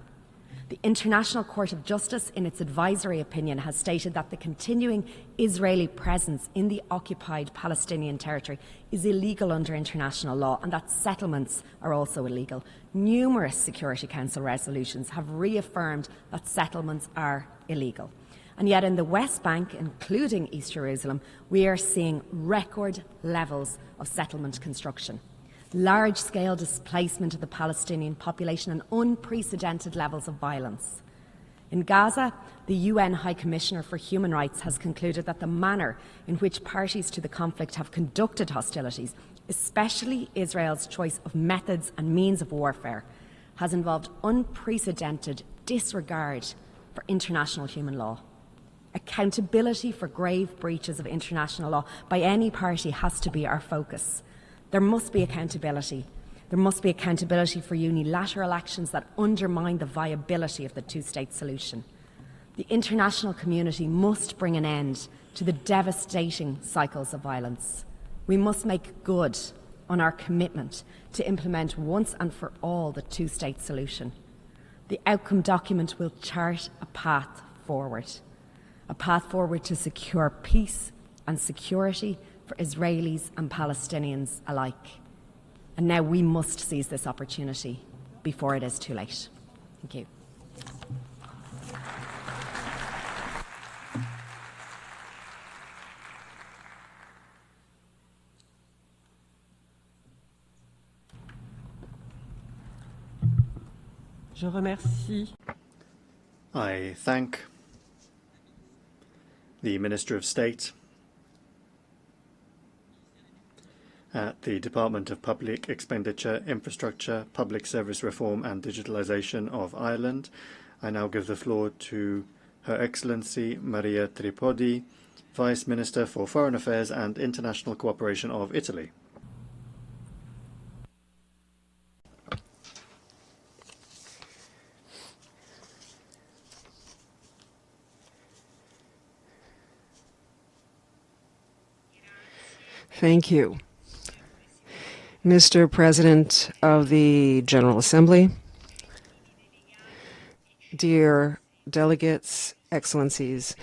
The International Court of Justice, in its advisory opinion, has stated that the continuing Israeli presence in the occupied Palestinian territory is illegal under international law, and that settlements are also illegal. Numerous Security Council resolutions have reaffirmed that settlements are illegal. And yet in the West Bank, including East Jerusalem, we are seeing record levels of settlement construction. Large-scale displacement of the Palestinian population and unprecedented levels of violence. In Gaza, the UN High Commissioner for Human Rights has concluded that the manner in which parties to the conflict have conducted hostilities, especially Israel's choice of methods and means of warfare, has involved unprecedented disregard for international human law. Accountability for grave breaches of international law by any party has to be our focus. There must be accountability. There must be accountability for unilateral actions that undermine the viability of the two-state solution. The international community must bring an end to the devastating cycles of violence. We must make good on our commitment to implement once and for all the two-state solution. The outcome document will chart a path forward to secure peace and security for Israelis and Palestinians alike. And now we must seize this opportunity before it is too late. Thank you. Je remercie. I thank the Minister of State at the Department of Public Expenditure, Infrastructure, Public Service Reform and Digitalisation of Ireland. I now give the floor to Her Excellency Maria Tripodi, Vice Minister for Foreign Affairs and International Cooperation of Italy. Thank you. Mr. President of the General Assembly, dear delegates, excellencies,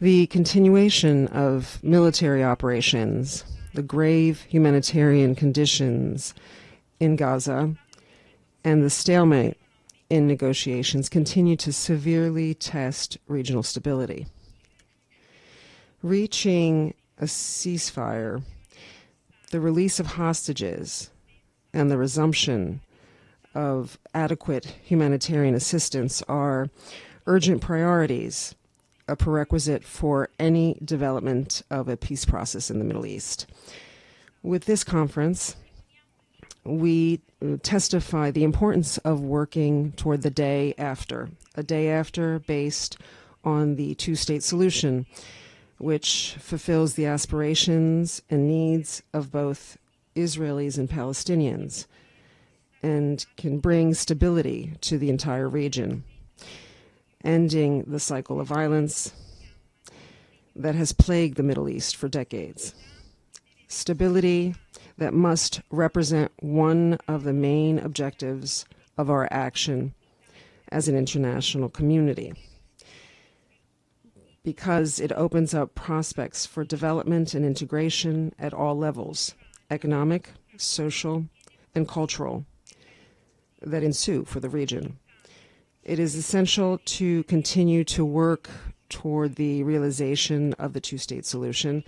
the continuation of military operations, the grave humanitarian conditions in Gaza, and the stalemate in negotiations continue to severely test regional stability. Reaching a ceasefire, the release of hostages, and the resumption of adequate humanitarian assistance are urgent priorities, a prerequisite for any development of a peace process in the Middle East. With this conference, we testify the importance of working toward the day after, a day after based on the two-state solution, which fulfills the aspirations and needs of both Israelis and Palestinians and can bring stability to the entire region, ending the cycle of violence that has plagued the Middle East for decades. Stability that must represent one of the main objectives of our action as an international community, because it opens up prospects for development and integration at all levels, economic, social, and cultural, that ensue for the region. It is essential to continue to work toward the realization of the two-state solution,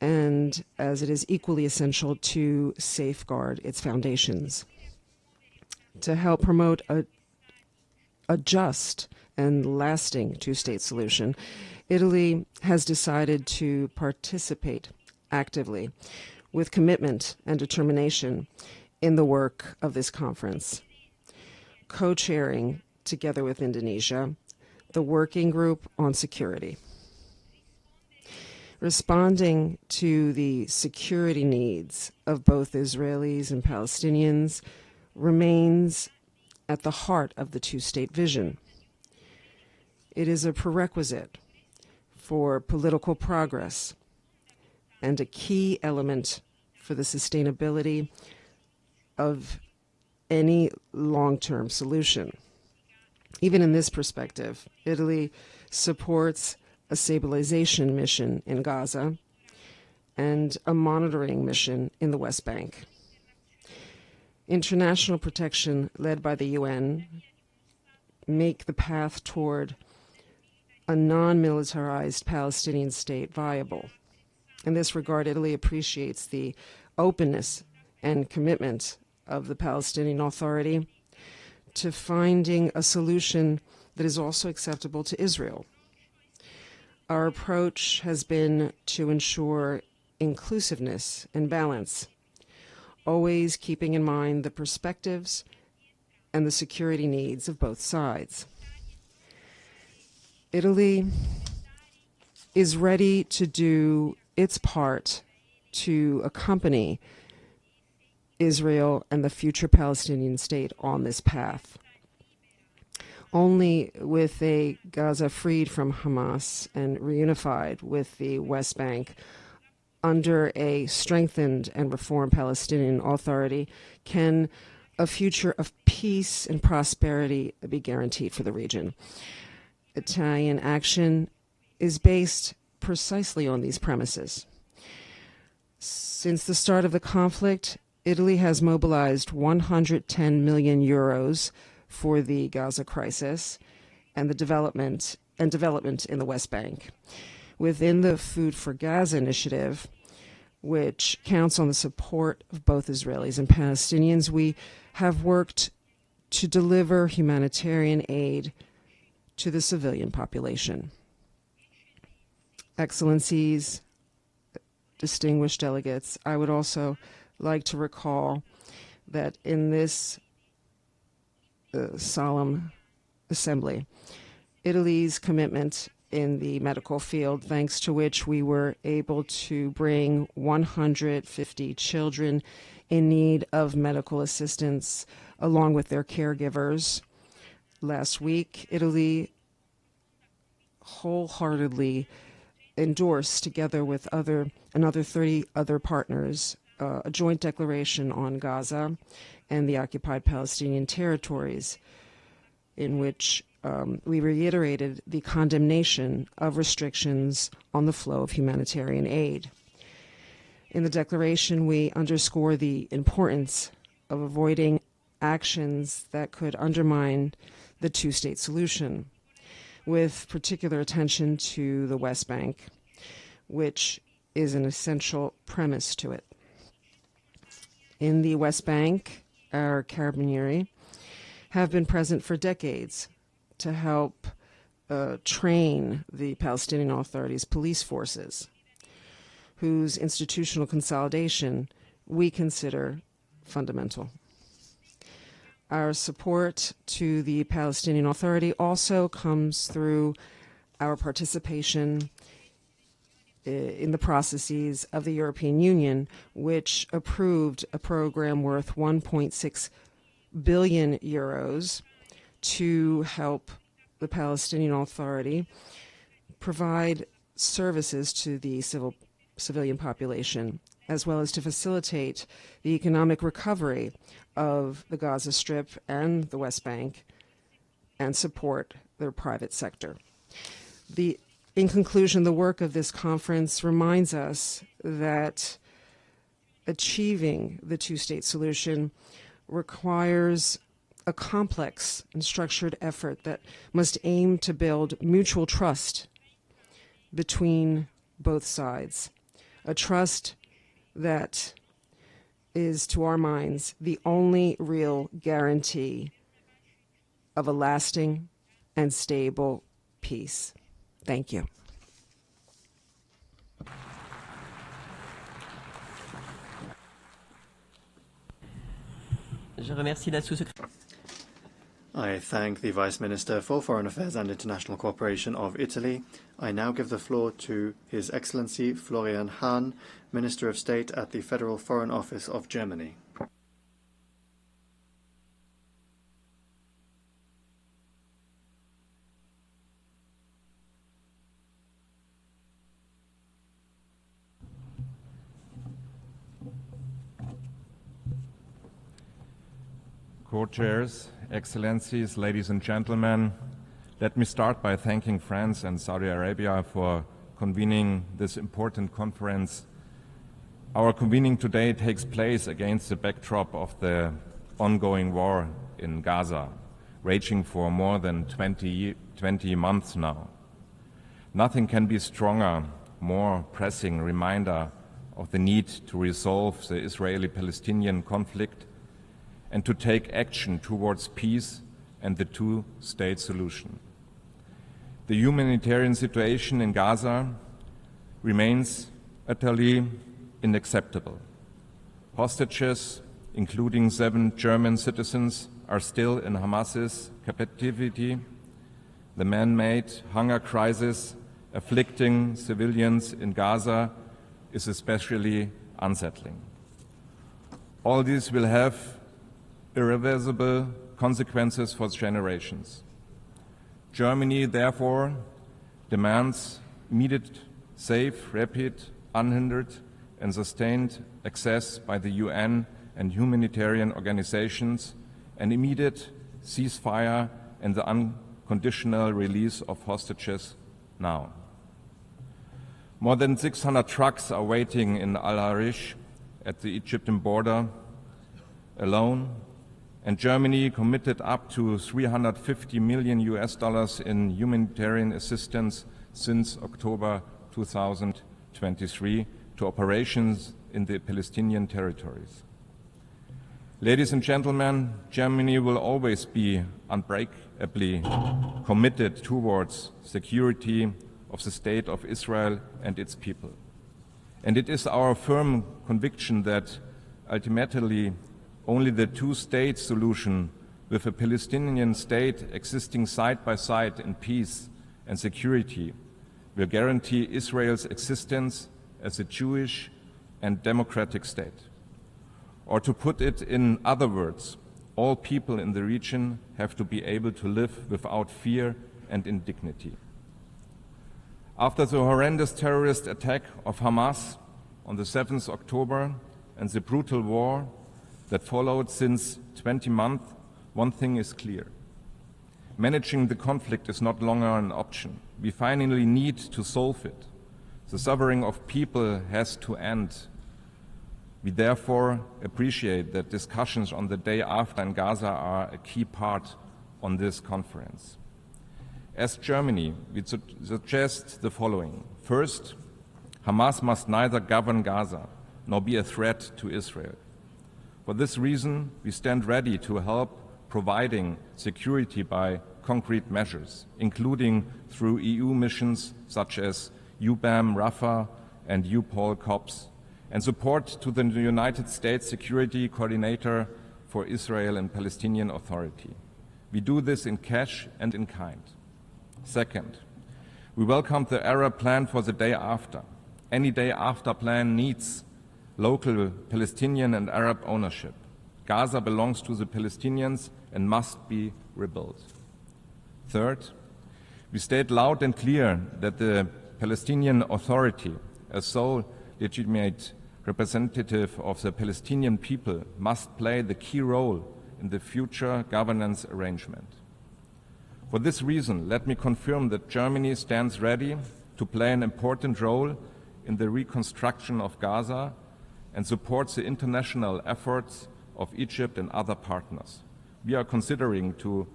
and as it is equally essential to safeguard its foundations. To help promote a just and lasting two-state solution, Italy has decided to participate actively with commitment and determination in the work of this conference, co-chairing, together with Indonesia, the Working Group on Security. Responding to the security needs of both Israelis and Palestinians remains at the heart of the two-state vision. It is a prerequisite for political progress and a key element for the sustainability of any long-term solution. Even in this perspective, Italy supports a stabilization mission in Gaza and a monitoring mission in the West Bank. International protection led by the UN make the path toward a non-militarized Palestinian state viable. In this regard, Italy appreciates the openness and commitment of the Palestinian Authority to finding a solution that is also acceptable to Israel. Our approach has been to ensure inclusiveness and balance, always keeping in mind the perspectives and the security needs of both sides. Italy is ready to do its part to accompany Israel and the future Palestinian state on this path. Only with a Gaza freed from Hamas and reunified with the West Bank under a strengthened and reformed Palestinian Authority can a future of peace and prosperity be guaranteed for the region. Italian action is based precisely on these premises. Since the start of the conflict, Italy has mobilized 110 million euros for the Gaza crisis and the development in the West Bank. Within the Food for Gaza initiative, which counts on the support of both Israelis and Palestinians, we have worked to deliver humanitarian aid to the civilian population. Excellencies, distinguished delegates, I would also like to recall that in this solemn assembly, Italy's commitment in the medical field, thanks to which we were able to bring 150 children in need of medical assistance along with their caregivers. Last week, Italy wholeheartedly endorsed, together with another 30 other partners, a joint declaration on Gaza and the occupied Palestinian territories, in which we reiterated the condemnation of restrictions on the flow of humanitarian aid. In the declaration, we underscore the importance of avoiding actions that could undermine the two-state solution, with particular attention to the West Bank, which is an essential premise to it. In the West Bank, our carabinieri have been present for decades to help train the Palestinian Authority's police forces, whose institutional consolidation we consider fundamental. Our support to the Palestinian Authority also comes through our participation in the processes of the European Union, which approved a program worth 1.6 billion euros to help the Palestinian Authority provide services to the civilian population, as well as to facilitate the economic recovery of the Gaza Strip and the West Bank and support their private sector. In conclusion, the work of this conference reminds us that achieving the two-state solution requires a complex and structured effort that must aim to build mutual trust between both sides, a trust that is, to our minds, the only real guarantee of a lasting and stable peace. Thank you. I thank the Vice Minister for Foreign Affairs and International Cooperation of Italy. I now give the floor to His Excellency Florian Hahn, Minister of State at the Federal Foreign Office of Germany. Co-chairs Excellencies, ladies and gentlemen, let me start by thanking France and Saudi Arabia for convening this important conference. Our convening today takes place against the backdrop of the ongoing war in Gaza, raging for more than 20 months now. Nothing can be stronger, more pressing reminder of the need to resolve the Israeli-Palestinian conflict and to take action towards peace and the two-state solution. The humanitarian situation in Gaza remains utterly unacceptable. Hostages, including 7 German citizens, are still in Hamas's captivity. The man-made hunger crisis afflicting civilians in Gaza is especially unsettling. All this will have irreversible consequences for generations. Germany, therefore, demands immediate, safe, rapid, unhindered, and sustained access by the UN and humanitarian organizations, an immediate ceasefire, and the unconditional release of hostages now. More than 600 trucks are waiting in Al-Arish at the Egyptian border alone, and Germany committed up to $350 million in humanitarian assistance since October 2023 to operations in the Palestinian territories. Ladies and gentlemen, Germany will always be unbreakably committed towards security of the State of Israel and its people. And it is our firm conviction that ultimately only the two-state solution with a Palestinian state existing side by side in peace and security will guarantee Israel's existence as a Jewish and democratic state. Or to put it in other words, all people in the region have to be able to live without fear and in dignity. After the horrendous terrorist attack of Hamas on the 7th October and the brutal war that followed since 20 months, one thing is clear. Managing the conflict is not longer an option. We finally need to solve it. The suffering of people has to end. We therefore appreciate that discussions on the day after in Gaza are a key part on this conference. As Germany, we suggest the following. First, Hamas must neither govern Gaza nor be a threat to Israel. For this reason, we stand ready to help providing security by concrete measures, including through EU missions such as UBAM, Rafah, and UPOL COPS, and support to the United States Security Coordinator for Israel and Palestinian Authority. We do this in cash and in kind. Second, we welcome the Arab plan for the day after. Any day after plan needs local Palestinian and Arab ownership. Gaza belongs to the Palestinians and must be rebuilt. Third, we state loud and clear that the Palestinian Authority, as sole legitimate representative of the Palestinian people, must play the key role in the future governance arrangement. For this reason, let me confirm that Germany stands ready to play an important role in the reconstruction of Gaza and supports the international efforts of Egypt and other partners. We are considering to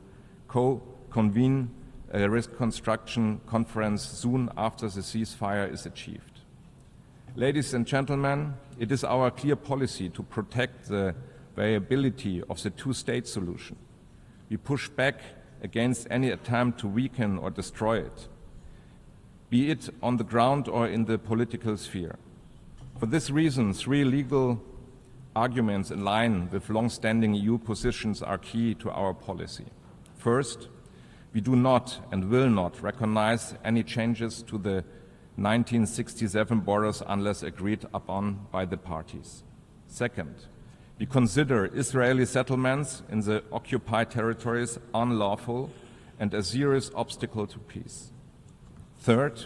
co-convene a reconstruction conference soon after the ceasefire is achieved. Ladies and gentlemen, it is our clear policy to protect the viability of the two-state solution. We push back against any attempt to weaken or destroy it, be it on the ground or in the political sphere. For this reason, 3 legal arguments in line with long-standing EU positions are key to our policy. First, we do not and will not recognize any changes to the 1967 borders unless agreed upon by the parties. Second, we consider Israeli settlements in the occupied territories unlawful and a serious obstacle to peace. Third,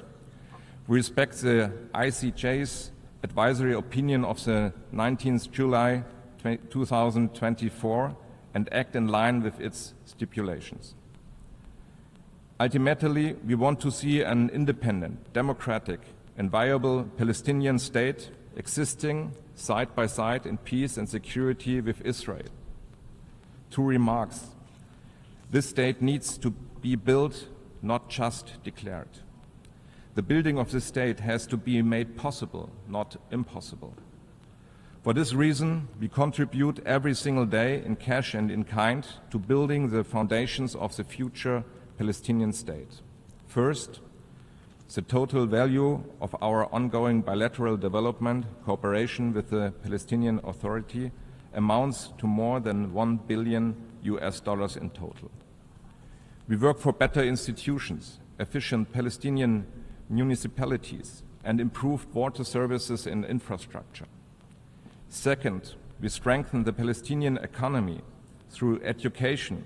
we respect the ICJ's advisory opinion of the 19th July 2024 and act in line with its stipulations. Ultimately, we want to see an independent, democratic, and viable Palestinian state existing side by side in peace and security with Israel. 2 remarks. This state needs to be built, not just declared. The building of this state has to be made possible, not impossible. For this reason, we contribute every single day in cash and in kind to building the foundations of the future Palestinian state. First, the total value of our ongoing bilateral development cooperation with the Palestinian Authority amounts to more than $1 billion in total. We work for better institutions, efficient Palestinian municipalities, and improved water services and infrastructure. Second, we strengthen the Palestinian economy through education,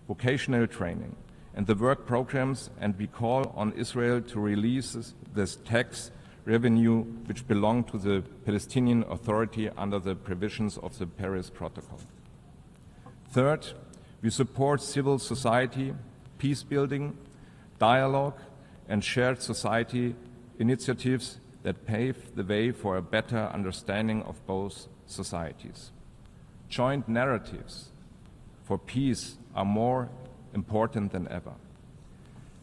vocational training, and the work programs, and we call on Israel to release this tax revenue which belong to the Palestinian Authority under the provisions of the Paris Protocol. Third, we support civil society, peace building, dialogue, and shared society initiatives that pave the way for a better understanding of both societies. Joint narratives for peace are more important than ever.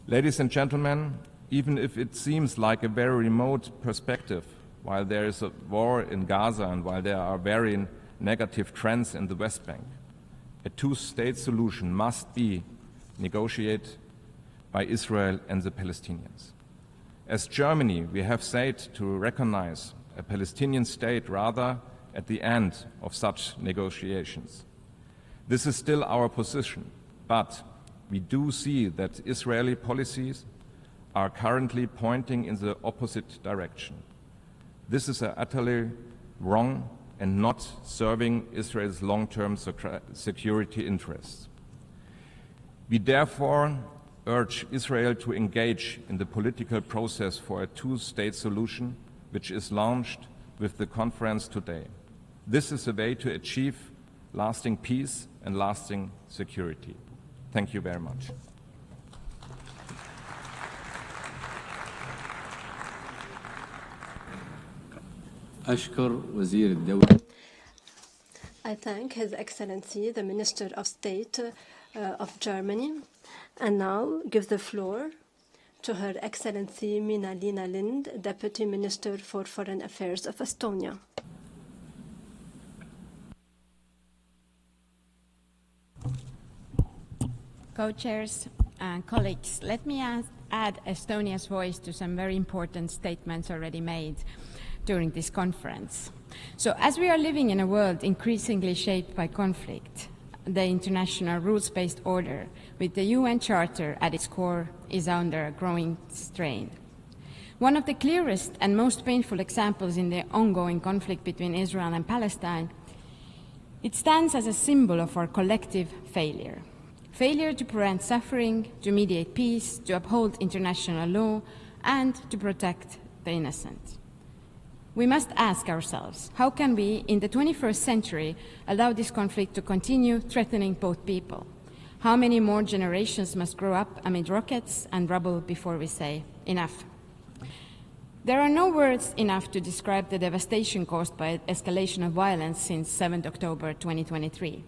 Ladies and gentlemen, even if it seems like a very remote perspective, while there is a war in Gaza and while there are very negative trends in the West Bank, a two-state solution must be negotiated by Israel and the Palestinians. As Germany, we have said to recognize a Palestinian state rather at the end of such negotiations. This is still our position, but we do see that Israeli policies are currently pointing in the opposite direction. This is utterly wrong and not serving Israel's long-term security interests. We therefore urge Israel to engage in the political process for a two-state solution, which is launched with the conference today. This is a way to achieve lasting peace and lasting security. Thank you very much. I thank His Excellency, the Minister of State of Germany, and now give the floor to Her Excellency Minna-Lina Lind, Deputy Minister for Foreign Affairs of Estonia. Co-chairs and colleagues, let me add Estonia's voice to some very important statements already made during this conference. So as we are living in a world increasingly shaped by conflict, the international rules-based order with the UN Charter at its core is under growing strain. One of the clearest and most painful examples in the ongoing conflict between Israel and Palestine, it stands as a symbol of our collective failure. Failure to prevent suffering, to mediate peace, to uphold international law, and to protect the innocent. We must ask ourselves, how can we, in the 21st century, allow this conflict to continue threatening both people? How many more generations must grow up amid rockets and rubble before we say, enough? There are no words enough to describe the devastation caused by escalation of violence since 7 October 2023.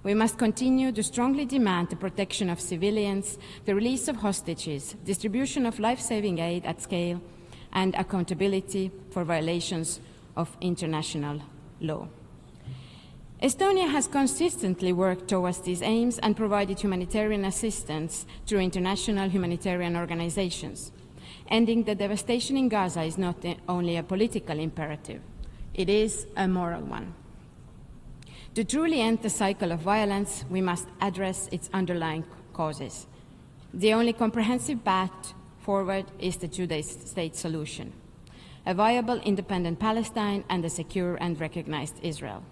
We must continue to strongly demand the protection of civilians, the release of hostages, distribution of life-saving aid at scale, and accountability for violations of international law. Estonia has consistently worked towards these aims and provided humanitarian assistance through international humanitarian organizations. Ending the devastation in Gaza is not only a political imperative, it is a moral one. To truly end the cycle of violence, we must address its underlying causes. The only comprehensive path forward is the two-state solution, a viable independent Palestine and a secure and recognized Israel.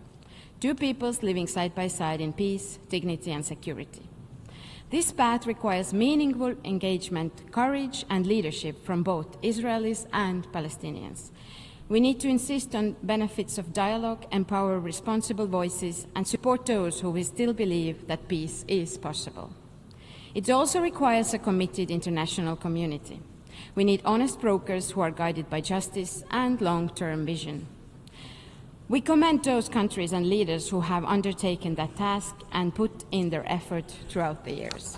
Two peoples living side by side in peace, dignity, and security. This path requires meaningful engagement, courage, and leadership from both Israelis and Palestinians. We need to insist on benefits of dialogue, empower responsible voices, and support those who will still believe that peace is possible. It also requires a committed international community. We need honest brokers who are guided by justice and long-term vision. We commend those countries and leaders who have undertaken that task and put in their effort throughout the years.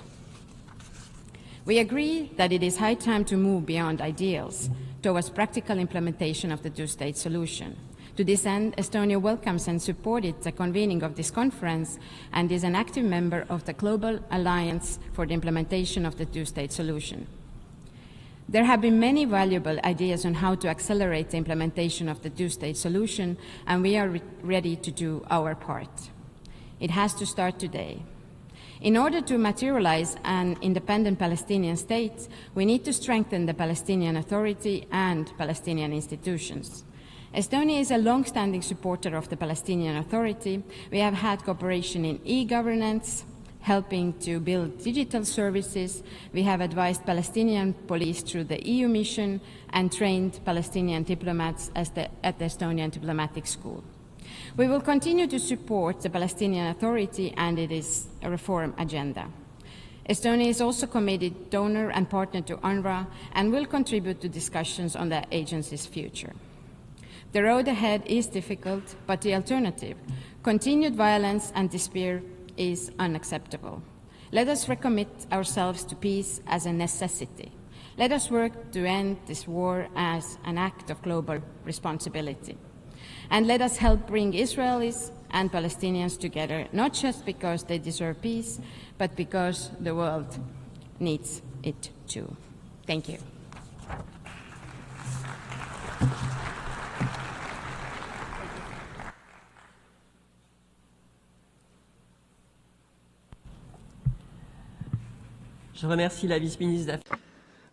We agree that it is high time to move beyond ideals towards practical implementation of the two-state solution. To this end, Estonia welcomes and supported the convening of this conference and is an active member of the Global Alliance for the Implementation of the Two-State Solution. There have been many valuable ideas on how to accelerate the implementation of the two-state solution, and we are ready to do our part. It has to start today. In order to materialize an independent Palestinian state, we need to strengthen the Palestinian Authority and Palestinian institutions. Estonia is a long-standing supporter of the Palestinian Authority. We have had cooperation in e-governance, helping to build digital services. We have advised Palestinian police through the EU mission and trained Palestinian diplomats at the Estonian Diplomatic School. We will continue to support the Palestinian Authority and its reform agenda. Estonia is also committed donor and partner to UNRWA and will contribute to discussions on the agency's future. The road ahead is difficult, but the alternative, continued violence and despair, is unacceptable. Let us recommit ourselves to peace as a necessity. Let us work to end this war as an act of global responsibility. And let us help bring Israelis and Palestinians together, not just because they deserve peace, but because the world needs it too. Thank you.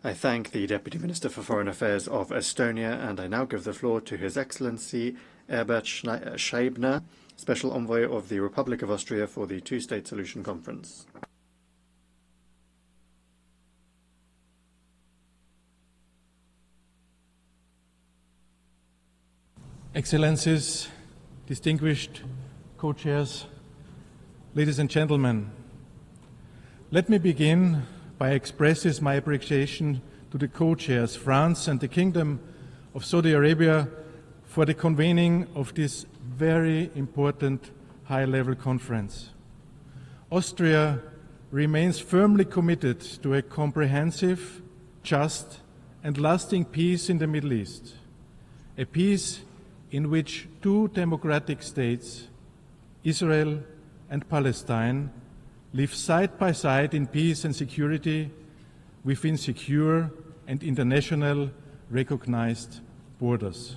I thank the Deputy Minister for Foreign Affairs of Estonia, and I now give the floor to His Excellency Herbert Scheibner, Special Envoy of the Republic of Austria for the Two-State Solution Conference. Excellencies, distinguished co-chairs, ladies and gentlemen, let me begin by expressing my appreciation to the co-chairs, France and the Kingdom of Saudi Arabia, for the convening of this very important high-level conference. Austria remains firmly committed to a comprehensive, just and lasting peace in the Middle East, a peace in which two democratic states, Israel and Palestine, live side by side in peace and security within secure and international recognized borders.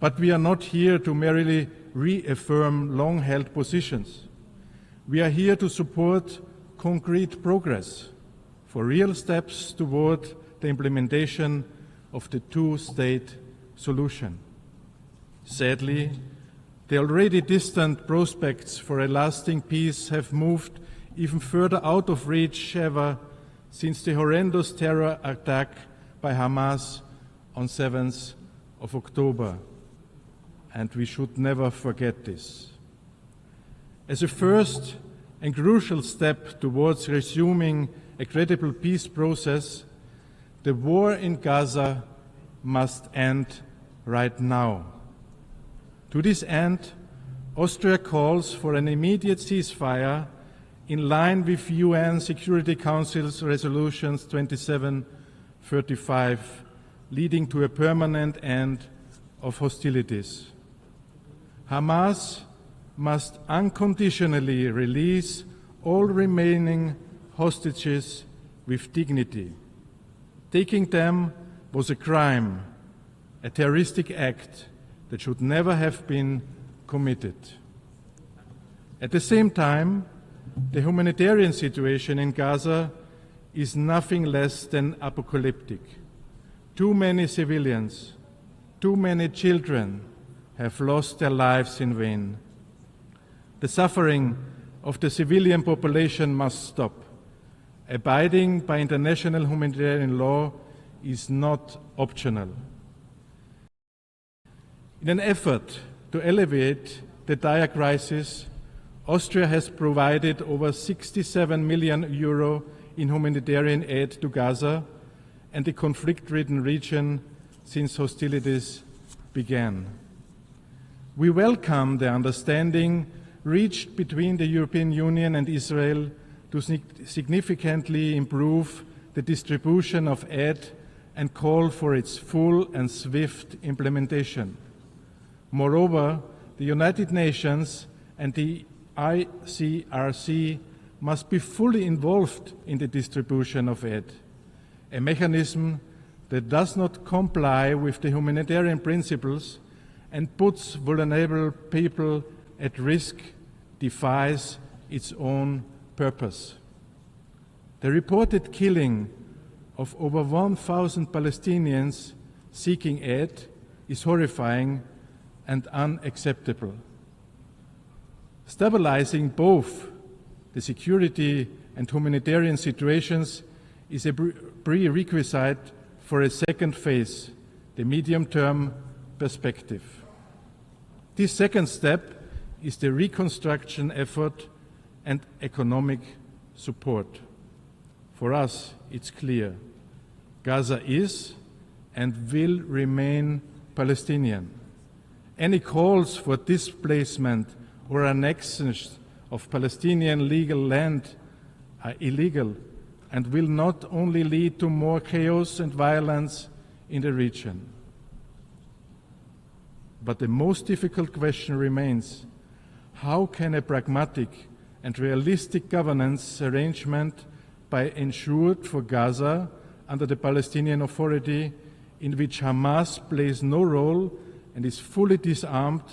But we are not here to merely reaffirm long-held positions. We are here to support concrete progress for real steps toward the implementation of the two-state solution. Sadly, the already distant prospects for a lasting peace have moved even further out of reach ever since the horrendous terror attack by Hamas on 7th of October. And we should never forget this. As a first and crucial step towards resuming a credible peace process, the war in Gaza must end right now. To this end, Austria calls for an immediate ceasefire in line with UN Security Council's resolutions 2735, leading to a permanent end of hostilities. Hamas must unconditionally release all remaining hostages with dignity. Taking them was a crime, a terroristic act that should never have been committed. At the same time, the humanitarian situation in Gaza is nothing less than apocalyptic. Too many civilians, too many children have lost their lives in vain. The suffering of the civilian population must stop. Abiding by international humanitarian law is not optional. In an effort to alleviate the dire crisis, Austria has provided over 67 million euro in humanitarian aid to Gaza and the conflict-ridden region since hostilities began. We welcome the understanding reached between the European Union and Israel to significantly improve the distribution of aid and call for its full and swift implementation. Moreover, the United Nations and the ICRC must be fully involved in the distribution of aid, a mechanism that does not comply with the humanitarian principles and puts vulnerable people at risk, defies its own purpose. The reported killing of over 1,000 Palestinians seeking aid is horrifying and unacceptable. Stabilizing both the security and humanitarian situations is a prerequisite for a second phase, the medium-term perspective. This second step is the reconstruction effort and economic support. For us, it's clear. Gaza is and will remain Palestinian. Any calls for displacement or annexation of Palestinian legal land are illegal and will not only lead to more chaos and violence in the region. But the most difficult question remains: how can a pragmatic and realistic governance arrangement be ensured for Gaza under the Palestinian Authority, in which Hamas plays no role and is fully disarmed,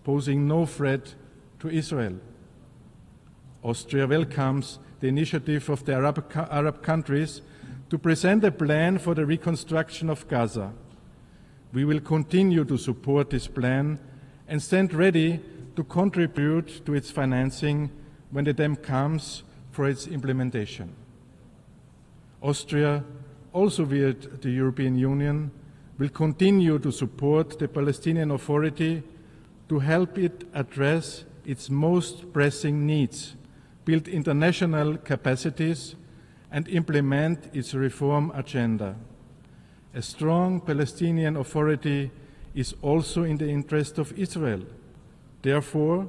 posing no threat to Israel? Austria welcomes the initiative of the Arab countries to present a plan for the reconstruction of Gaza. We will continue to support this plan and stand ready to contribute to its financing when the time comes for its implementation. Austria, also via the European Union, will continue to support the Palestinian Authority to help it address its most pressing needs, build international capacities, and implement its reform agenda. A strong Palestinian Authority is also in the interest of Israel. Therefore,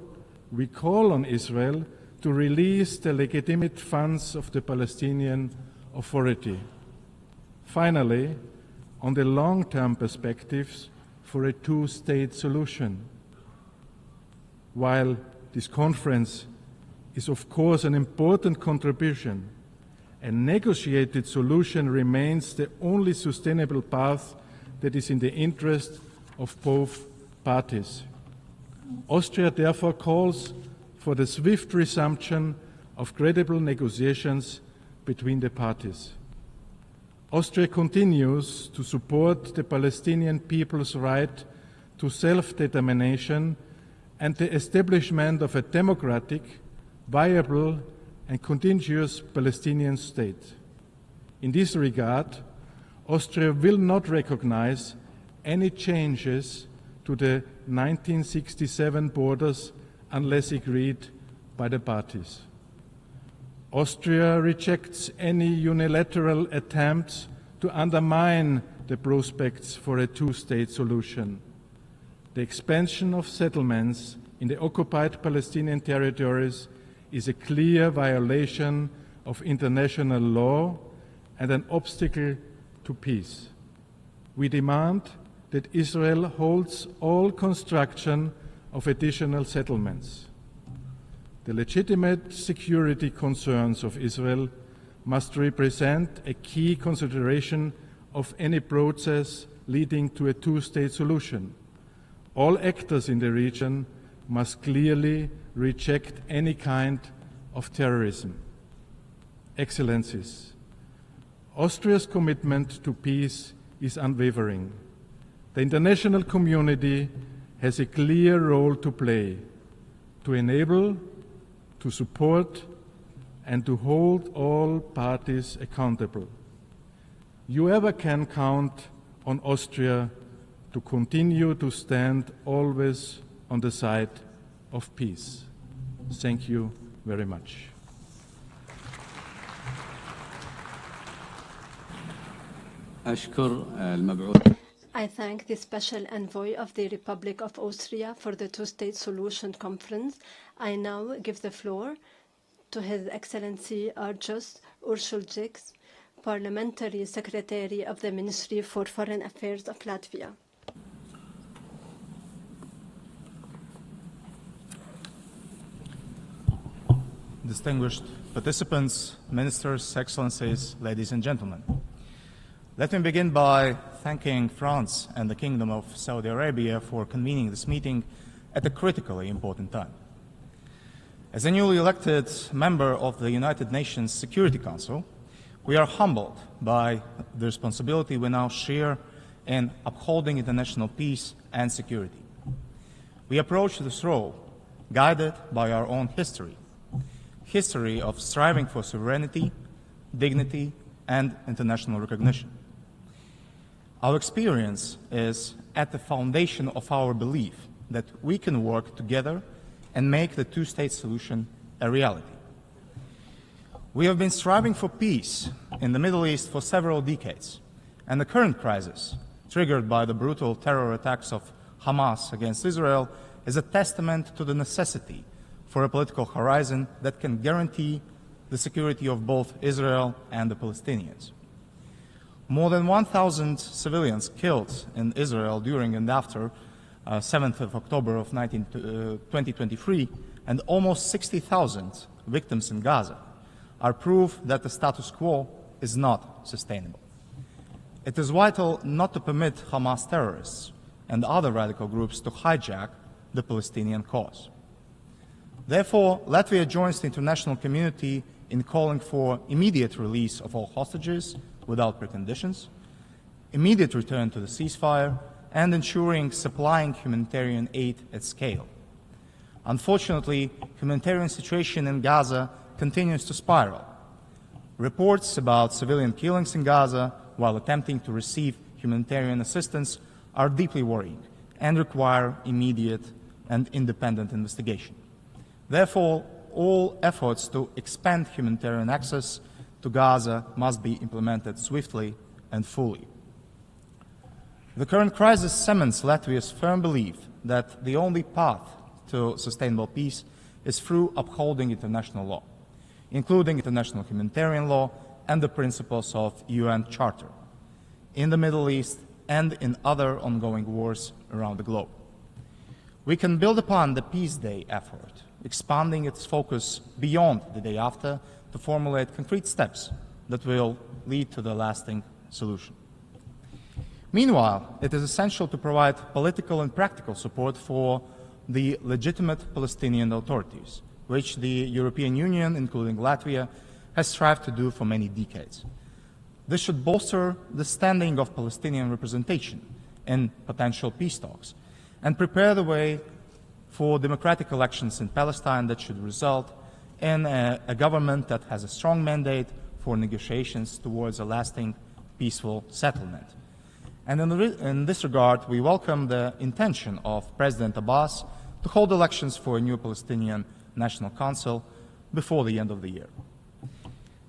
we call on Israel to release the legitimate funds of the Palestinian Authority. Finally, on the long-term perspectives for a two-state solution. While this conference is of course an important contribution, a negotiated solution remains the only sustainable path that is in the interest of both parties. Austria therefore calls for the swift resumption of credible negotiations between the parties. Austria continues to support the Palestinian people's right to self-determination and the establishment of a democratic, viable and continuous Palestinian state. In this regard, Austria will not recognize any changes to the 1967 borders unless agreed by the parties. Austria rejects any unilateral attempts to undermine the prospects for a two-state solution. The expansion of settlements in the occupied Palestinian territories is a clear violation of international law and an obstacle to peace. We demand that Israel holds all construction of additional settlements. The legitimate security concerns of Israel must represent a key consideration of any process leading to a two-state solution. All actors in the region must clearly reject any kind of terrorism. Excellencies, Austria's commitment to peace is unwavering. The international community has a clear role to play, to enable, to support, and to hold all parties accountable. You ever can count on Austria to continue to stand always on the side of peace. Thank you very much. أشكر المبعوث. I thank the special envoy of the Republic of Austria for the two-state solution conference. I now give the floor to His Excellency Arjos Ursuljiks, Parliamentary Secretary of the Ministry for Foreign Affairs of Latvia. Distinguished participants, ministers, excellencies, ladies and gentlemen. Let me begin by thanking France and the Kingdom of Saudi Arabia for convening this meeting at a critically important time. As a newly elected member of the United Nations Security Council, we are humbled by the responsibility we now share in upholding international peace and security. We approach this role guided by our own history of striving for sovereignty, dignity, and international recognition. Our experience is at the foundation of our belief that we can work together and make the two-state solution a reality. We have been striving for peace in the Middle East for several decades, and the current crisis, triggered by the brutal terror attacks of Hamas against Israel, is a testament to the necessity for a political horizon that can guarantee the security of both Israel and the Palestinians. More than 1,000 civilians killed in Israel during and after 7th of October of 2023, and almost 60,000 victims in Gaza are proof that the status quo is not sustainable. It is vital not to permit Hamas terrorists and other radical groups to hijack the Palestinian cause. Therefore, Latvia joins the international community in calling for immediate release of all hostages without preconditions, immediate return to the ceasefire, and ensuring supplying humanitarian aid at scale. Unfortunately, humanitarian situation in Gaza continues to spiral. Reports about civilian killings in Gaza while attempting to receive humanitarian assistance are deeply worrying and require immediate and independent investigation. Therefore, all efforts to expand humanitarian access to Gaza must be implemented swiftly and fully. The current crisis cements Latvia's firm belief that the only path to sustainable peace is through upholding international law, including international humanitarian law and the principles of UN Charter, in the Middle East and in other ongoing wars around the globe. We can build upon the Peace Day effort, expanding its focus beyond the day after to formulate concrete steps that will lead to the lasting solution. Meanwhile, it is essential to provide political and practical support for the legitimate Palestinian authorities, which the European Union, including Latvia, has strived to do for many decades. This should bolster the standing of Palestinian representation in potential peace talks and prepare the way for democratic elections in Palestine that should result in a government that has a strong mandate for negotiations towards a lasting, peaceful settlement. And in this regard, we welcome the intention of President Abbas to hold elections for a new Palestinian National Council before the end of the year.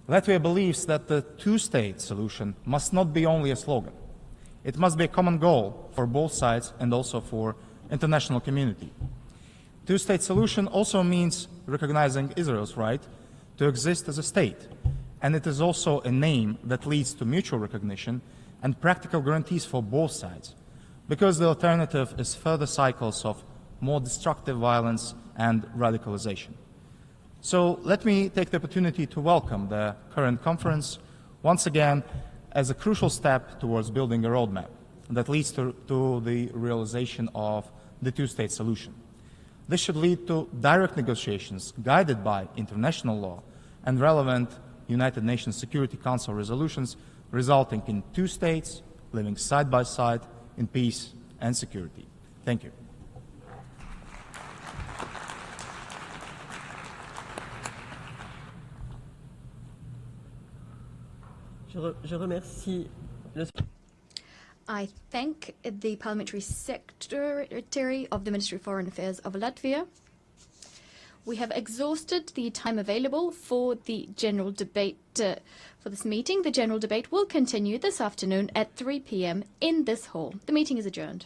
Latvia believes that the two-state solution must not be only a slogan. It must be a common goal for both sides and also for international community. Two-state solution also means recognizing Israel's right to exist as a state, and it is also a name that leads to mutual recognition and practical guarantees for both sides, because the alternative is further cycles of more destructive violence and radicalization. So let me take the opportunity to welcome the current conference once again as a crucial step towards building a roadmap that leads to the realization of the two-state solution. This should lead to direct negotiations guided by international law and relevant United Nations Security Council resolutions, resulting in two states living side by side in peace and security. Thank you. Je remercie le... I thank the Parliamentary Secretary of the Ministry of Foreign Affairs of Latvia. We have exhausted the time available for the general debate for this meeting. The general debate will continue this afternoon at 3 p.m. in this hall. The meeting is adjourned.